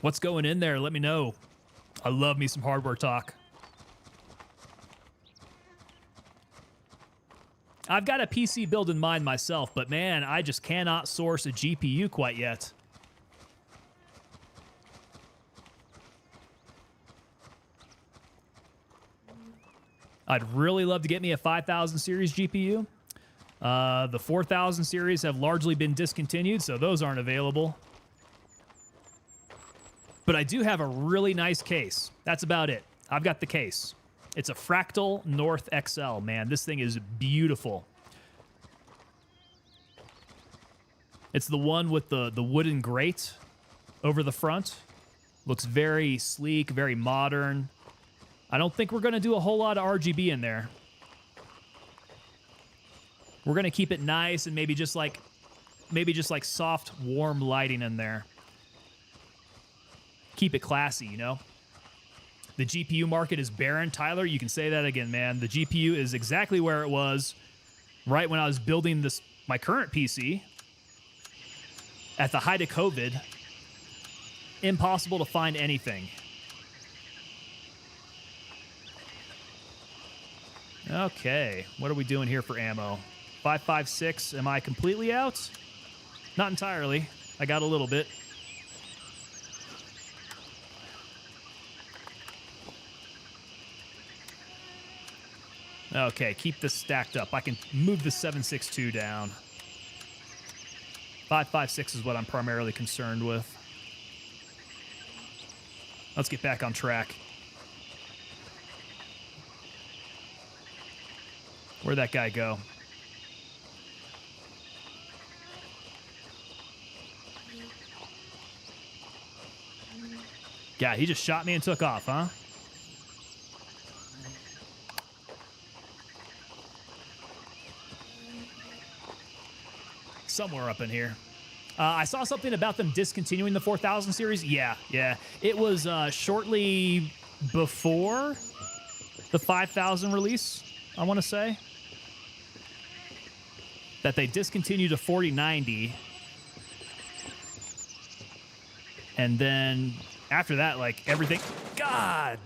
What's going in there? Let me know. I love me some hardware talk. I've got a PC build in mind myself, but man, I just cannot source a GPU quite yet. I'd really love to get me a 5000 series GPU. The 4000 series have largely been discontinued, so those aren't available. But I do have a really nice case. That's about it. I've got the case. It's a Fractal North XL, man. This thing is beautiful. It's the one with the wooden grate over the front. Looks very sleek, very modern. I don't think we're going to do a whole lot of RGB in there. We're going to keep it nice and maybe just like soft, warm lighting in there. Keep it classy, you know? The GPU market is barren. Tyler, you can say that again, man. The GPU is exactly where it was right when I was building my current PC at the height of COVID. Impossible to find anything. Okay, what are we doing here for ammo? 5.56, am I completely out? Not entirely. I got a little bit. Okay, keep this stacked up. I can move the 7.62 down. 5.56 is what I'm primarily concerned with. Let's get back on track. Where'd that guy go? Yeah, he just shot me and took off, huh? Somewhere up in here. I saw something about them discontinuing the 4000 series. Yeah. It was shortly before the 5000 release, I want to say, that they discontinued a 4090. And then after that, like, everything... God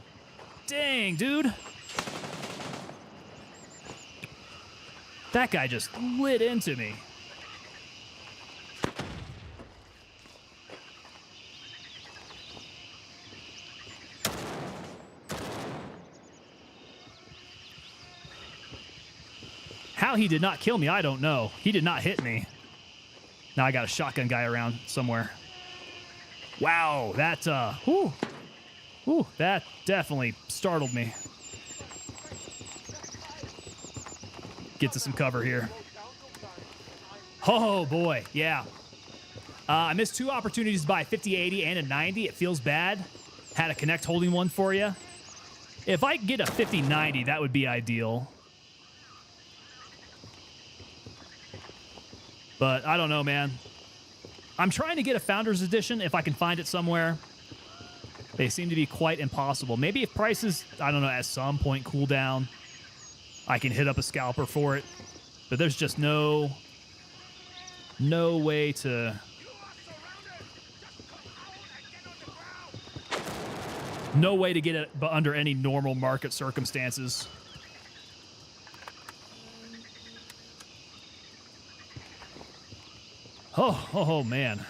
dang, dude. That guy just lit into me. How he did not kill me, I don't know. He did not hit me. Now I got a shotgun guy around somewhere. Wow, that, that definitely startled me. Get to some cover here. Oh, boy, yeah. I missed 2 opportunities to buy a 5080 and a 90. It feels bad. Had a Connect holding one for you. If I could get a 5090, that would be ideal. But I don't know, man. I'm trying to get a Founders Edition if I can find it somewhere. They seem to be quite impossible. Maybe if prices, I don't know, at some point cool down, I can hit up a scalper for it. But there's just no way to... No way to get it under any normal market circumstances. Oh, man.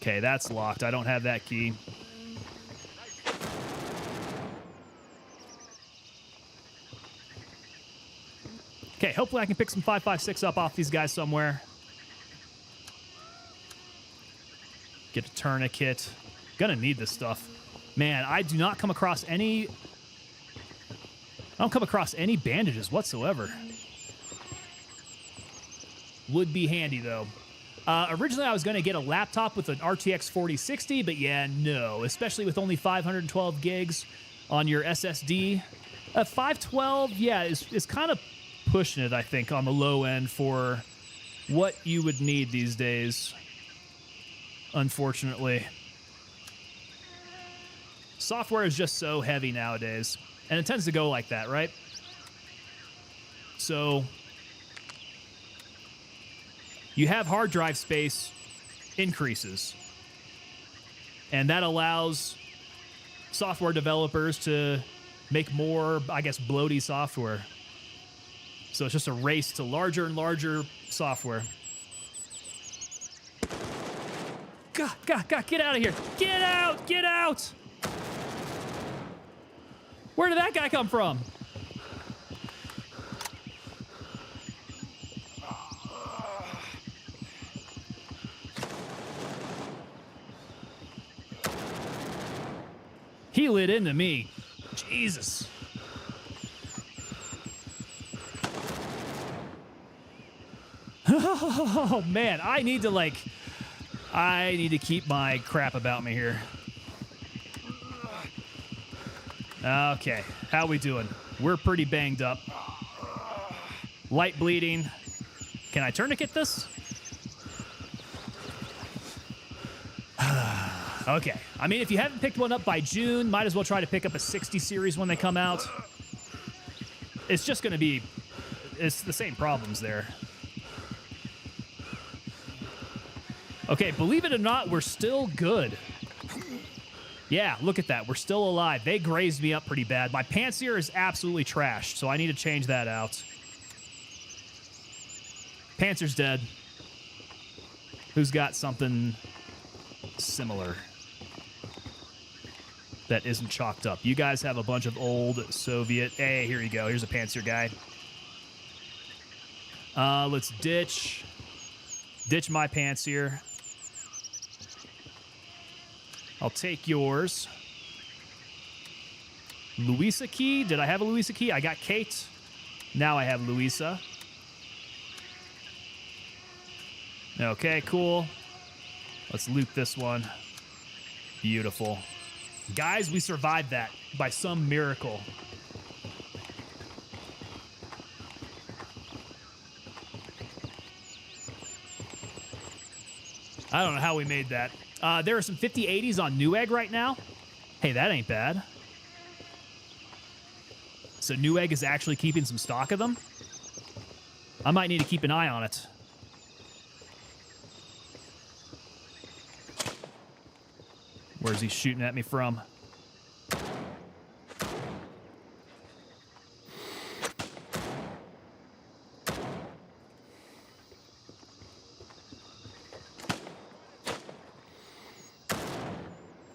Okay, that's locked. I don't have that key. Okay, hopefully I can pick some 5.56 up off these guys somewhere. Get a tourniquet. Gonna need this stuff. Man, I do not come across any... I don't come across any bandages whatsoever. Would be handy, though. Originally, I was going to get a laptop with an RTX 4060, but yeah, no. Especially with only 512 gigs on your SSD. 512, yeah, is kind of pushing it, I think, on the low end for what you would need these days, unfortunately. Software is just so heavy nowadays, and it tends to go like that, right? So you have hard drive space increases, and that allows software developers to make more, I guess, bloaty software. So it's just a race to larger and larger software. God, get out of here. Get out, get out. Where did that guy come from? He lit into me. Jesus. Oh, man. I need to keep my crap about me here. Okay. How we doing? We're pretty banged up. Light bleeding. Can I tourniquet this? Okay. I mean, if you haven't picked one up by June, might as well try to pick up a 60 series when they come out. It's just going to be... It's the same problems there. Okay, believe it or not, we're still good. Yeah, look at that. We're still alive. They grazed me up pretty bad. My Panzer is absolutely trashed, so I need to change that out. Panzer's dead. Who's got something similar that isn't chalked up? You guys have a bunch of old Soviet... Hey, here you go. Here's a Panzer guy. Let's ditch my Panzer. I'll take yours. Louisa key. Did I have a Louisa key? I got Kate. Now I have Louisa. Okay, cool. Let's loot this one. Beautiful. Guys, we survived that by some miracle. I don't know how we made that. There are some 5080s on Newegg right now. Hey, that ain't bad. So Newegg is actually keeping some stock of them. I might need to keep an eye on it. Where's he shooting at me from?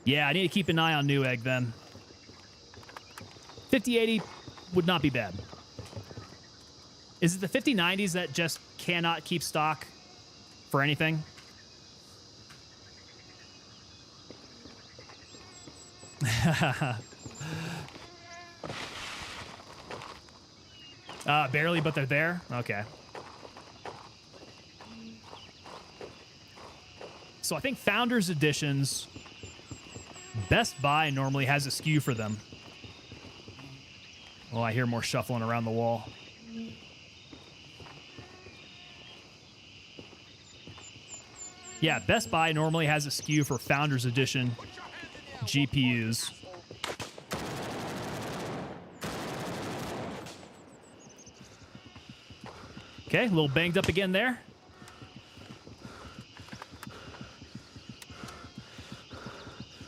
Yeah, I need to keep an eye on Newegg then. 5080 would not be bad. Is it the 5090s that just cannot keep stock for anything? Barely, but they're there? Okay. So I think Founders Editions... Best Buy normally has a SKU for them. Oh, I hear more shuffling around the wall. Yeah, Best Buy normally has a SKU for Founders Edition GPUs. Okay, a little banged up again there.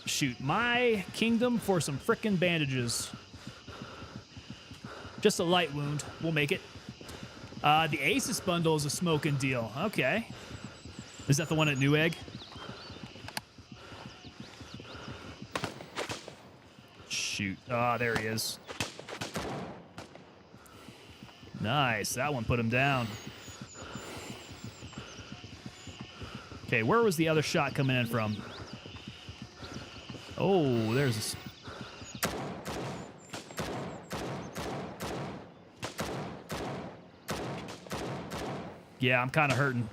Shoot, my kingdom for some frickin' bandages. Just a light wound. We'll make it. The Asus bundle is a smoking deal. Okay. Is that the one at Newegg? Shoot. Ah, there he is. Nice. That one put him down. Okay, where was the other shot coming in from? Oh, there's a... Yeah, I'm kind of hurting.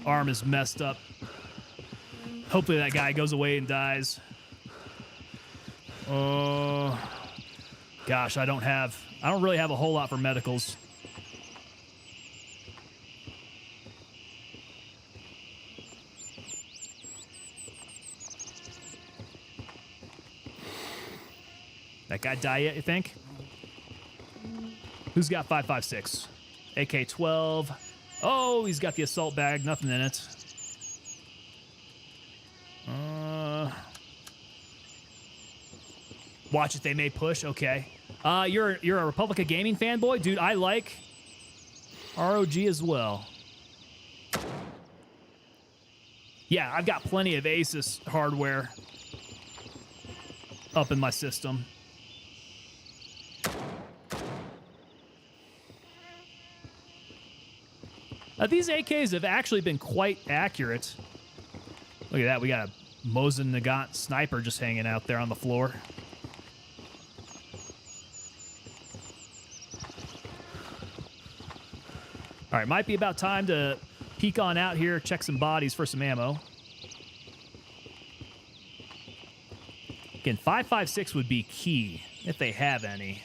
Arm is messed up. Hopefully that guy goes away and dies. Oh, gosh, I don't really have a whole lot for medicals. That guy die yet, you think? Who's got 5.56? AK-12. Oh, he's got the assault bag. Nothing in it. Watch it. They may push. Okay. You're a Republica Gaming fanboy? Dude, I like ROG as well. Yeah, I've got plenty of Asus hardware up in my system. These AKs have actually been quite accurate. Look at that. We got a Mosin Nagant sniper just hanging out there on the floor. All right, might be about time to peek on out here, check some bodies for some ammo. Again, 5.56 would be key, if they have any.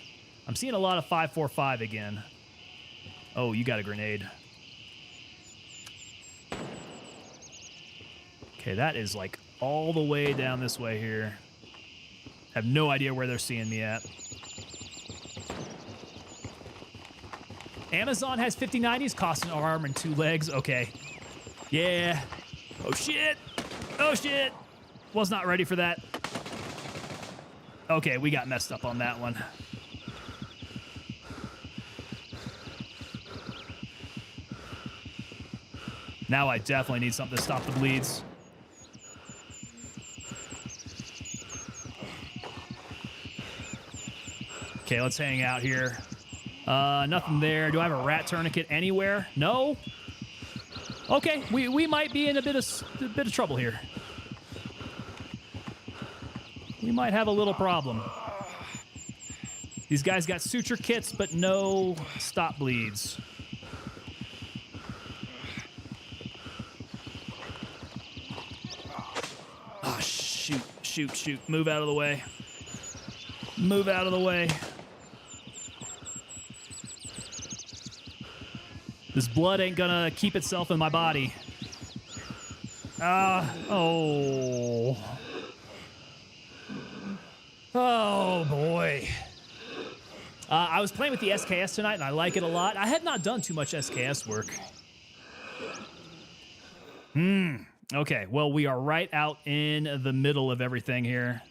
I'm seeing a lot of 5.45 again. Oh, you got a grenade. Okay, that is like all the way down this way here. Have no idea where they're seeing me at. Amazon has 5090s, cost an arm and 2 legs. Okay. Yeah. Oh, shit. Oh, shit. Was not ready for that. Okay, we got messed up on that one. Now I definitely need something to stop the bleeds. Okay, let's hang out here. Nothing there. Do I have a rat tourniquet anywhere? No? Okay, we might be in a bit of trouble here. We might have a little problem. These guys got suture kits, but no stop bleeds. Oh, shoot, shoot, shoot. Move out of the way. Move out of the way. This blood ain't gonna keep itself in my body. Oh. Oh, boy. I was playing with the SKS tonight, and I like it a lot. I had not done too much SKS work. Okay, well, we are right out in the middle of everything here.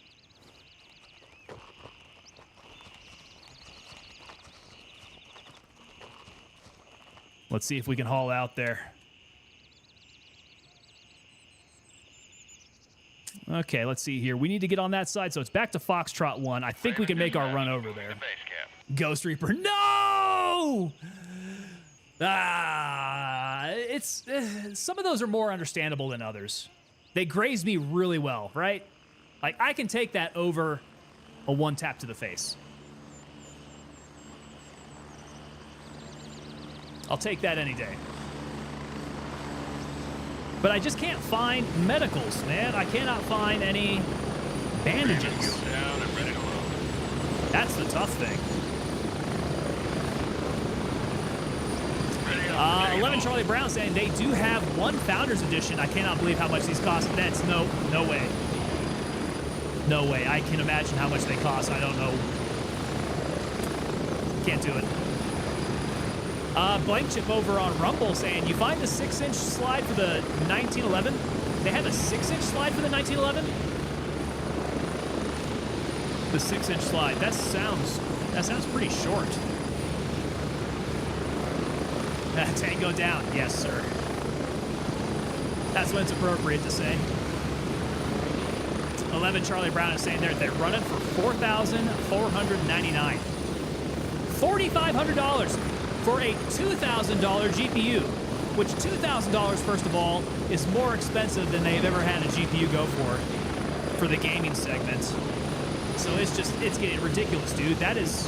Let's see if we can haul out there. Okay, let's see here. We need to get on that side, so it's back to Foxtrot 1. I think we can make our run over there. Ghost Reaper. No! It's some of those are more understandable than others. They graze me really well, right? Like, I can take that over a one tap to the face. I'll take that any day. But I just can't find medicals, man. I cannot find any bandages. That's the tough thing. 11 Charlie Brown saying they do have one Founders Edition. I cannot believe how much these cost. That's no way. No way. I can imagine how much they cost. I don't know. Can't do it. Blank Chip over on Rumble saying, you find the 6-inch slide for the 1911? They have a 6-inch slide for the 1911? The 6-inch slide. That sounds pretty short. Tango down. Yes, sir. That's when it's appropriate to say. 11 Charlie Brown is saying they're running for $4,499. $4,500 for a $2,000 GPU, which $2,000, first of all, is more expensive than they've ever had a GPU go for. for the gaming segment. So it's getting ridiculous, dude. That's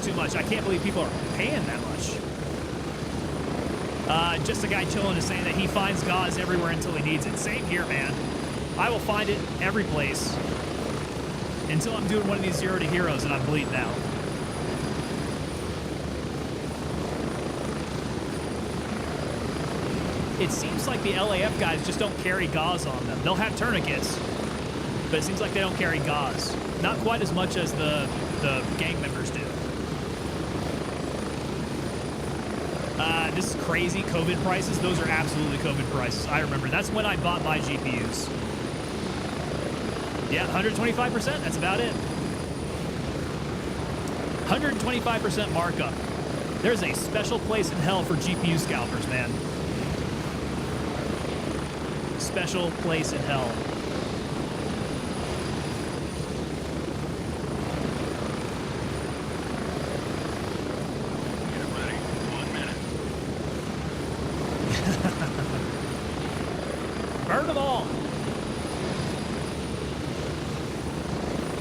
too much. I can't believe people are paying that much. Just a guy chilling is saying that he finds gauze everywhere until he needs it. Same here, man. I will find it every place until I'm doing one of these 0 to heroes and I'm bleeding out. It seems like the LAF guys just don't carry gauze on them. They'll have tourniquets, but it seems like they don't carry gauze. Not quite as much as the gang members do. This is crazy. COVID prices. Those are absolutely COVID prices. I remember. That's when I bought my GPUs. Yeah, 125%. That's about it. 125% markup. There's a special place in hell for GPU scalpers, man. Special place in hell. Get ready. 1 minute. Burn them all.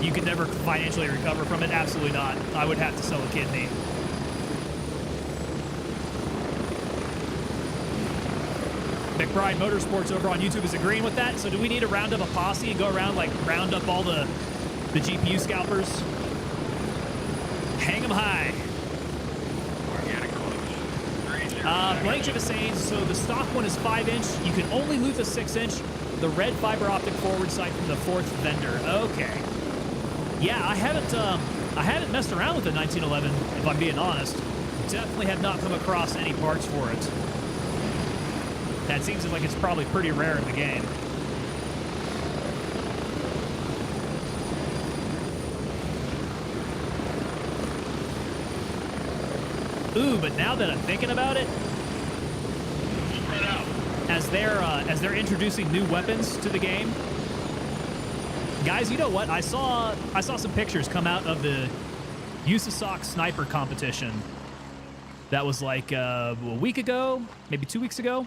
You could never financially recover from it? Absolutely not. I would have to sell a kidney. McBride Motorsports over on YouTube is agreeing with that. So do we need to round up a posse and go around, like, round up all the GPU scalpers? Hang them high. We're getting close. 3-0. Blank Chip is saying, so the stock one is 5-inch. You can only loot the 6-inch. The red fiber optic forward sight from the 4th vendor. Okay. Yeah, I haven't messed around with the 1911, if I'm being honest. Definitely have not come across any parts for it. That seems like it's probably pretty rare in the game. Ooh, but now that I'm thinking about it, Spread out. as they're introducing new weapons to the game, guys, you know what? I saw some pictures come out of the USASOC sniper competition. That was like a week ago, maybe 2 weeks ago.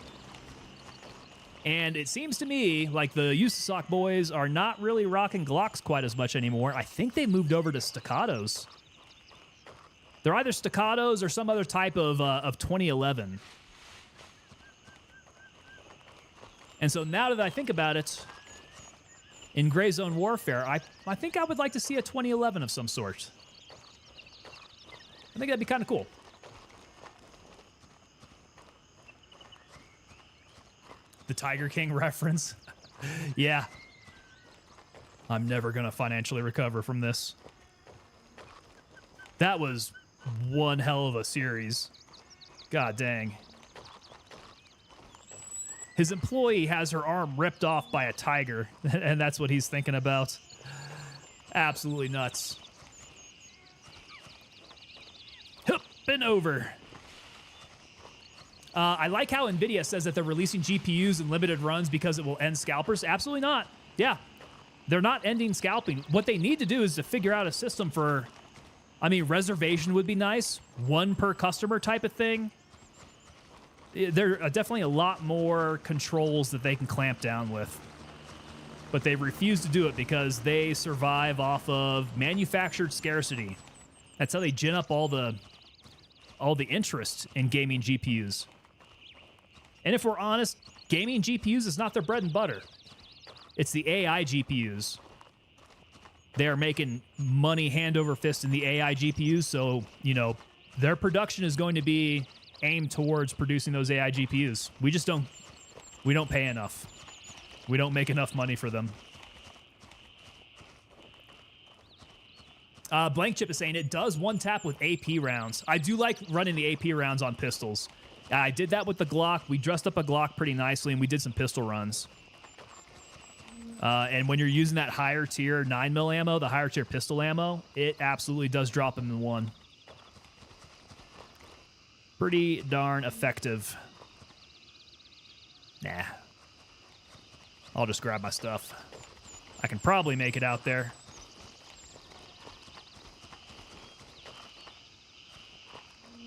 And it seems to me like the USASOC boys are not really rocking Glocks quite as much anymore. I think they moved over to staccatos. They're either staccatos or some other type of 2011. And so now that I think about it, in Gray Zone Warfare, I think I would like to see a 2011 of some sort. I think that'd be kind of cool. The Tiger King reference. Yeah. I'm never going to financially recover from this. That was one hell of a series. God dang. His employee has her arm ripped off by a tiger, and that's what he's thinking about. Absolutely nuts. Hup and over. I like how NVIDIA says that they're releasing GPUs in limited runs because it will end scalpers. Absolutely not. Yeah. They're not ending scalping. What they need to do is to figure out a system for, I mean, reservation would be nice. One per customer type of thing. There are definitely a lot more controls that they can clamp down with. But they refuse to do it because they survive off of manufactured scarcity. That's how they gin up all the interest in gaming GPUs. And if we're honest, gaming GPUs is not their bread and butter. It's the AI GPUs. They are making money hand over fist in the AI GPUs, so, you know, their production is going to be aimed towards producing those AI GPUs. We don't pay enough. We don't make enough money for them. Blank Chip is saying it does one tap with AP rounds. I do like running the AP rounds on pistols. I did that with the Glock. We dressed up a Glock pretty nicely, and we did some pistol runs. And when you're using that higher tier 9mm ammo, the higher tier pistol ammo, it absolutely does drop them in one. Pretty darn effective. Nah. I'll just grab my stuff. I can probably make it out there.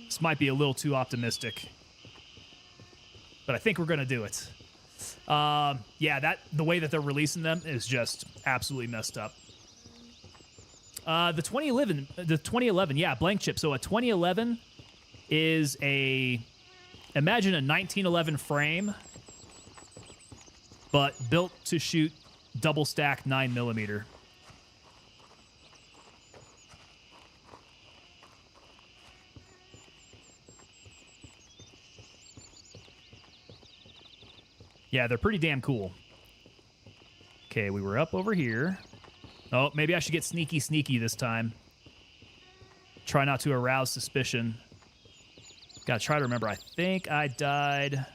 This might be a little too optimistic, but I think we're going to do it. Yeah, the way that they're releasing them is just absolutely messed up. The 2011, yeah, blank chip. So a 2011 is imagine a 1911 frame, but built to shoot double stack 9mm. Yeah, they're pretty damn cool. Okay, we were up over here. Oh, maybe I should get sneaky this time. Try not to arouse suspicion. Gotta try to remember. I think I died.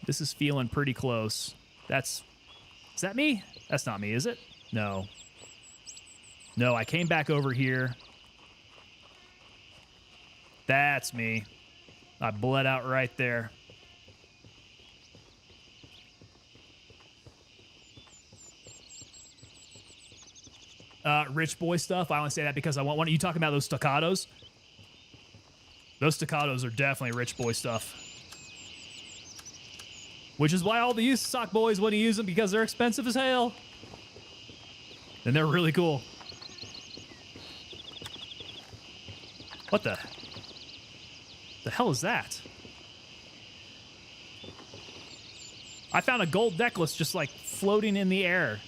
This is feeling pretty close. Is that me? That's not me, is it? No. No, I came back over here. That's me. I bled out right there. Rich boy stuff. I only say that because I want one. You talking about those staccatos? Those staccatos are definitely rich boy stuff. Which is why all the used sock boys want to use them, because they're expensive as hell. And they're really cool. What the hell is that? I found a gold necklace just like floating in the air.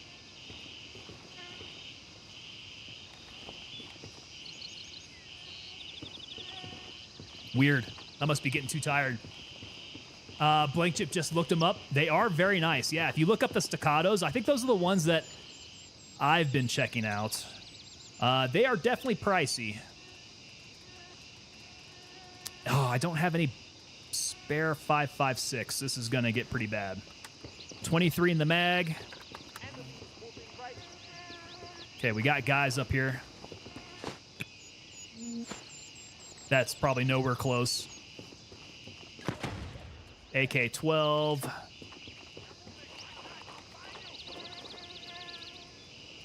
Weird. I must be getting too tired. Blank Chip just looked them up. They are very nice. Yeah, if you look up the staccatos, I think those are the ones that I've been checking out. They are definitely pricey. Oh, I don't have any spare 5.56. This is going to get pretty bad. 23 in the mag. Okay, we got guys up here. That's probably nowhere close. AK-12.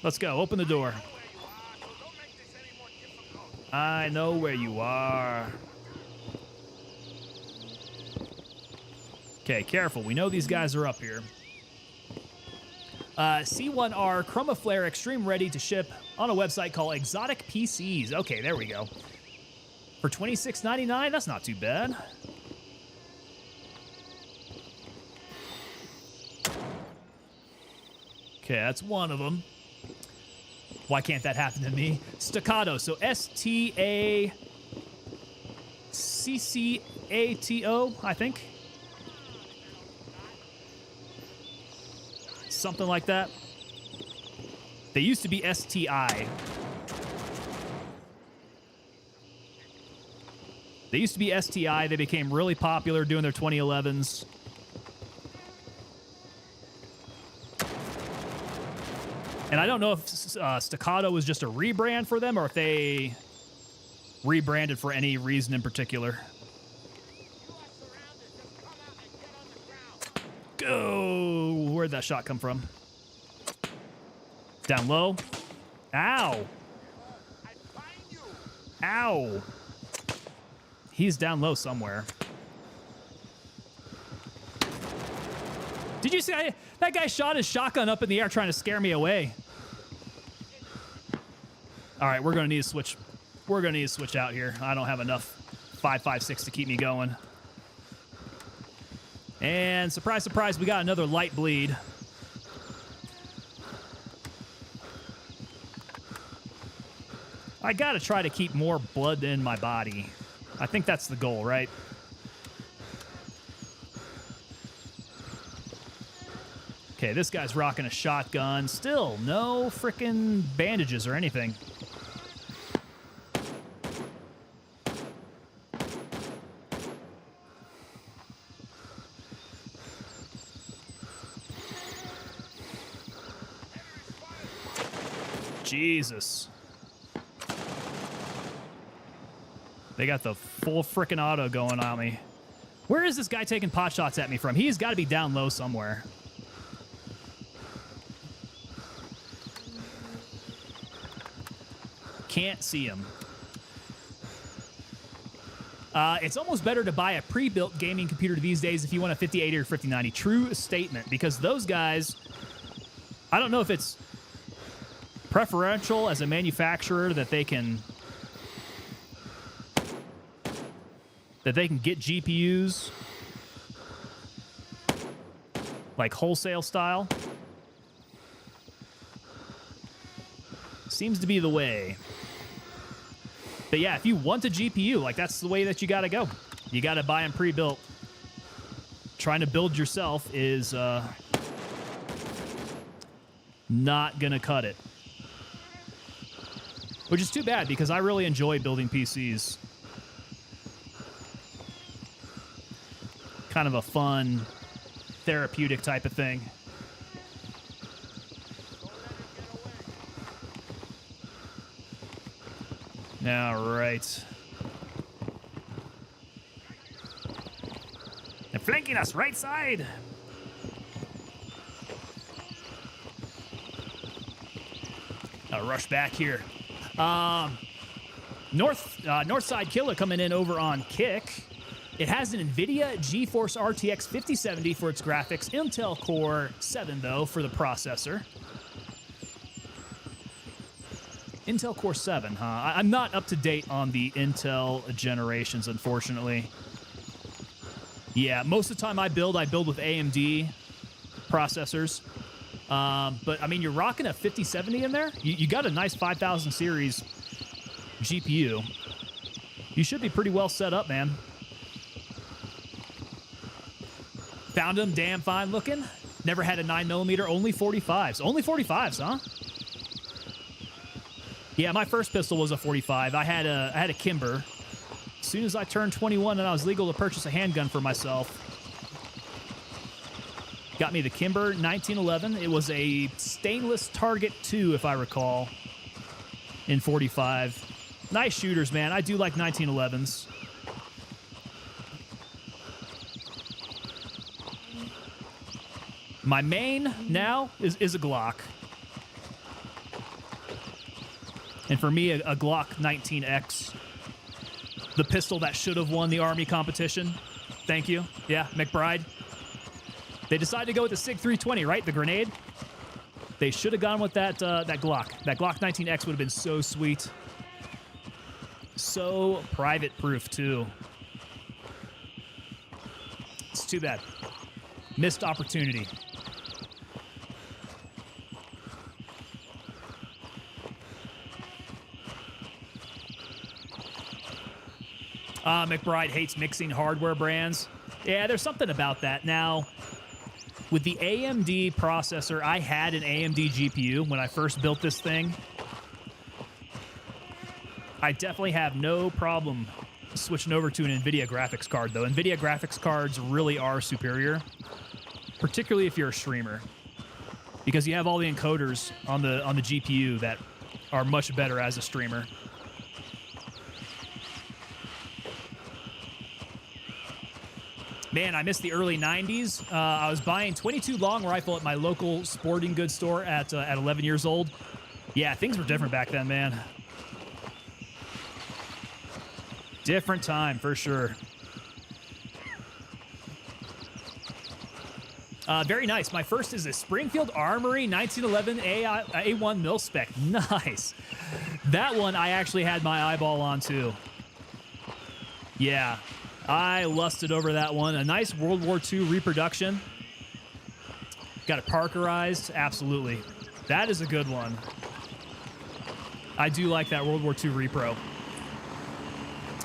Let's go. Open the door. I know where you are. Okay, careful. We know these guys are up here. C1R Chroma Flare Extreme ready to ship on a website called Exotic PCs. Okay, there we go. For $26.99, that's not too bad. Okay, that's one of them. Why can't that happen to me? Staccato. So S-T-A-C-C-A-T-O, I think. Something like that. They used to be S-T-I. They used to be STI. They became really popular doing their 2011s. And I don't know if Staccato was just a rebrand for them or if they rebranded for any reason in particular. Go! Where'd that shot come from? Down low. Ow! Ow! He's down low somewhere. Did you see that guy shot his shotgun up in the air trying to scare me away? All right, we're gonna need to switch. We're gonna need to switch out here. I don't have enough 5.56 to keep me going. And surprise, surprise, we got another light bleed. I gotta try to keep more blood in my body. I think that's the goal, right? Okay, this guy's rocking a shotgun. Still, no frickin' bandages or anything. Jesus. They got the full frickin' auto going on me. Where is this guy taking pot shots at me from? He's got to be down low somewhere. Can't see him. It's almost better to buy a pre-built gaming computer these days if you want a 5080 or 5090. True statement, because those guys, I don't know if it's preferential as a manufacturer that they can get GPUs like wholesale style. Seems to be the way. But yeah, if you want a GPU, like that's the way that you got to go. You got to buy them pre-built. Trying to build yourself is not going to cut it. Which is too bad because I really enjoy building PCs. Kind of a fun, therapeutic type of thing. All right. They're flanking us, right side. I'll rush back here. North Side Killer coming in over on Kick. It has an NVIDIA GeForce RTX 5070 for its graphics. Intel Core 7, though, for the processor. Intel Core 7, huh? I'm not up to date on the Intel generations, unfortunately. Yeah, most of the time I build with AMD processors. But, I mean, you're rocking a 5070 in there? You got a nice 5000 series GPU. You should be pretty well set up, man. Found them damn fine looking. Never had a 9mm, only 45s. Only 45s, huh? Yeah, my first pistol was a 45. I had a Kimber. As soon as I turned 21 and I was legal to purchase a handgun for myself, got me the Kimber 1911. It was a stainless Target 2, if I recall, in 45. Nice shooters, man. I do like 1911s. My main now is a Glock. And for me, a Glock 19X. The pistol that should have won the Army competition. Thank you. Yeah, McBride. They decided to go with the SIG 320, right? The grenade. They should have gone with that Glock. That Glock 19X would have been so sweet. So private-proof, too. It's too bad. Missed opportunity. McBride hates mixing hardware brands. Yeah, there's something about that. Now, with the AMD processor, I had an AMD GPU when I first built this thing. I definitely have no problem switching over to an NVIDIA graphics card, though. NVIDIA graphics cards really are superior, particularly if you're a streamer, because you have all the encoders on the GPU that are much better as a streamer. Man, I missed the early 90s. I was buying .22 long rifle at my local sporting goods store at 11 years old. Yeah, things were different back then, man. Different time, for sure. Very nice. My first is a Springfield Armory 1911 A1 mil-spec. Nice. That one I actually had my eyeball on, too. Yeah. I lusted over that one. A nice World War II reproduction. Got it Parkerized. Absolutely. That is a good one. I do like that World War II repro.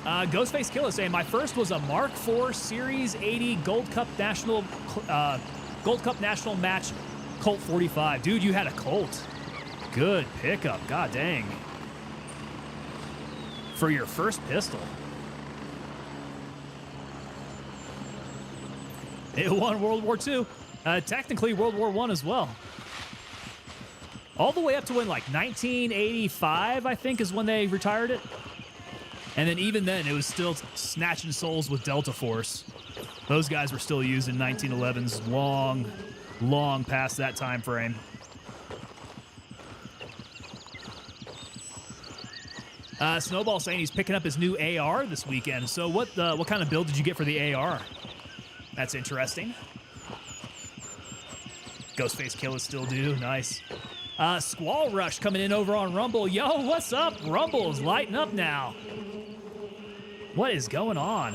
Ghostface Killer saying, my first was a Mark IV Series 80 Gold Cup National Match Colt 45. Dude, you had a Colt. Good pickup. God dang. For your first pistol. It won World War II. Technically World War I as well. All the way up to when, like, 1985, I think, is when they retired it. And then even then, it was still snatching souls with Delta Force. Those guys were still using 1911s long past that time frame. Snowball saying he's picking up his new AR this weekend. So what kind of build did you get for the AR? That's interesting. Ghostface Kill is still due. Nice. Squall Rush coming in over on Rumble. Yo, what's up? Rumble's lighting up now. What is going on?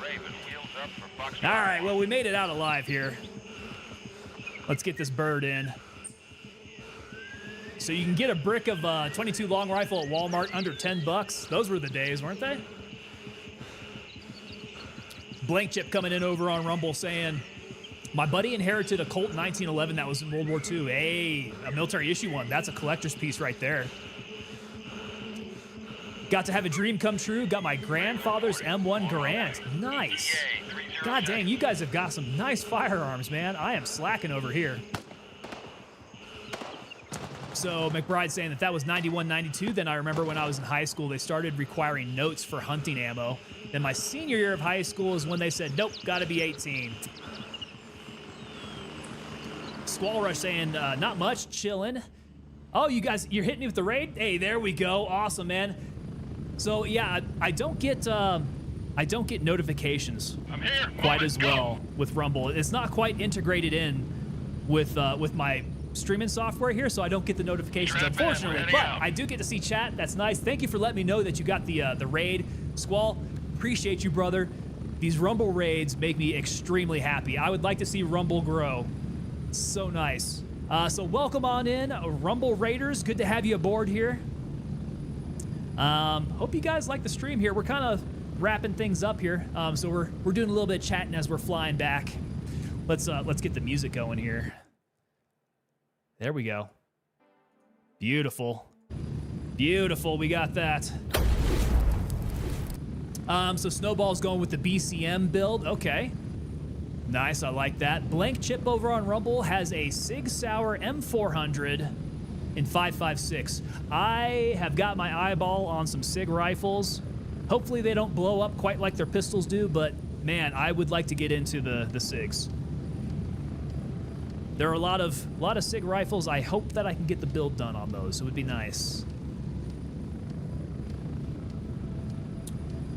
Raven heels up for Fox. All right, well, we made it out alive here. Let's get this bird in. So you can get a brick of 22 long rifle at Walmart under 10 bucks. Those were the days, weren't they? Blank Chip coming in over on Rumble saying, my buddy inherited a Colt 1911 that was in World War II. Hey, a military issue one. That's a collector's piece right there. Got to have a dream come true. Got my grandfather's M1 Garand. Nice. God dang, you guys have got some nice firearms, man. I am slacking over here. So McBride saying that was 91, 92. Then I remember when I was in high school, they started requiring notes for hunting ammo. Then my senior year of high school is when they said, nope, gotta be 18. Squall Rush saying, not much, chillin'. Oh, you guys, you're hitting me with the raid? Hey, there we go. Awesome, man. So yeah, I don't get notifications quite as well with Rumble. It's not quite integrated in with my streaming software here, so I don't get the notifications, unfortunately. But I do get to see chat. That's nice. Thank you for letting me know that you got the raid. Squall, appreciate you, brother. These Rumble raids make me extremely happy. I would like to see Rumble grow. So nice. So welcome on in, Rumble Raiders. Good to have you aboard here. Hope you guys like the stream here. We're kind of wrapping things up here. So we're doing a little bit of chatting as we're flying back. Let's get the music going here. There we go. Beautiful. Beautiful, we got that. So Snowball's going with the BCM build. Okay. Nice, I like that. Blank Chip over on Rumble has a Sig Sauer M400 in 5.56. I have got my eyeball on some Sig rifles. Hopefully they don't blow up quite like their pistols do, but man, I would like to get into the Sigs. There are a lot of Sig rifles. I hope that I can get the build done on those. It would be nice.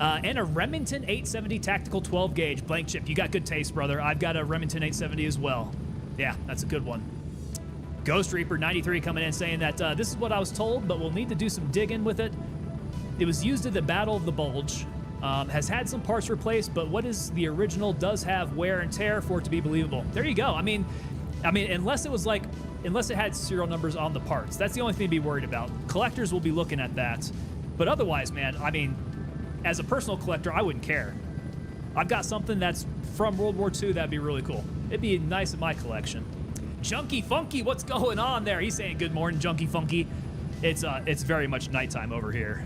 And a Remington 870 tactical 12 gauge blank chip. You got good taste, brother. I've got a Remington 870 as well. Yeah, that's a good one. Ghost Reaper 93 coming in saying that this is what I was told, but we'll need to do some digging with it. It was used at the Battle of the Bulge. Has had some parts replaced, but what is the original does have wear and tear for it to be believable. There you go. I mean, unless it had serial numbers on the parts, that's the only thing to be worried about. Collectors will be looking at that, but otherwise, man, I mean, as a personal collector, I wouldn't care. I've got something that's from World War II that'd be really cool. It'd be nice in my collection. Junkie Funky, what's going on there? He's saying good morning, Junkie Funky. It's very much nighttime over here.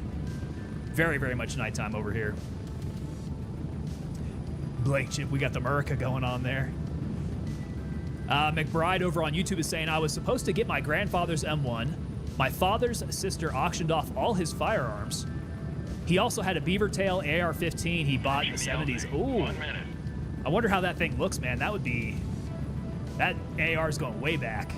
Very, very much nighttime over here. Blank Chip, we got the America going on there. McBride over on YouTube is saying, I was supposed to get my grandfather's M1. My father's sister auctioned off all his firearms. He also had a Beaver Tail AR-15 he bought in the 70s. Ooh. I wonder how that thing looks, man. That AR is going way back.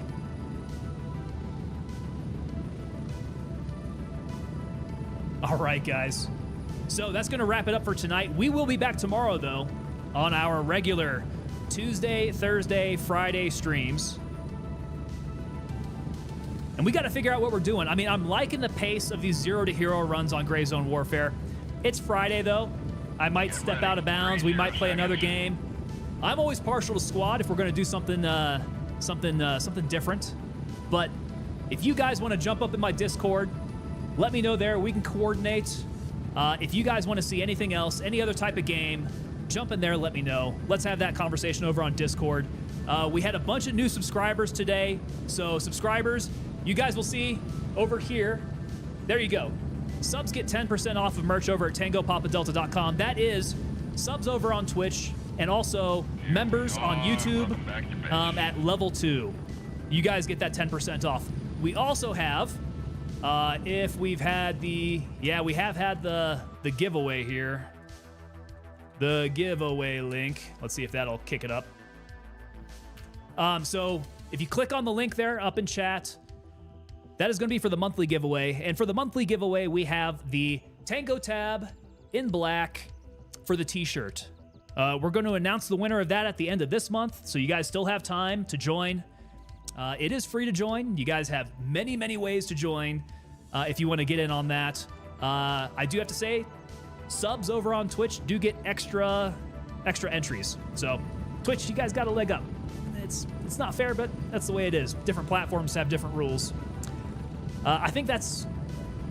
All right, guys. So that's going to wrap it up for tonight. We will be back tomorrow, though, on our regular Tuesday, Thursday, Friday streams. And we got to figure out what we're doing. I mean, I'm liking the pace of these 0 to hero runs on Gray Zone Warfare. It's Friday, though. I might step out of bounds. We might play another game. I'm always partial to squad if we're going to do something different. But if you guys want to jump up in my Discord, let me know there. We can coordinate. If you guys want to see anything else, any other type of game, jump in there, let me know. Let's have that conversation over on Discord. We had a bunch of new subscribers today. So subscribers, you guys will see over here. There you go. Subs get 10% off of merch over at tangopapadelta.com. That is subs over on Twitch and also members on YouTube at level 2. You guys get that 10% off. We also have, if we've had we have had the giveaway here. The giveaway link. Let's see if that'll kick it up. So if you click on the link there up in chat, that is going to be for the monthly giveaway. And for the monthly giveaway, we have the Tango tab in black for the t-shirt. We're going to announce the winner of that at the end of this month, so you guys still have time to join. It is free to join. You guys have many, many ways to join if you want to get in on that. I do have to say, subs over on Twitch do get extra entries. So Twitch, you guys got a leg up. It's not fair, but that's the way it is. Different platforms have different rules. I think that's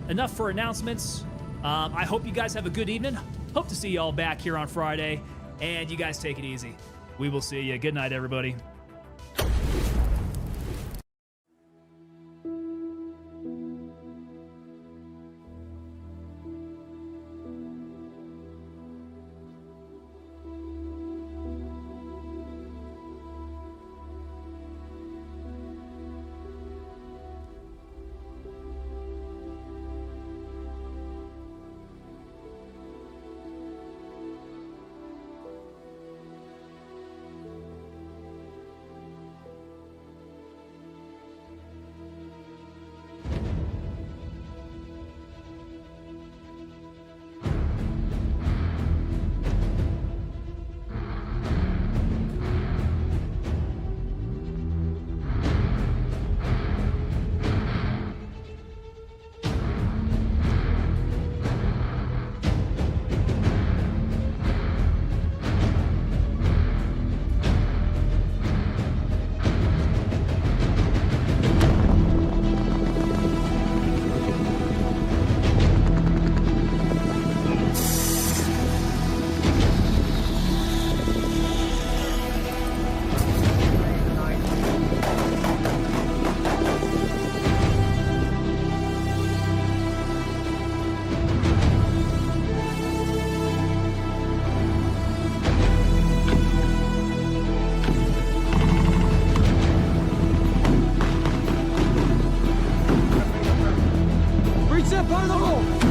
enough for announcements. I hope you guys have a good evening. Hope to see you all back here on Friday. And you guys take it easy. We will see you. Good night, everybody. Reach that part of the roll.